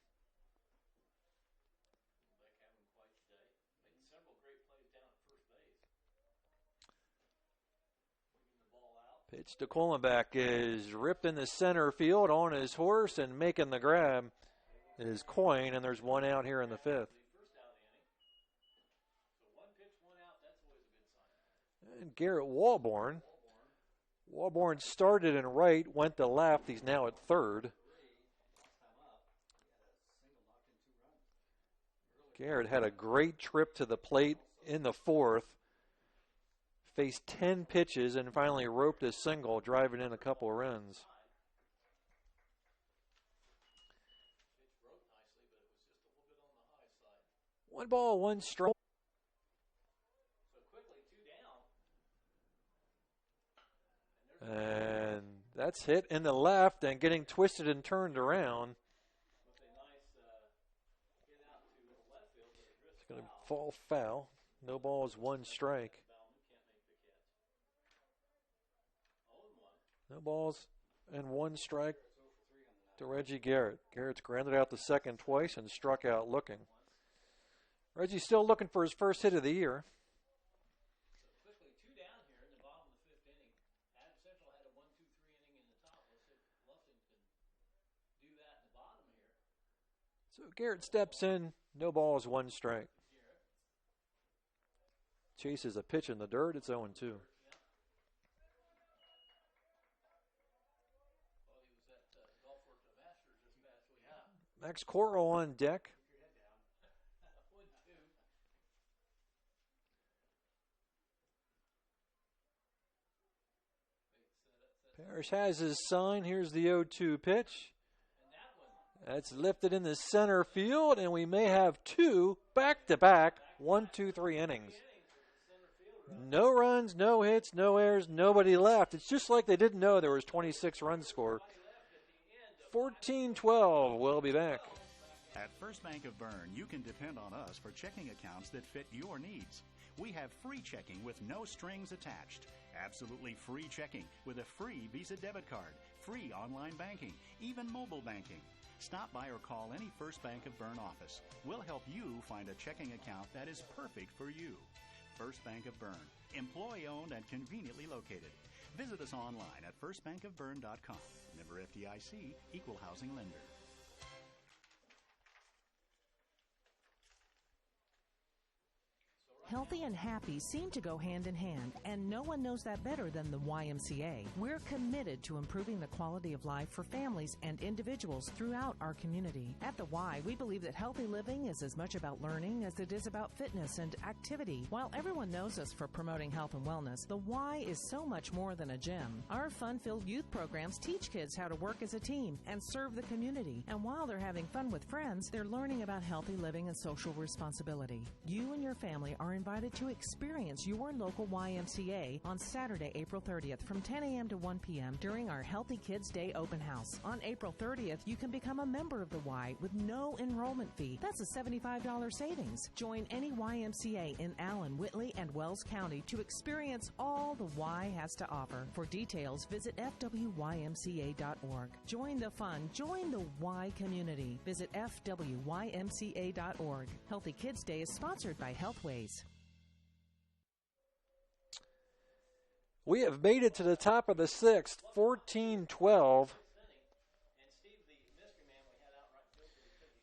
Pitch to Kuhlenbeck is ripped in the center field on his horse, and making the grab is Coyne, and there's 1 out here in the 5th. And Garrett Walborn. Walborn started in right, went to left. He's now at third. Garrett had a great trip to the plate in the 4th. Faced 10 pitches and finally roped a single, driving in a couple of runs. One ball, 1 strike. And that's hit in the left and getting twisted and turned around. It's going to fall foul. No balls, 1 strike. No balls and 1 strike to Reggie Garrett. Garrett's grounded out the second twice and struck out looking. Reggie's still looking for his first hit of the year. Quickly, 2 down here in the bottom of the 5th inning. Adams Central had a 1-2-3 inning in the top. Let's see if Bluffton can do that in the bottom here. So Garrett steps in, no balls, 1 strike. Chases a pitch in the dirt, it's 0-2. Max Coro on deck. Parrish has his sign. Here's the 0-2 pitch. That's lifted in the center field, and we may have 2 back-to-back 1-2-3 innings. No runs, no hits, no errors, nobody left. It's just like they didn't know there was 26 runs scored. 14-12, we'll be back. At First Bank of Bern, you can depend on us for checking accounts that fit your needs. We have free checking with no strings attached. Absolutely free checking with a free Visa debit card, free online banking, even mobile banking. Stop by or call any First Bank of Bern office. We'll help you find a checking account that is perfect for you. First Bank of Bern, employee-owned and conveniently located. Visit us online at firstbankofbern.com. Member FDIC, Equal Housing Lender. Healthy and happy seem to go hand in hand, and no one knows that better than the YMCA. We're committed to improving the quality of life for families and individuals throughout our community. At the Y, we believe that healthy living is as much about learning as it is about fitness and activity. While everyone knows us for promoting health and wellness, the Y is so much more than a gym. Our fun-filled youth programs teach kids how to work as a team and serve the community. And while they're having fun with friends, they're learning about healthy living and social responsibility. You and your family are invited to experience your local YMCA on Saturday, April 30th from 10 a.m. to 1 p.m. during our Healthy Kids Day open house. On April 30th, you can become a member of the Y with no enrollment fee. That's a $75 savings. Join any YMCA in Allen, Whitley, and Wells County to experience all the Y has to offer. For details, visit fwymca.org. Join the fun. Join the Y community. Visit fwymca.org. Healthy Kids Day is sponsored by Healthways. We have made it to the top of the sixth, 14-12.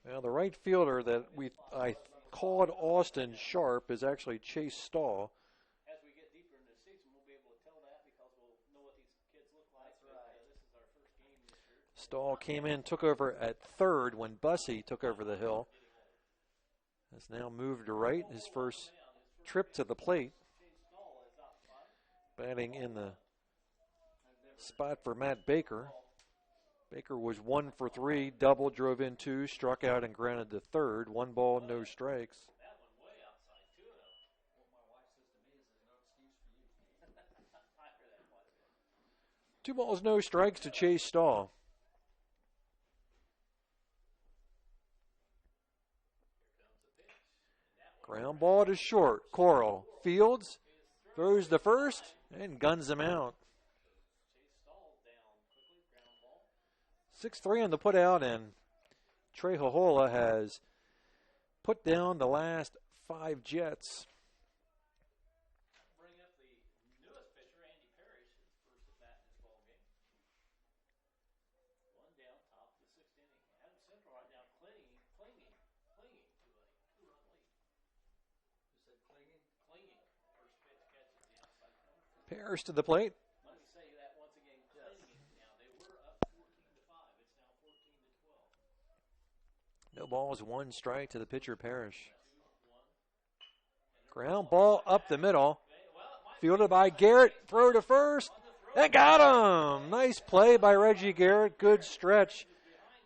Now the right fielder that I called Austin Sharp is actually Chase Stahl. As we get deeper into the season, we'll be able to tell that because we'll know what these kids look like. This is our first game this year. Stahl came in, took over at third when Bussey took over the hill. Has now moved to right, his first trip to the plate. Batting in the spot for Matt Baker. Baker was 1 for 3, double, drove in 2, struck out and grounded to third. 1 ball, no strikes. 2 balls, no strikes to Chase Stahl. Ground ball to short. Coral Fields throws the first and guns him out. 6-3 on the put out, and Trey Hohola has put down the last 5 Jets. Bring up the newest pitcher, Andy Parrish, his first at bat in this ball game. 1 down, top of the 6th inning. Adam Central right now clinging to a 2-run lead. Who said clinging? Clinging. First pitch catches the outside corner. Parrish to the plate. Let me say that once again, clinging. Now they were up 14-5. It's now 14-12. No balls, 1 strike to the pitcher, Parrish. Ground ball up the middle. Fielded by Garrett. Throw to first. And got him. Nice play by Reggie Garrett. Good stretch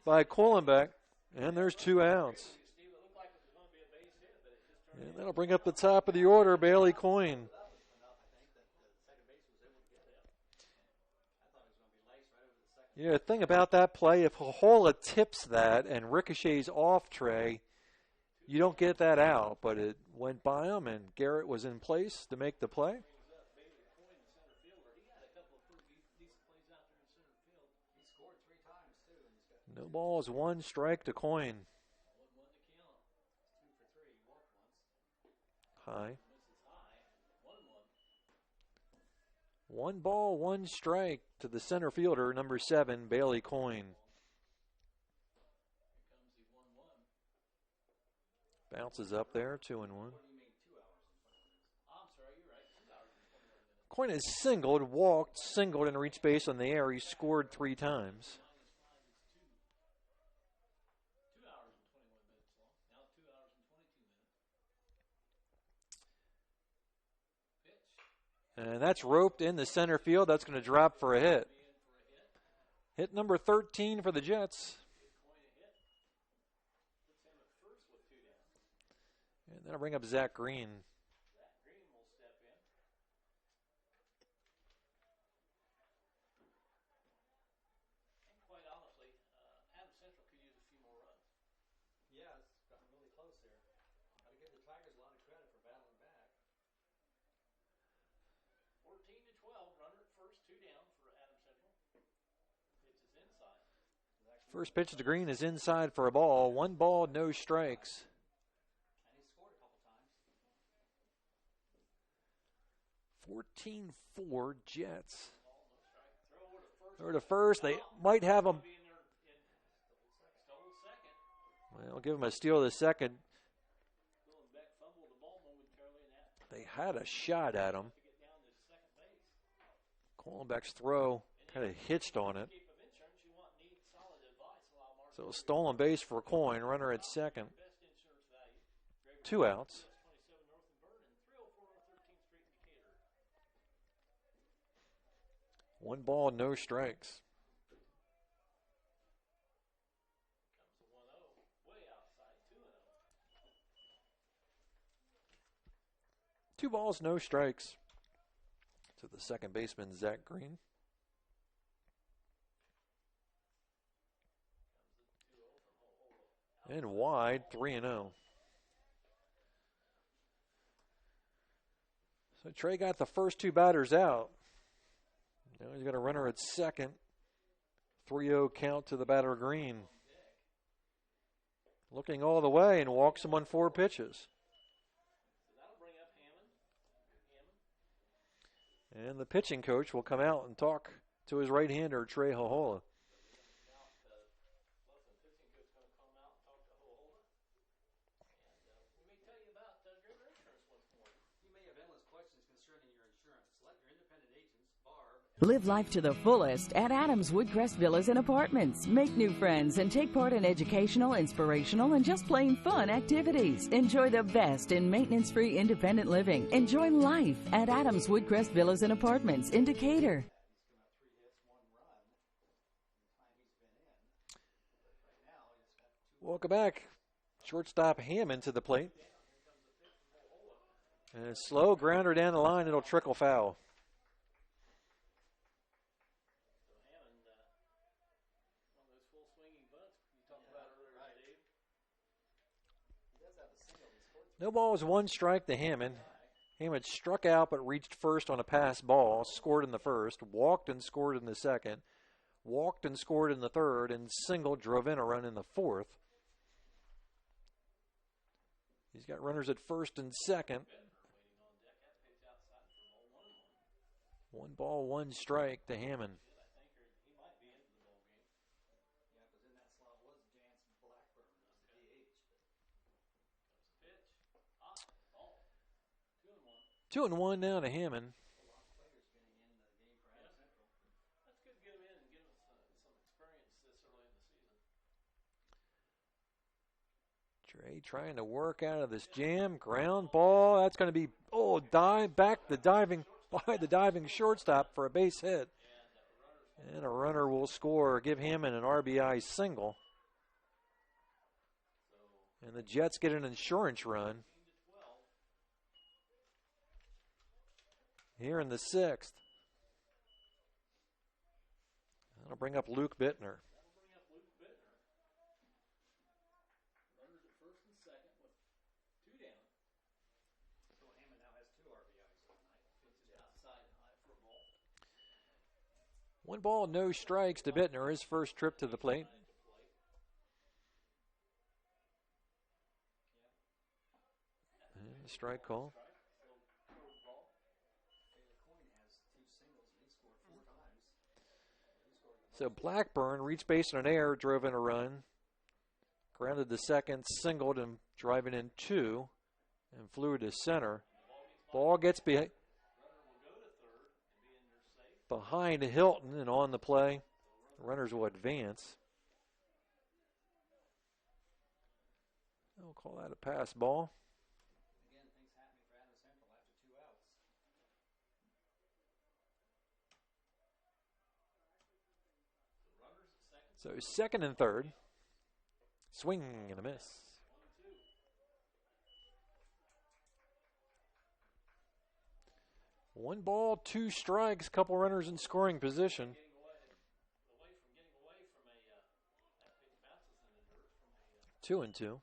by Kohlenbeck. And there's 2 outs. And that'll bring up the top of the order, Bailey Coyne. Yeah, the thing about that play, if Hohola tips that and ricochets off Trey, you don't get that out. But it went by him, and Garrett was in place to make the play. No balls, 1 strike to Coyne. High. 1 ball, 1 strike to the center fielder, number 7, Bailey Coyne. Bounces up there, 2-1. Coyne has singled, walked, singled, and reached base on the air. He scored 3 times. And that's roped in the center field. That's going to drop for a hit. Hit number 13 for the Jets. And that'll bring up Zach Green. Quite honestly, Adam Central could use a few more runs. Yeah, it's gotten really close here. Got to give the Tigers a lot of credit for battling back. 14-12, runner at first, 2 down for Adam Central. Pitch is inside. First pitch to Green is inside for a ball. 1 ball, no strikes. And he scored a couple times. 14-4 Jets. Throw to first. They might have him. Well, give him a steal of the second. had a shot at him. Kohlenbeck's throw kind of hitched on it. So stolen base for Coyne, runner at second. 2 outs. One ball, no strikes. Two balls, no strikes to the second baseman, Zach Green. And wide, 3-0. So Trey got the first 2 batters out. Now he's got a runner at second. 3-0 count to the batter, Green. Looking all the way and walks him on 4 pitches. And the pitching coach will come out and talk to his right-hander, Trey Hohola. Live life to the fullest at Adams Woodcrest Villas and Apartments. Make new friends and take part in educational, inspirational, and just plain fun activities. Enjoy the best in maintenance-free independent living. Enjoy life at Adams Woodcrest Villas and Apartments in Decatur. Welcome back. Shortstop Hammond to the plate. And a slow grounder down the line. It'll trickle foul. No balls, 1 strike to Hammond. Hammond struck out but reached first on a pass ball, scored in the first, walked and scored in the second, walked and scored in the third, and singled, drove in a run in the fourth. He's got runners at first and second. 1 ball, 1 strike to Hammond. Two and one now to Hammond. Trey trying to work out of this jam. Ground ball. That's going to be, dive back by the diving shortstop for a base hit. And a runner will score, give Hammond an RBI single. And the Jets get an insurance run here in the 6th. That'll bring up Luke Bittner. Runners at first and second with 2 down. So Hammond now has 2 RBIs tonight. Pitches outside and high for a ball. 1 ball, no strikes to Bittner, his first trip to the plate. And the strike call. So Blackburn reached base on an error, drove in a run, grounded to second, singled, and driving in 2, and flew to center. Ball gets behind Hilton and on the play. Runners will advance. We'll call that a pass ball. So second and third. Swing and a miss. One ball, 2 strikes, couple runners in scoring position. Two and two.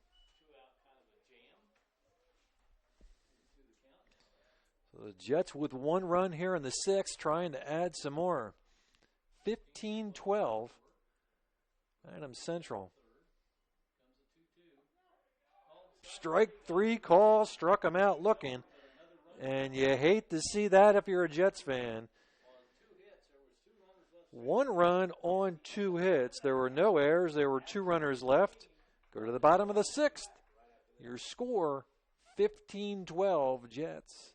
So the Jets with 1 run here in the 6th, trying to add some more. 15-12. Adams Central. Strike 3 call, struck him out looking. And you hate to see that if you're a Jets fan. 1 run on 2 hits. There were no errors. There were 2 runners left. Go to the bottom of the 6th. Your score, 15-12 Jets.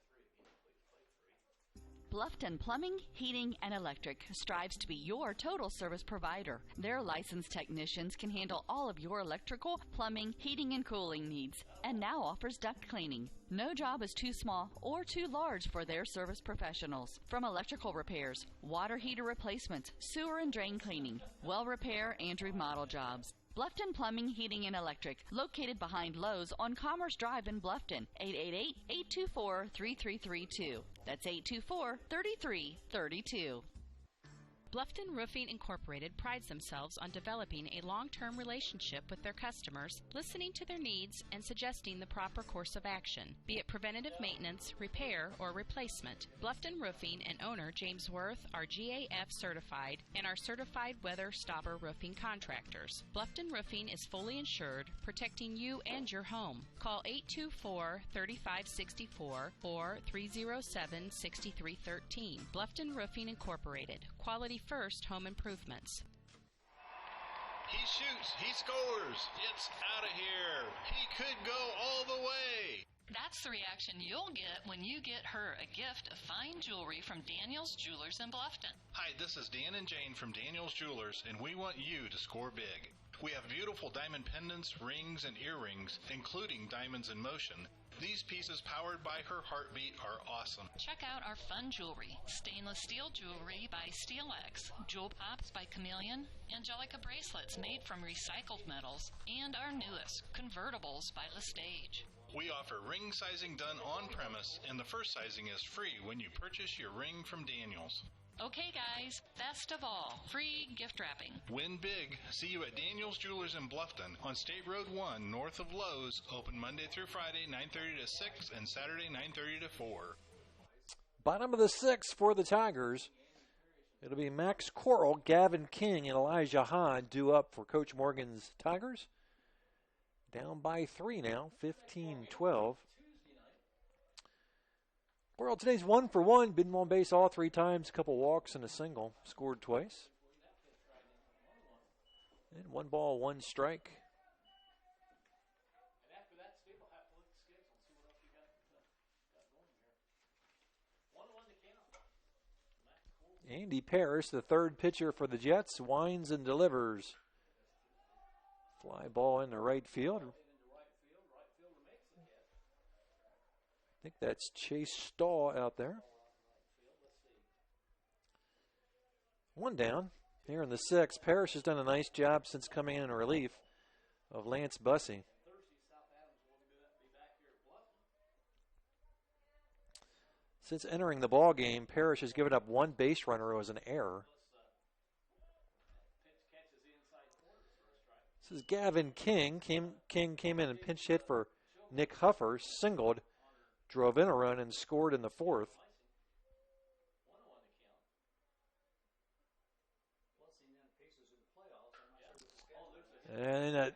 Bluffton Plumbing, Heating, and Electric strives to be your total service provider. Their licensed technicians can handle all of your electrical, plumbing, heating, and cooling needs, and now offers duct cleaning. No job is too small or too large for their service professionals. From electrical repairs, water heater replacements, sewer and drain cleaning, well repair, and remodel jobs. Bluffton Plumbing, Heating, and Electric, located behind Lowe's on Commerce Drive in Bluffton, 888-824-3332. That's 824-3332. Bluffton Roofing Incorporated prides themselves on developing a long-term relationship with their customers, listening to their needs, and suggesting the proper course of action, be it preventative maintenance, repair, or replacement. Bluffton Roofing and owner James Worth are GAF certified and are certified weather stopper roofing contractors. Bluffton Roofing is fully insured, protecting you and your home. Call 824-3564 or 307-6313. Bluffton Roofing Incorporated. Quality first home improvements. He shoots, he scores, it's out of here. He could go all the way. That's the reaction you'll get when you get her a gift of fine jewelry from Daniel's Jewelers in Bluffton. Hi, this is Dan and Jane from Daniel's Jewelers, and we want you to score big. We have beautiful diamond pendants, rings, and earrings, including diamonds in motion. These pieces, powered by her heartbeat, are awesome. Check out our fun jewelry. Stainless steel jewelry by SteelX, Jewel Pops by Chameleon, Angelica bracelets made from recycled metals, and our newest, convertibles by Lestage. We offer ring sizing done on premise, and the first sizing is free when you purchase your ring from Daniel's. Okay, guys, best of all, free gift wrapping. Win big. See you at Daniel's Jewelers in Bluffton on State Road 1 north of Lowe's. Open Monday through Friday, 9:30 to 6, and Saturday, 9:30 to 4. Bottom of the sixth for the Tigers. It'll be Max Coral, Gavin King, and Elijah Hahn due up for Coach Morgan's Tigers. Down by 3 now, 15-12. Well, today's 1 for 1. Been on base all 3 times, a couple walks and a single. Scored twice. And 1 ball, 1 strike. And after that, Steve will have to look at the schedule and see what else we got going here. 1-1 to count. Andy Parrish, the third pitcher for the Jets, winds and delivers. Fly ball in the right field. I think that's Chase Stahl out there. 1 down here in the 6th. Parrish has done a nice job since coming in relief of Lance Bussey. Since entering the ball game, Parrish has given up 1 base runner as an error. This is Gavin King. King came in and pinch hit for Nick Huffer, singled, drove in a run, and scored in the 4th. And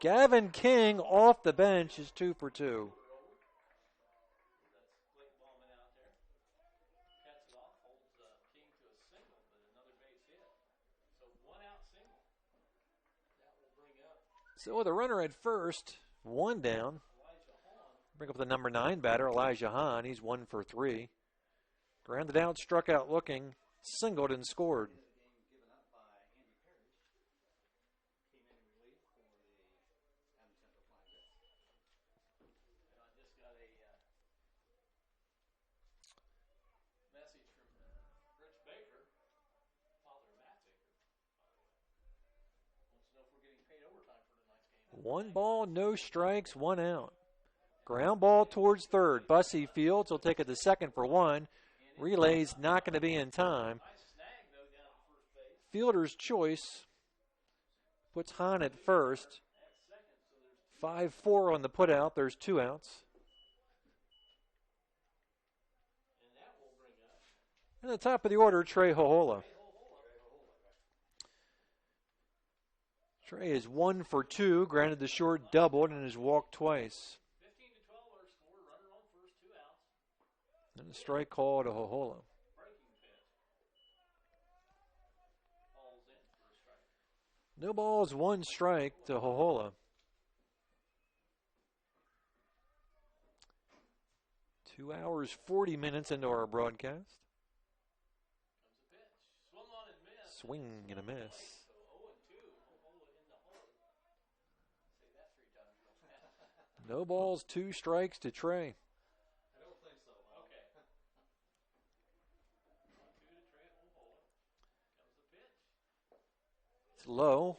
Gavin King off the bench is 2 for 2. So with a runner at first, 1 down. Bring up the number 9 batter, Elijah Hahn. He's 1 for 3. Grounded out, struck out looking, singled and scored. One ball, no strikes, 1 out. Ground ball towards third. Bussey fields will take it to second for 1. Relay's not going to be in time. Fielder's choice puts Hahn at first. 5-4 on the putout. There's 2 outs. And at the top of the order, Trey Hohola. Trey is 1 for 2, granted the short doubled and has walked twice. 15-12 our score, runner on first, 2 outs. And a strike call to Hohola. No balls, 1 strike to Hohola. 2 hours, 40 minutes into our broadcast. Swing and a miss. No balls, 2 strikes to Trey. I don't think so. Okay. It's low.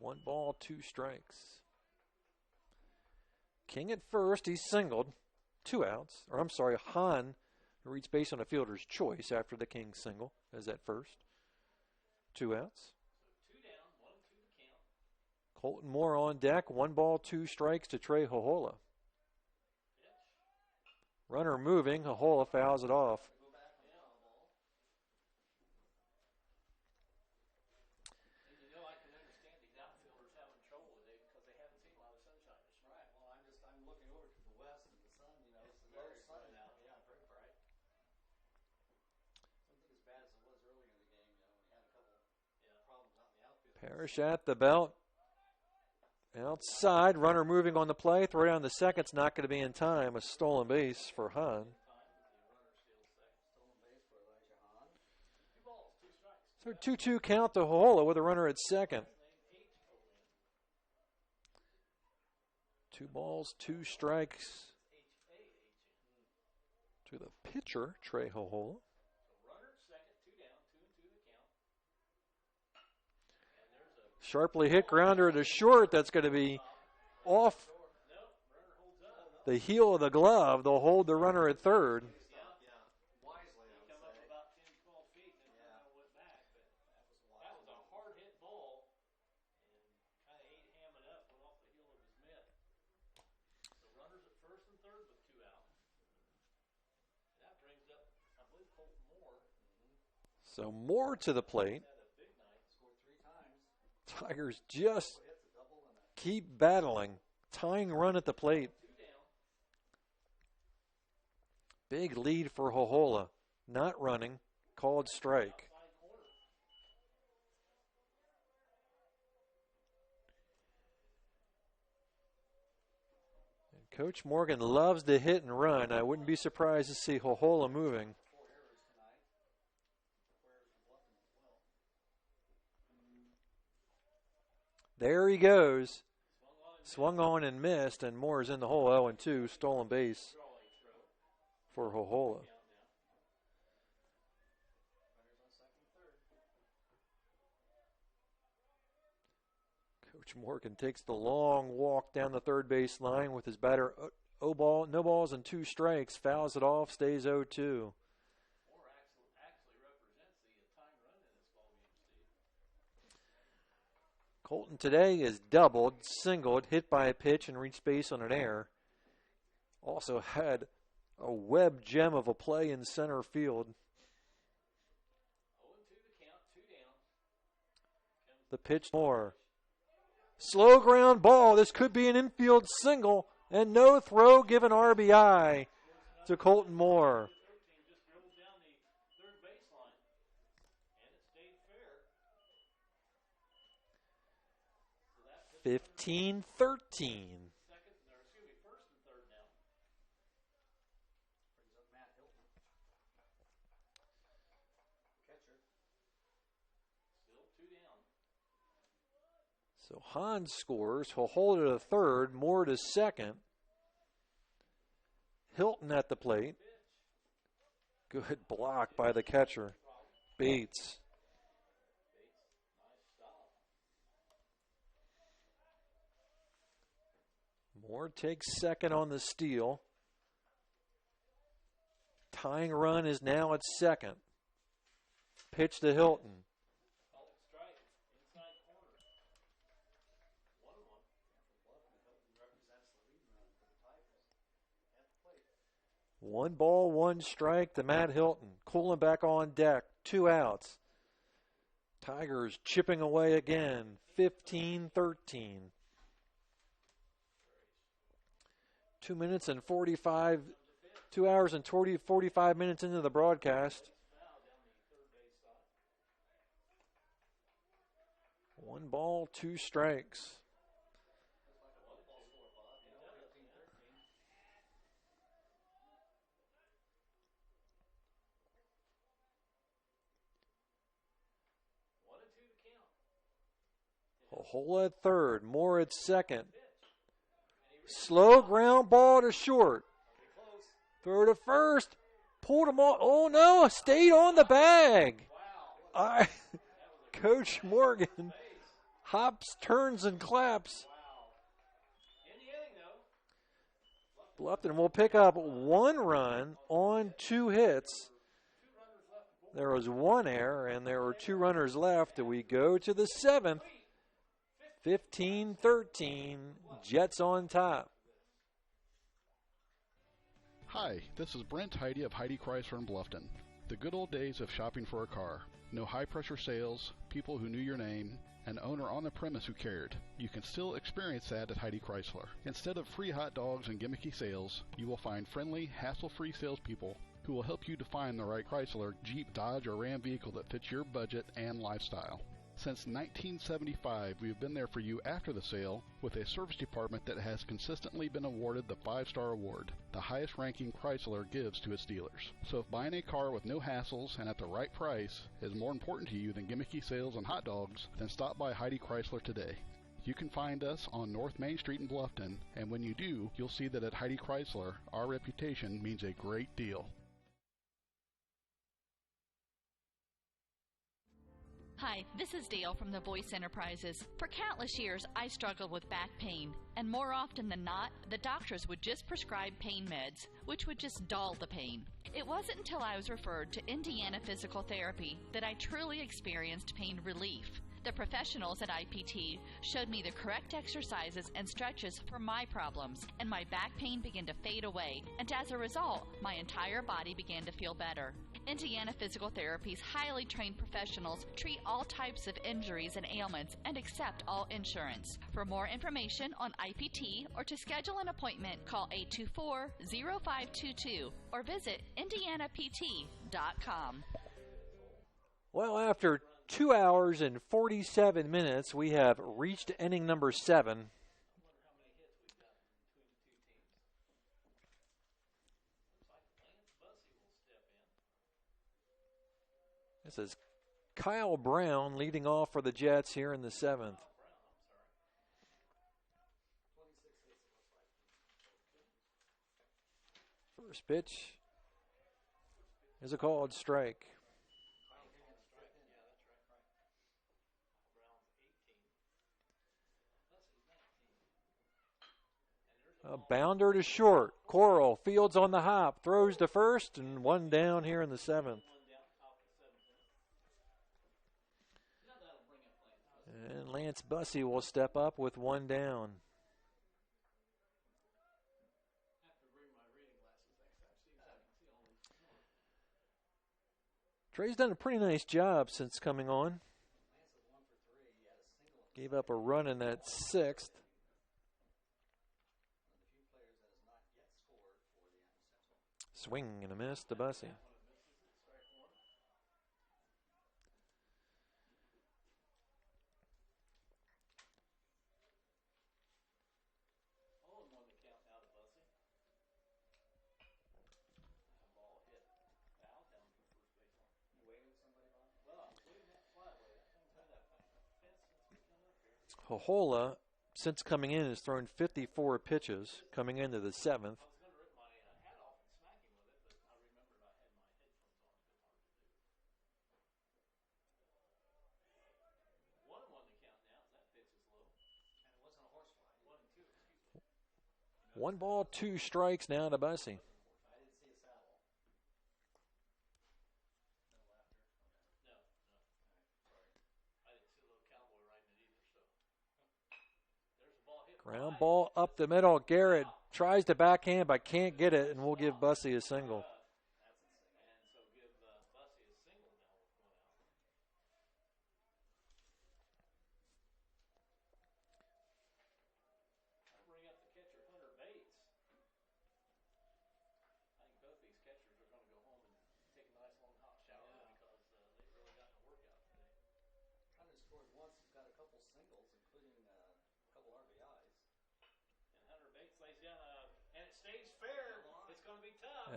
1 ball, 2 strikes. King at first, he's singled. 2 outs. Or I'm sorry, Hahn reached base on a fielder's choice after the King single as at first. 2 outs. Colton Moore on deck. 1 ball, 2 strikes to Trey Hohola. Runner moving. Hohola fouls it off. I can understand these outfielders having trouble today because they haven't seen a lot of sunshine this year. Right. Well, I'm looking over to the west and the sun, it's low sun now. Yeah, very bright. Something as bad as it was earlier in the game, when you had a couple problems out in the outfield. Parrish at the belt. Outside, runner moving on the play. Throw down the second's not going to be in time. A stolen base for Hahn. So 2-2 count to Hohola with a runner at second. 2 balls, 2 strikes to the pitcher, Trey Hohola. Sharply hit grounder to short. That's going to be off the heel of the glove. They'll hold the runner at third. So Moore to the plate. Tigers just keep battling. Tying run at the plate. Big lead for Hohola. Not running. Called strike. And Coach Morgan loves to hit and run. I wouldn't be surprised to see Hohola moving. There he goes. Swung on and missed, and Moore is in the hole. 0-2, stolen base for Hohola. Coach Morgan takes the long walk down the third base line with his batter. No balls and 2 strikes. Fouls it off, stays 0-2. Colton today is doubled, singled, hit by a pitch, and reached base on an error. Also had a web gem of a play in center field. The pitch Moore. Slow ground ball. This could be an infield single, and no throw given RBI to Colton Moore. 15-13. So Hahn scores. He'll hold it to third. Moore to second. Hilton at the plate. Good block by the catcher. Bates. Moore takes second on the steal. Tying run is now at second. Pitch to Hilton. 1 ball, 1 strike to Matt Hilton. Cooling back on deck. 2 outs. Tigers chipping away again. 15-13. 2 hours and 45 minutes into the broadcast. 1 ball, 2 strikes. Ohola at third, Moore at second. Slow ground ball to short. Throw to first. Pulled him off. Oh, no, stayed on the bag. Coach Morgan hops, turns, and claps. Bluffton will pick up 1 run on 2 hits. There was 1 error, and there were 2 runners left. We go to the 7th. 15-13, Jets on top. Hi, this is Brent Heidi of Heidi Chrysler in Bluffton. The good old days of shopping for a car. No high-pressure sales, people who knew your name, an owner on the premise who cared. You can still experience that at Heidi Chrysler. Instead of free hot dogs and gimmicky sales, you will find friendly, hassle-free salespeople who will help you define the right Chrysler, Jeep, Dodge, or Ram vehicle that fits your budget and lifestyle. Since 1975, we have been there for you after the sale with a service department that has consistently been awarded the 5-star award, the highest ranking Chrysler gives to its dealers. So if buying a car with no hassles and at the right price is more important to you than gimmicky sales and hot dogs, then stop by Heidi Chrysler today. You can find us on North Main Street in Bluffton, and when you do, you'll see that at Heidi Chrysler, our reputation means a great deal. Hi, this is Dale from the Voice Enterprises. For countless years, I struggled with back pain, and more often than not, the doctors would just prescribe pain meds, which would just dull the pain. It wasn't until I was referred to Indiana Physical Therapy that I truly experienced pain relief. The professionals at IPT showed me the correct exercises and stretches for my problems, and my back pain began to fade away, and as a result, my entire body began to feel better. Indiana Physical Therapy's highly trained professionals treat all types of injuries and ailments and accept all insurance. For more information on IPT or to schedule an appointment, call 824-0522 or visit indianapt.com. Well, after 2 hours and 47 minutes, we have reached inning number 7. This is Kyle Brown leading off for the Jets here in the 7th. First pitch is a called strike. A bounder to short. Coral fields on the hop, throws to first, and 1 down here in the 7th. And Lance Bussey will step up with 1 down. Trey's done a pretty nice job since coming on. Gave up a run in that 6th. Swing and a miss to Bussey. Hohola, since coming in, has thrown 54 pitches coming into the 7th. One ball, 2 strikes now to Bussey. Ground ball up the middle. Garrett tries to backhand but can't get it, and we'll give Bussey a single.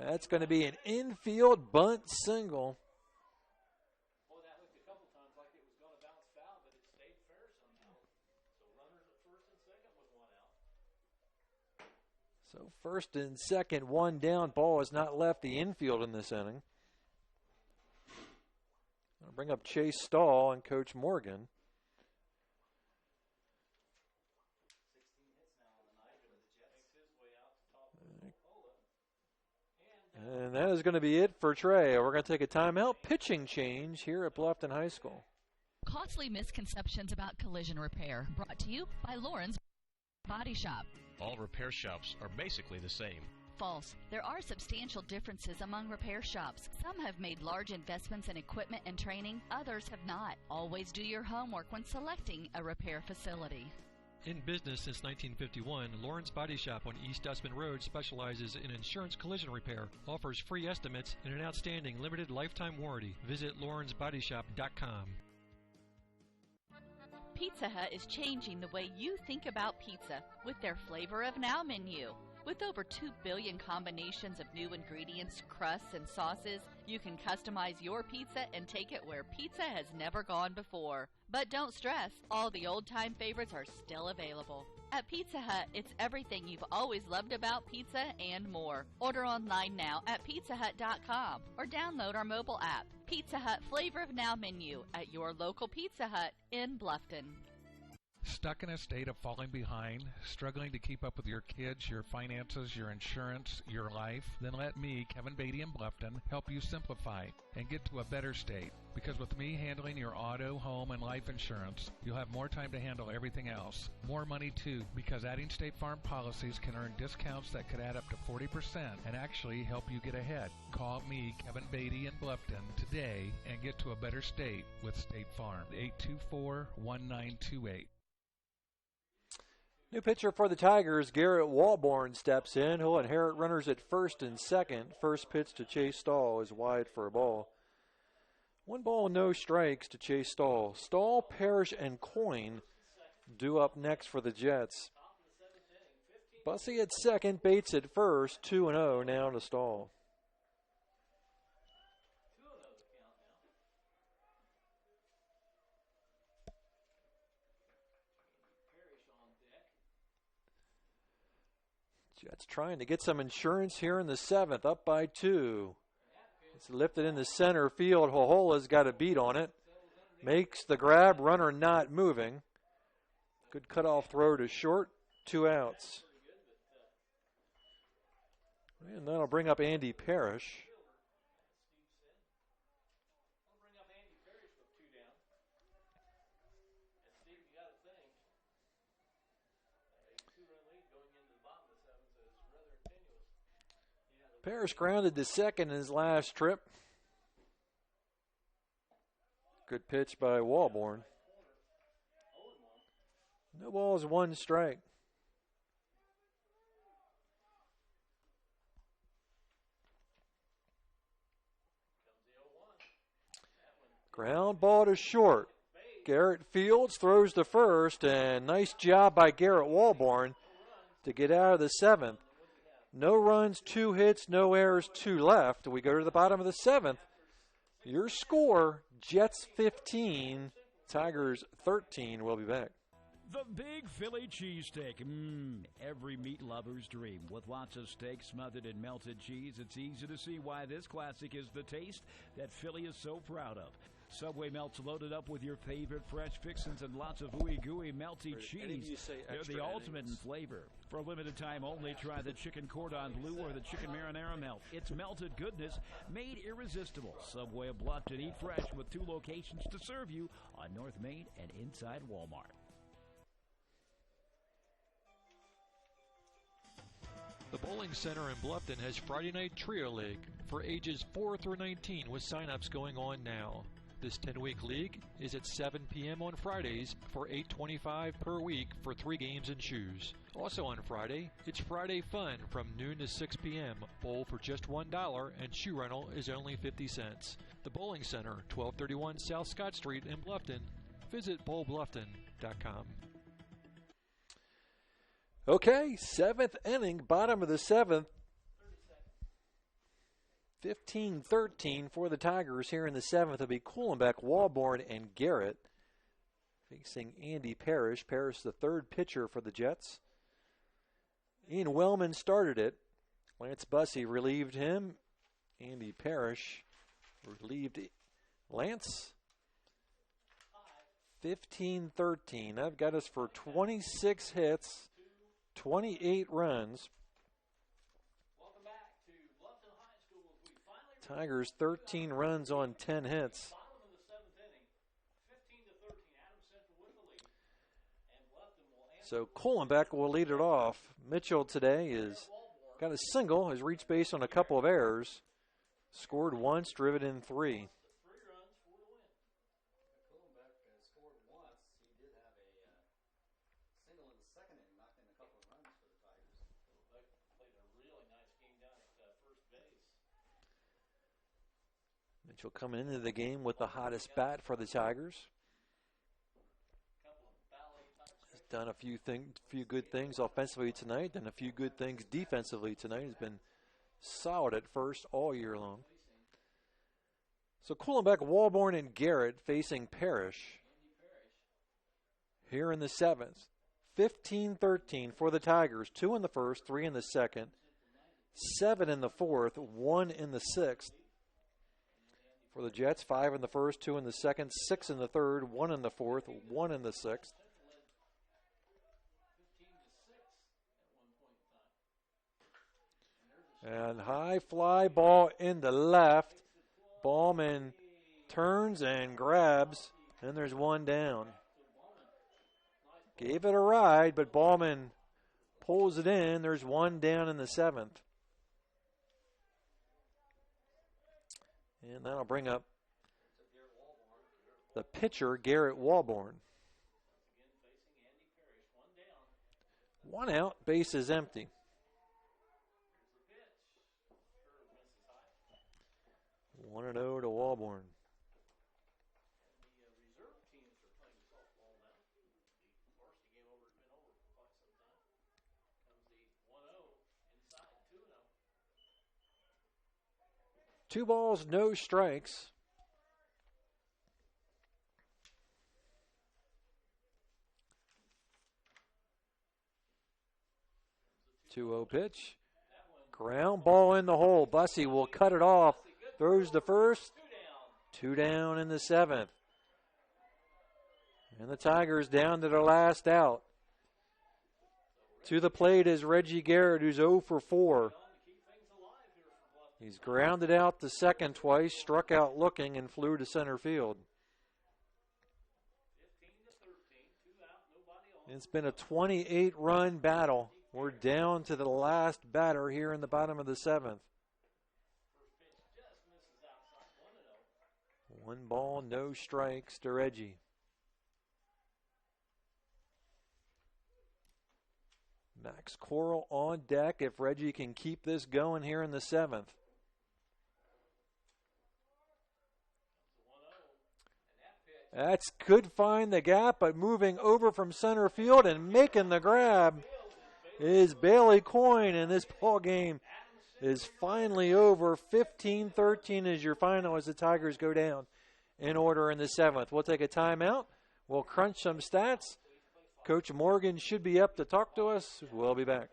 That's going to be an infield bunt single. Boy, that looked a couple times like it was going to bounce foul, but it stayed fair somehow. So first and second, one down. Ball has not left the infield in this inning. I'll bring up Chase Stahl and Coach Morgan. And that is going to be it for Trey. We're going to take a timeout. Pitching change here at Bluffton High School. Costly misconceptions about collision repair, brought to you by Lauren's Body Shop. All repair shops are basically the same. False. There are substantial differences among repair shops. Some have made large investments in equipment and training, others have not. Always do your homework when selecting a repair facility. In business since 1951, Lauren's Body Shop on East Dustman Road specializes in insurance collision repair, offers free estimates, and an outstanding limited lifetime warranty. Visit laurensbodyshop.com. Pizza Hut is changing the way you think about pizza with their Flavor of Now menu. With over 2 billion combinations of new ingredients, crusts, and sauces, you can customize your pizza and take it where pizza has never gone before. But don't stress, all the old-time favorites are still available. At Pizza Hut, it's everything you've always loved about pizza and more. Order online now at pizzahut.com or download our mobile app. Pizza Hut Flavor of Now menu at your local Pizza Hut in Bluffton. Stuck in a state of falling behind, struggling to keep up with your kids, your finances, your insurance, your life? Then let me, Kevin Beatty in Bluffton, help you simplify and get to a better state. Because with me handling your auto, home, and life insurance, you'll have more time to handle everything else. More money too, because adding State Farm policies can earn discounts that could add up to 40% and actually help you get ahead. Call me, Kevin Beatty in Bluffton, today and get to a better state with State Farm. 824-1928. New pitcher for the Tigers, Garrett Walborn, steps in. He'll inherit runners at first and second. First pitch to Chase Stahl is wide for a ball. 1 ball, no strikes to Chase Stahl. Stahl, Parrish, and Coyne due up next for the Jets. Bussey at second, Bates at first. 2-0 now to Stahl. Jets trying to get some insurance here in the 7th, up by 2. It's lifted into center field. Hojola's got a beat on it. Makes the grab, runner not moving. Good cutoff throw to short, 2 outs. And that'll bring up Andy Parrish. Parrish grounded to second in his last trip. Good pitch by Walborn. No balls, 1 strike. Ground ball to short. Garrett Fields throws to first, and nice job by Garrett Walborn to get out of the 7th. No runs, 2 hits, no errors, 2 left. We go to the bottom of the 7th. Your score, Jets 15, Tigers 13. We'll be back. The Big Philly Cheesesteak. Every meat lover's dream. With lots of steak smothered in melted cheese, it's easy to see why this classic is the taste that Philly is so proud of. Subway melts loaded up with your favorite fresh fixins and lots of ooey-gooey melty cheese. They're the ultimate in flavor. For a limited time only, try the chicken cordon bleu or the chicken marinara melt. It's melted goodness made irresistible. Subway of Bluffton. Eat fresh with 2 locations to serve you on North Main and inside Walmart. The Bowling Center in Bluffton has Friday Night Trio League for ages 4 through 19 with sign-ups going on now. This 10-week league is at 7 p.m. on Fridays for $8.25 per week for 3 games and shoes. Also on Friday, it's Friday Fun from noon to 6 p.m. Bowl for just $1 and shoe rental is only 50 cents. The Bowling Center, 1231 South Scott Street in Bluffton. Visit bowlbluffton.com. Okay, 7th inning, bottom of the 7th. 15-13 for the Tigers here in the 7th. It'll be Kuhlenbeck, Walborn, and Garrett facing Andy Parrish. Parrish, the 3rd pitcher for the Jets. Ian Wellman started it. Lance Bussey relieved him. Andy Parrish relieved Lance. 15-13. That got us for 26 hits, 28 runs. Tigers 13 runs on 10 hits. So Kohlenbeck will lead it off. Mitchell today is got a single, has reached base on a couple of errors, scored once, driven in 3. Mitchell coming into the game with the hottest bat for the Tigers. Has done a few good things offensively tonight, and a few good things defensively tonight. He's been solid at first all year long. So Kohlenbeck, Walborn, and Garrett facing Parrish here in the 7th. 15-13 for the Tigers. 2 in the first, 3 in the second, 7 in the fourth, 1 in the sixth. For the Jets, 5 in the first, 2 in the second, 6 in the third, 1 in the fourth, 1 in the sixth. And high fly ball into left. Ballman turns and grabs, and there's one down. Gave it a ride, but Ballman pulls it in. There's one down in the 7th. And that'll bring up the pitcher, Garrett Walborn. 1 out, base is empty. One and 0 to Walborn. Two balls, no strikes. Two-0 pitch. Ground ball in the hole. Bussey will cut it off. Throws the first. 2 down in the 7th. And the Tigers down to their last out. To the plate is Reggie Garrett, who's 0 for 4. He's grounded out the second twice, struck out looking, and flew to center field. It's been a 28-run battle. We're down to the last batter here in the bottom of the 7th. 1 ball, no strikes to Reggie. Max Coral on deck if Reggie can keep this going here in the 7th. That's could find the gap, but moving over from center field and making the grab is Bailey Coyne, and this ball game is finally over. 15-13 is your final as the Tigers go down in order in the 7th. We'll take a timeout. We'll crunch some stats. Coach Morgan should be up to talk to us. We'll be back.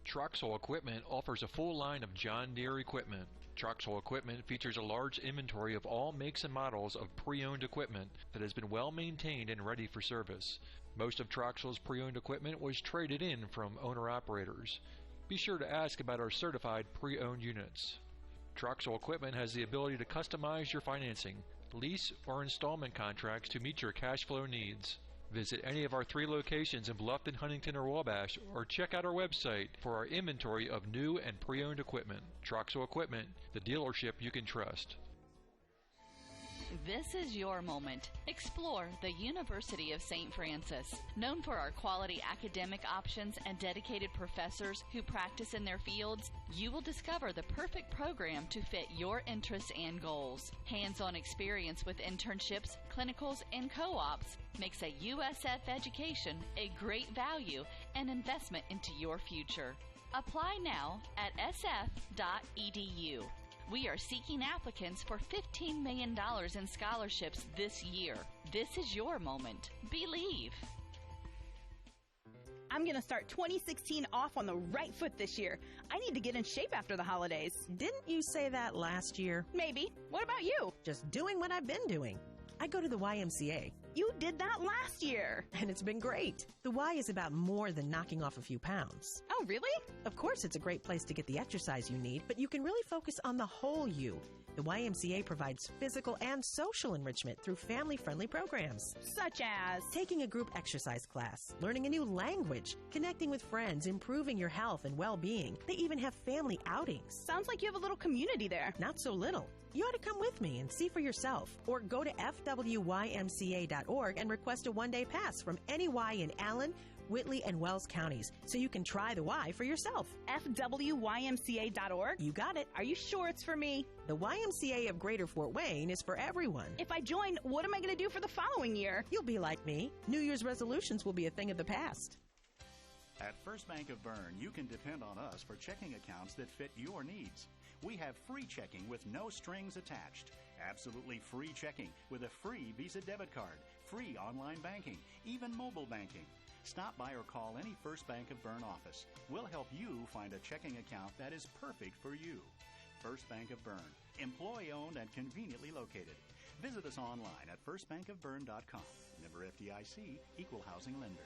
Troxel Equipment offers a full line of John Deere equipment. Troxel Equipment features a large inventory of all makes and models of pre-owned equipment that has been well maintained and ready for service. Most of Troxel's pre-owned equipment was traded in from owner-operators. Be sure to ask about our certified pre-owned units. Troxel Equipment has the ability to customize your financing, lease, or installment contracts to meet your cash flow needs. Visit any of our 3 locations in Bluffton, Huntington, or Wabash, or check out our website for our inventory of new and pre-owned equipment. Troxel Equipment, the dealership you can trust. This is your moment. Explore the University of St. Francis. Known for our quality academic options and dedicated professors who practice in their fields, you will discover the perfect program to fit your interests and goals. Hands-on experience with internships, clinicals, and co-ops makes a USF education a great value and investment into your future. Apply now at sf.edu. We are seeking applicants for $15 million in scholarships this year. This is your moment. Believe. I'm going to start 2016 off on the right foot this year. I need to get in shape after the holidays. Didn't you say that last year? Maybe. What about you? Just doing what I've been doing. I go to the YMCA. You did that last year. And it's been great. The Y is about more than knocking off a few pounds. Oh, really? Of course, it's a great place to get the exercise you need, but you can really focus on the whole you. The YMCA provides physical and social enrichment through family-friendly programs. Such as? Taking a group exercise class, learning a new language, connecting with friends, improving your health and well-being. They even have family outings. Sounds like you have a little community there. Not so little. You ought to come with me and see for yourself. Or go to fwymca.org and request a one-day pass from any Y in Allen, Whitley, and Wells counties so you can try the Y for yourself. fwymca.org? You got it. Are you sure it's for me? The YMCA of Greater Fort Wayne is for everyone. If I join, what am I going to do for the following year? You'll be like me. New Year's resolutions will be a thing of the past. At First Bank of Bern, you can depend on us for checking accounts that fit your needs. We have free checking with no strings attached. Absolutely free checking with a free Visa debit card, free online banking, even mobile banking. Stop by or call any First Bank of Bern office. We'll help you find a checking account that is perfect for you. First Bank of Bern, employee-owned and conveniently located. Visit us online at firstbankofbern.com. Member FDIC, Equal Housing Lender.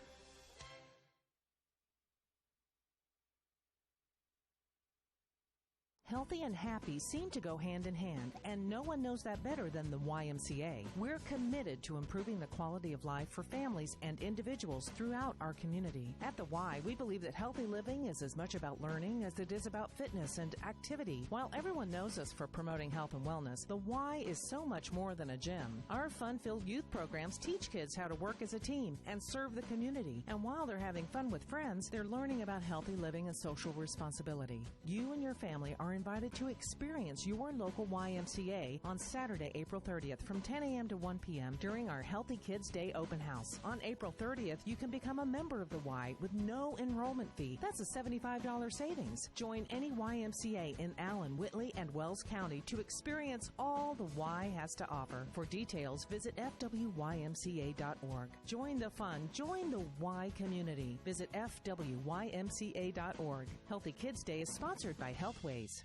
Healthy and happy seem to go hand in hand, and no one knows that better than the YMCA. We're committed to improving the quality of life for families and individuals throughout our community. At the Y, we believe that healthy living is as much about learning as it is about fitness and activity. While everyone knows us for promoting health and wellness, the Y is so much more than a gym. Our fun-filled youth programs teach kids how to work as a team and serve the community. And while they're having fun with friends, they're learning about healthy living and social responsibility. You and your family are invited to experience your local YMCA on Saturday, April 30th from 10 a.m. to 1 p.m. during our Healthy Kids Day open house. On April 30th, you can become a member of the Y with no enrollment fee. That's a $75 savings. Join any YMCA in Allen, Whitley, and Wells County to experience all the Y has to offer. For details, visit fwymca.org. Join the fun. Join the Y community. Visit fwymca.org. Healthy Kids Day is sponsored by Healthways.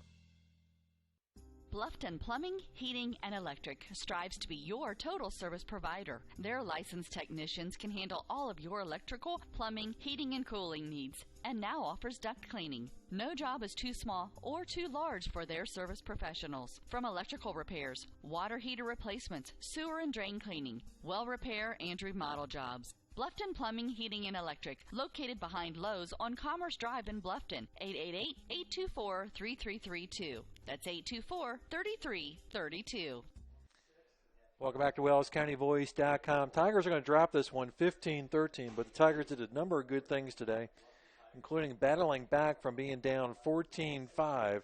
Bluffton Plumbing, Heating, and Electric strives to be your total service provider. Their licensed technicians can handle all of your electrical, plumbing, heating, and cooling needs, and now offers duct cleaning. No job is too small or too large for their service professionals. From electrical repairs, water heater replacements, sewer and drain cleaning, well repair, and remodel jobs. Bluffton Plumbing, Heating, and Electric, located behind Lowe's on Commerce Drive in Bluffton, 888-824-3332. That's 824-3332. Welcome back to WellsCountyVoice.com. Tigers are going to drop this one 15-13, but the Tigers did a number of good things today, including battling back from being down 14-5,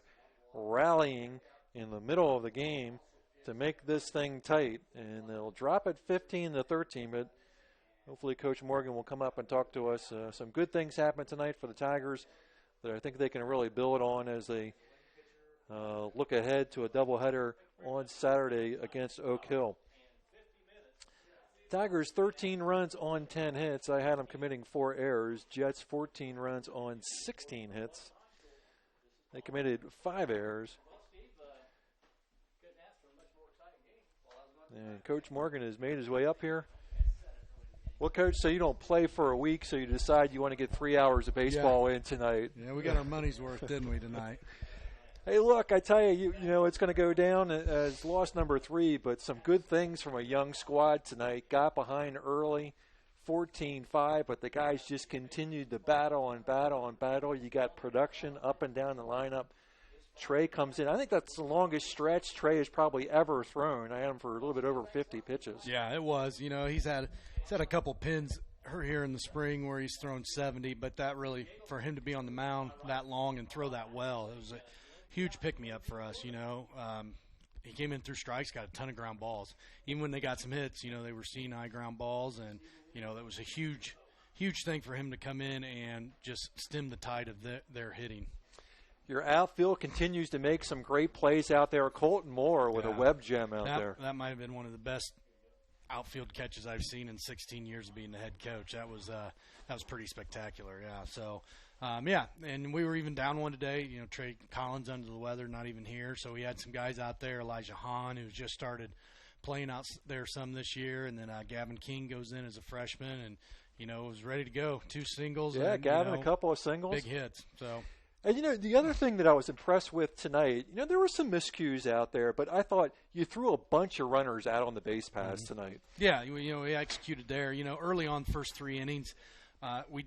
rallying in the middle of the game to make this thing tight, and they'll drop it 15-13, but hopefully Coach Morgan will come up and talk to us. Some good things happened tonight for the Tigers that I think they can really build on as they look ahead to a doubleheader on Saturday against Oak Hill. Tigers 13 runs on 10 hits. I had them committing 4 errors. Jets 14 runs on 16 hits. They committed 5 errors. And Coach Morgan has made his way up here. Well, Coach, so you don't play for a week, so you decide you want to get 3 hours of baseball in tonight. Yeah, we got our money's worth, didn't we, tonight? Hey, look, I tell you, you know, it's going to go down as loss number 3, but some good things from a young squad tonight. Got behind early, 14-5, but the guys just continued to battle and battle and battle. You got production up and down the lineup. Trey comes in. I think that's the longest stretch Trey has probably ever thrown. I had him for a little bit over 50 pitches. Yeah, it was. You know, he's had a couple pins here in the spring where he's thrown 70, but that really, for him to be on the mound that long and throw that well, it was a huge pick-me-up for us, you know. He came in through strikes, got a ton of ground balls. Even when they got some hits, you know, they were seeing high ground balls, and, you know, that was a huge thing for him to come in and just stem the tide of their hitting. Your outfield continues to make some great plays out there. Colton Moore with a web gem out there. That might have been one of the best outfield catches I've seen in 16 years of being the head coach. That was pretty spectacular. Yeah. So, and we were even down one today. You know, Trey Collins under the weather, not even here. So we had some guys out there. Elijah Hahn, who's just started playing out there some this year, and then Gavin King goes in as a freshman, and was ready to go. 2 singles. Yeah, and, Gavin, a couple of singles, big hits. So. And, the other thing that I was impressed with tonight, there were some miscues out there, but I thought you threw a bunch of runners out on the base paths tonight. Yeah, we executed there. Early on, first 3 innings, we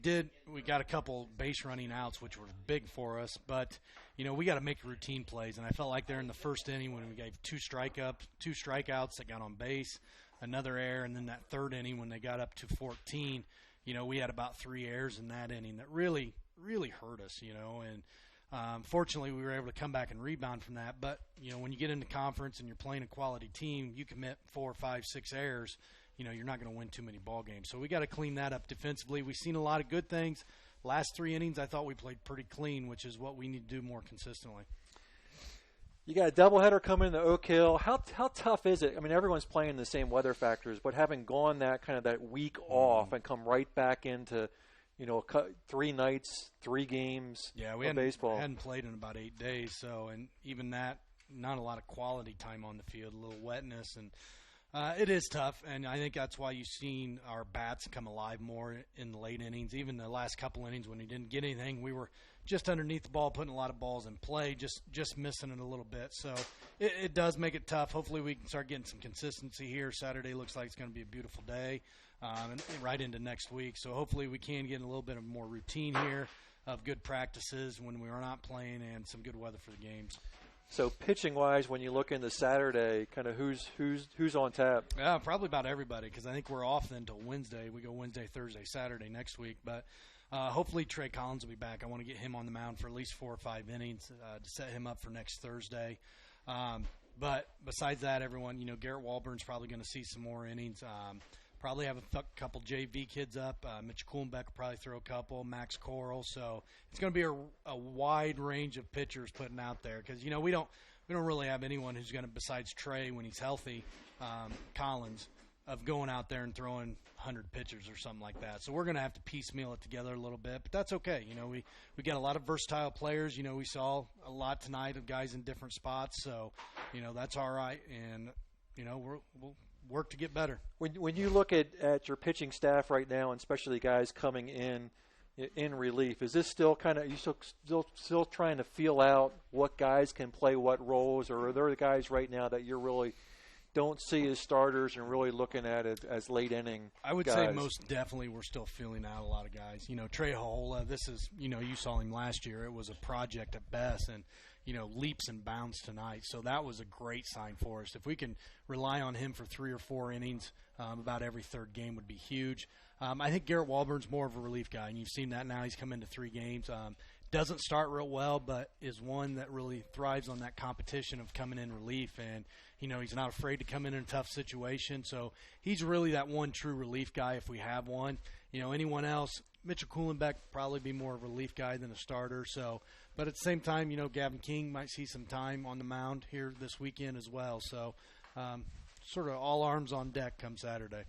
got a couple base running outs, which were big for us, but, we got to make routine plays. And I felt like there in the first inning when we gave 2 strikeouts that got on base, another error, and then that third inning when they got up to 14, we had about 3 errors in that inning that really hurt us, and fortunately we were able to come back and rebound from that. But, when you get into conference and you're playing a quality team, you commit 4, 5, 6 errors, you're not going to win too many ball games. So we got to clean that up defensively. We've seen a lot of good things. Last 3 innings, I thought we played pretty clean, which is what we need to do more consistently. You got a doubleheader coming into Oak Hill. How tough is it? I mean, everyone's playing the same weather factors, but having gone that week off and come right back into 3 nights, 3 games of baseball. We hadn't played in about 8 days, so, and even that, not a lot of quality time on the field, a little wetness, and it is tough, and I think that's why you've seen our bats come alive more in the late innings. Even the last couple innings when we didn't get anything, we were just underneath the ball, putting a lot of balls in play, just missing it a little bit. So it does make it tough. Hopefully we can start getting some consistency here. Saturday looks like it's going to be a beautiful day. And right into next week. So hopefully we can get a little bit of more routine here of good practices when we are not playing and some good weather for the games. So pitching-wise, when you look into Saturday, kind of who's on tap? Yeah, probably about everybody because I think we're off then till Wednesday. We go Wednesday, Thursday, Saturday next week. But hopefully Trey Collins will be back. I want to get him on the mound for at least 4 or 5 innings to set him up for next Thursday. But besides that, everyone, Garrett Walburn's probably going to see some more innings. Probably have a couple JV kids up. Mitch Kuhlenbeck will probably throw a couple. Max Coral. So it's going to be a wide range of pitchers putting out there because we don't really have anyone who's going to, besides Trey when he's healthy, Collins, of going out there and throwing 100 pitchers or something like that. So we're going to have to piecemeal it together a little bit, but that's okay. We got a lot of versatile players. We saw a lot tonight of guys in different spots. So that's all right, and we'll work to get better. When you look at your pitching staff right now, and especially guys coming in relief, is this still kind of, you still trying to feel out what guys can play what roles, or are there guys right now that you really don't see as starters and really looking at it as late inning I would guys? say most definitely we're still feeling out a lot of guys. Trey Hola, this is, you saw him last year. It was a project at best, and leaps and bounds tonight. So that was a great sign for us. If we can rely on him for 3 or 4 innings, about every third game would be huge. I think Garrett Walburn's more of a relief guy, and you've seen that now. He's come into 3 games. Doesn't start real well, but is one that really thrives on that competition of coming in relief. And, he's not afraid to come in a tough situation. So he's really that one true relief guy if we have one. Anyone else, Mitchell Kuhlenbeck probably be more of a relief guy than a starter. So, but at the same time, Gavin King might see some time on the mound here this weekend as well. So sort of all arms on deck come Saturday.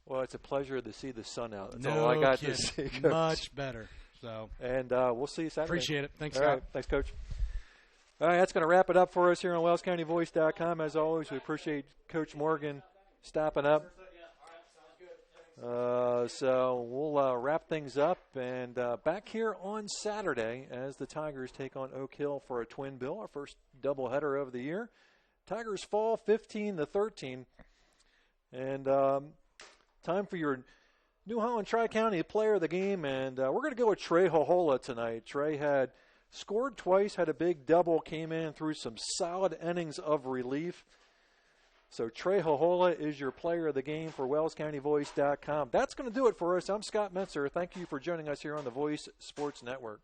Well, it's a pleasure to see the sun out. That's no all I got kidding. to see, Coach. Much better. So, and we'll see you Saturday. Appreciate it. Thanks, all Scott. right. Thanks, Coach. All right, that's going to wrap it up for us here on WellsCountyVoice.com. As always, we appreciate Coach Morgan stopping up. So we'll wrap things up and back here on Saturday as the Tigers take on Oak Hill for a twin bill, our first doubleheader of the year. Tigers fall 15-13. And time for your New Holland Tri-County player of the game, and we're going to go with Trey Hohola tonight. Trey had scored twice, had a big double, came in through some solid innings of relief. So Trey Hohola is your player of the game for WellsCountyVoice.com. That's going to do it for us. I'm Scott Metzer. Thank you for joining us here on the Voice Sports Network.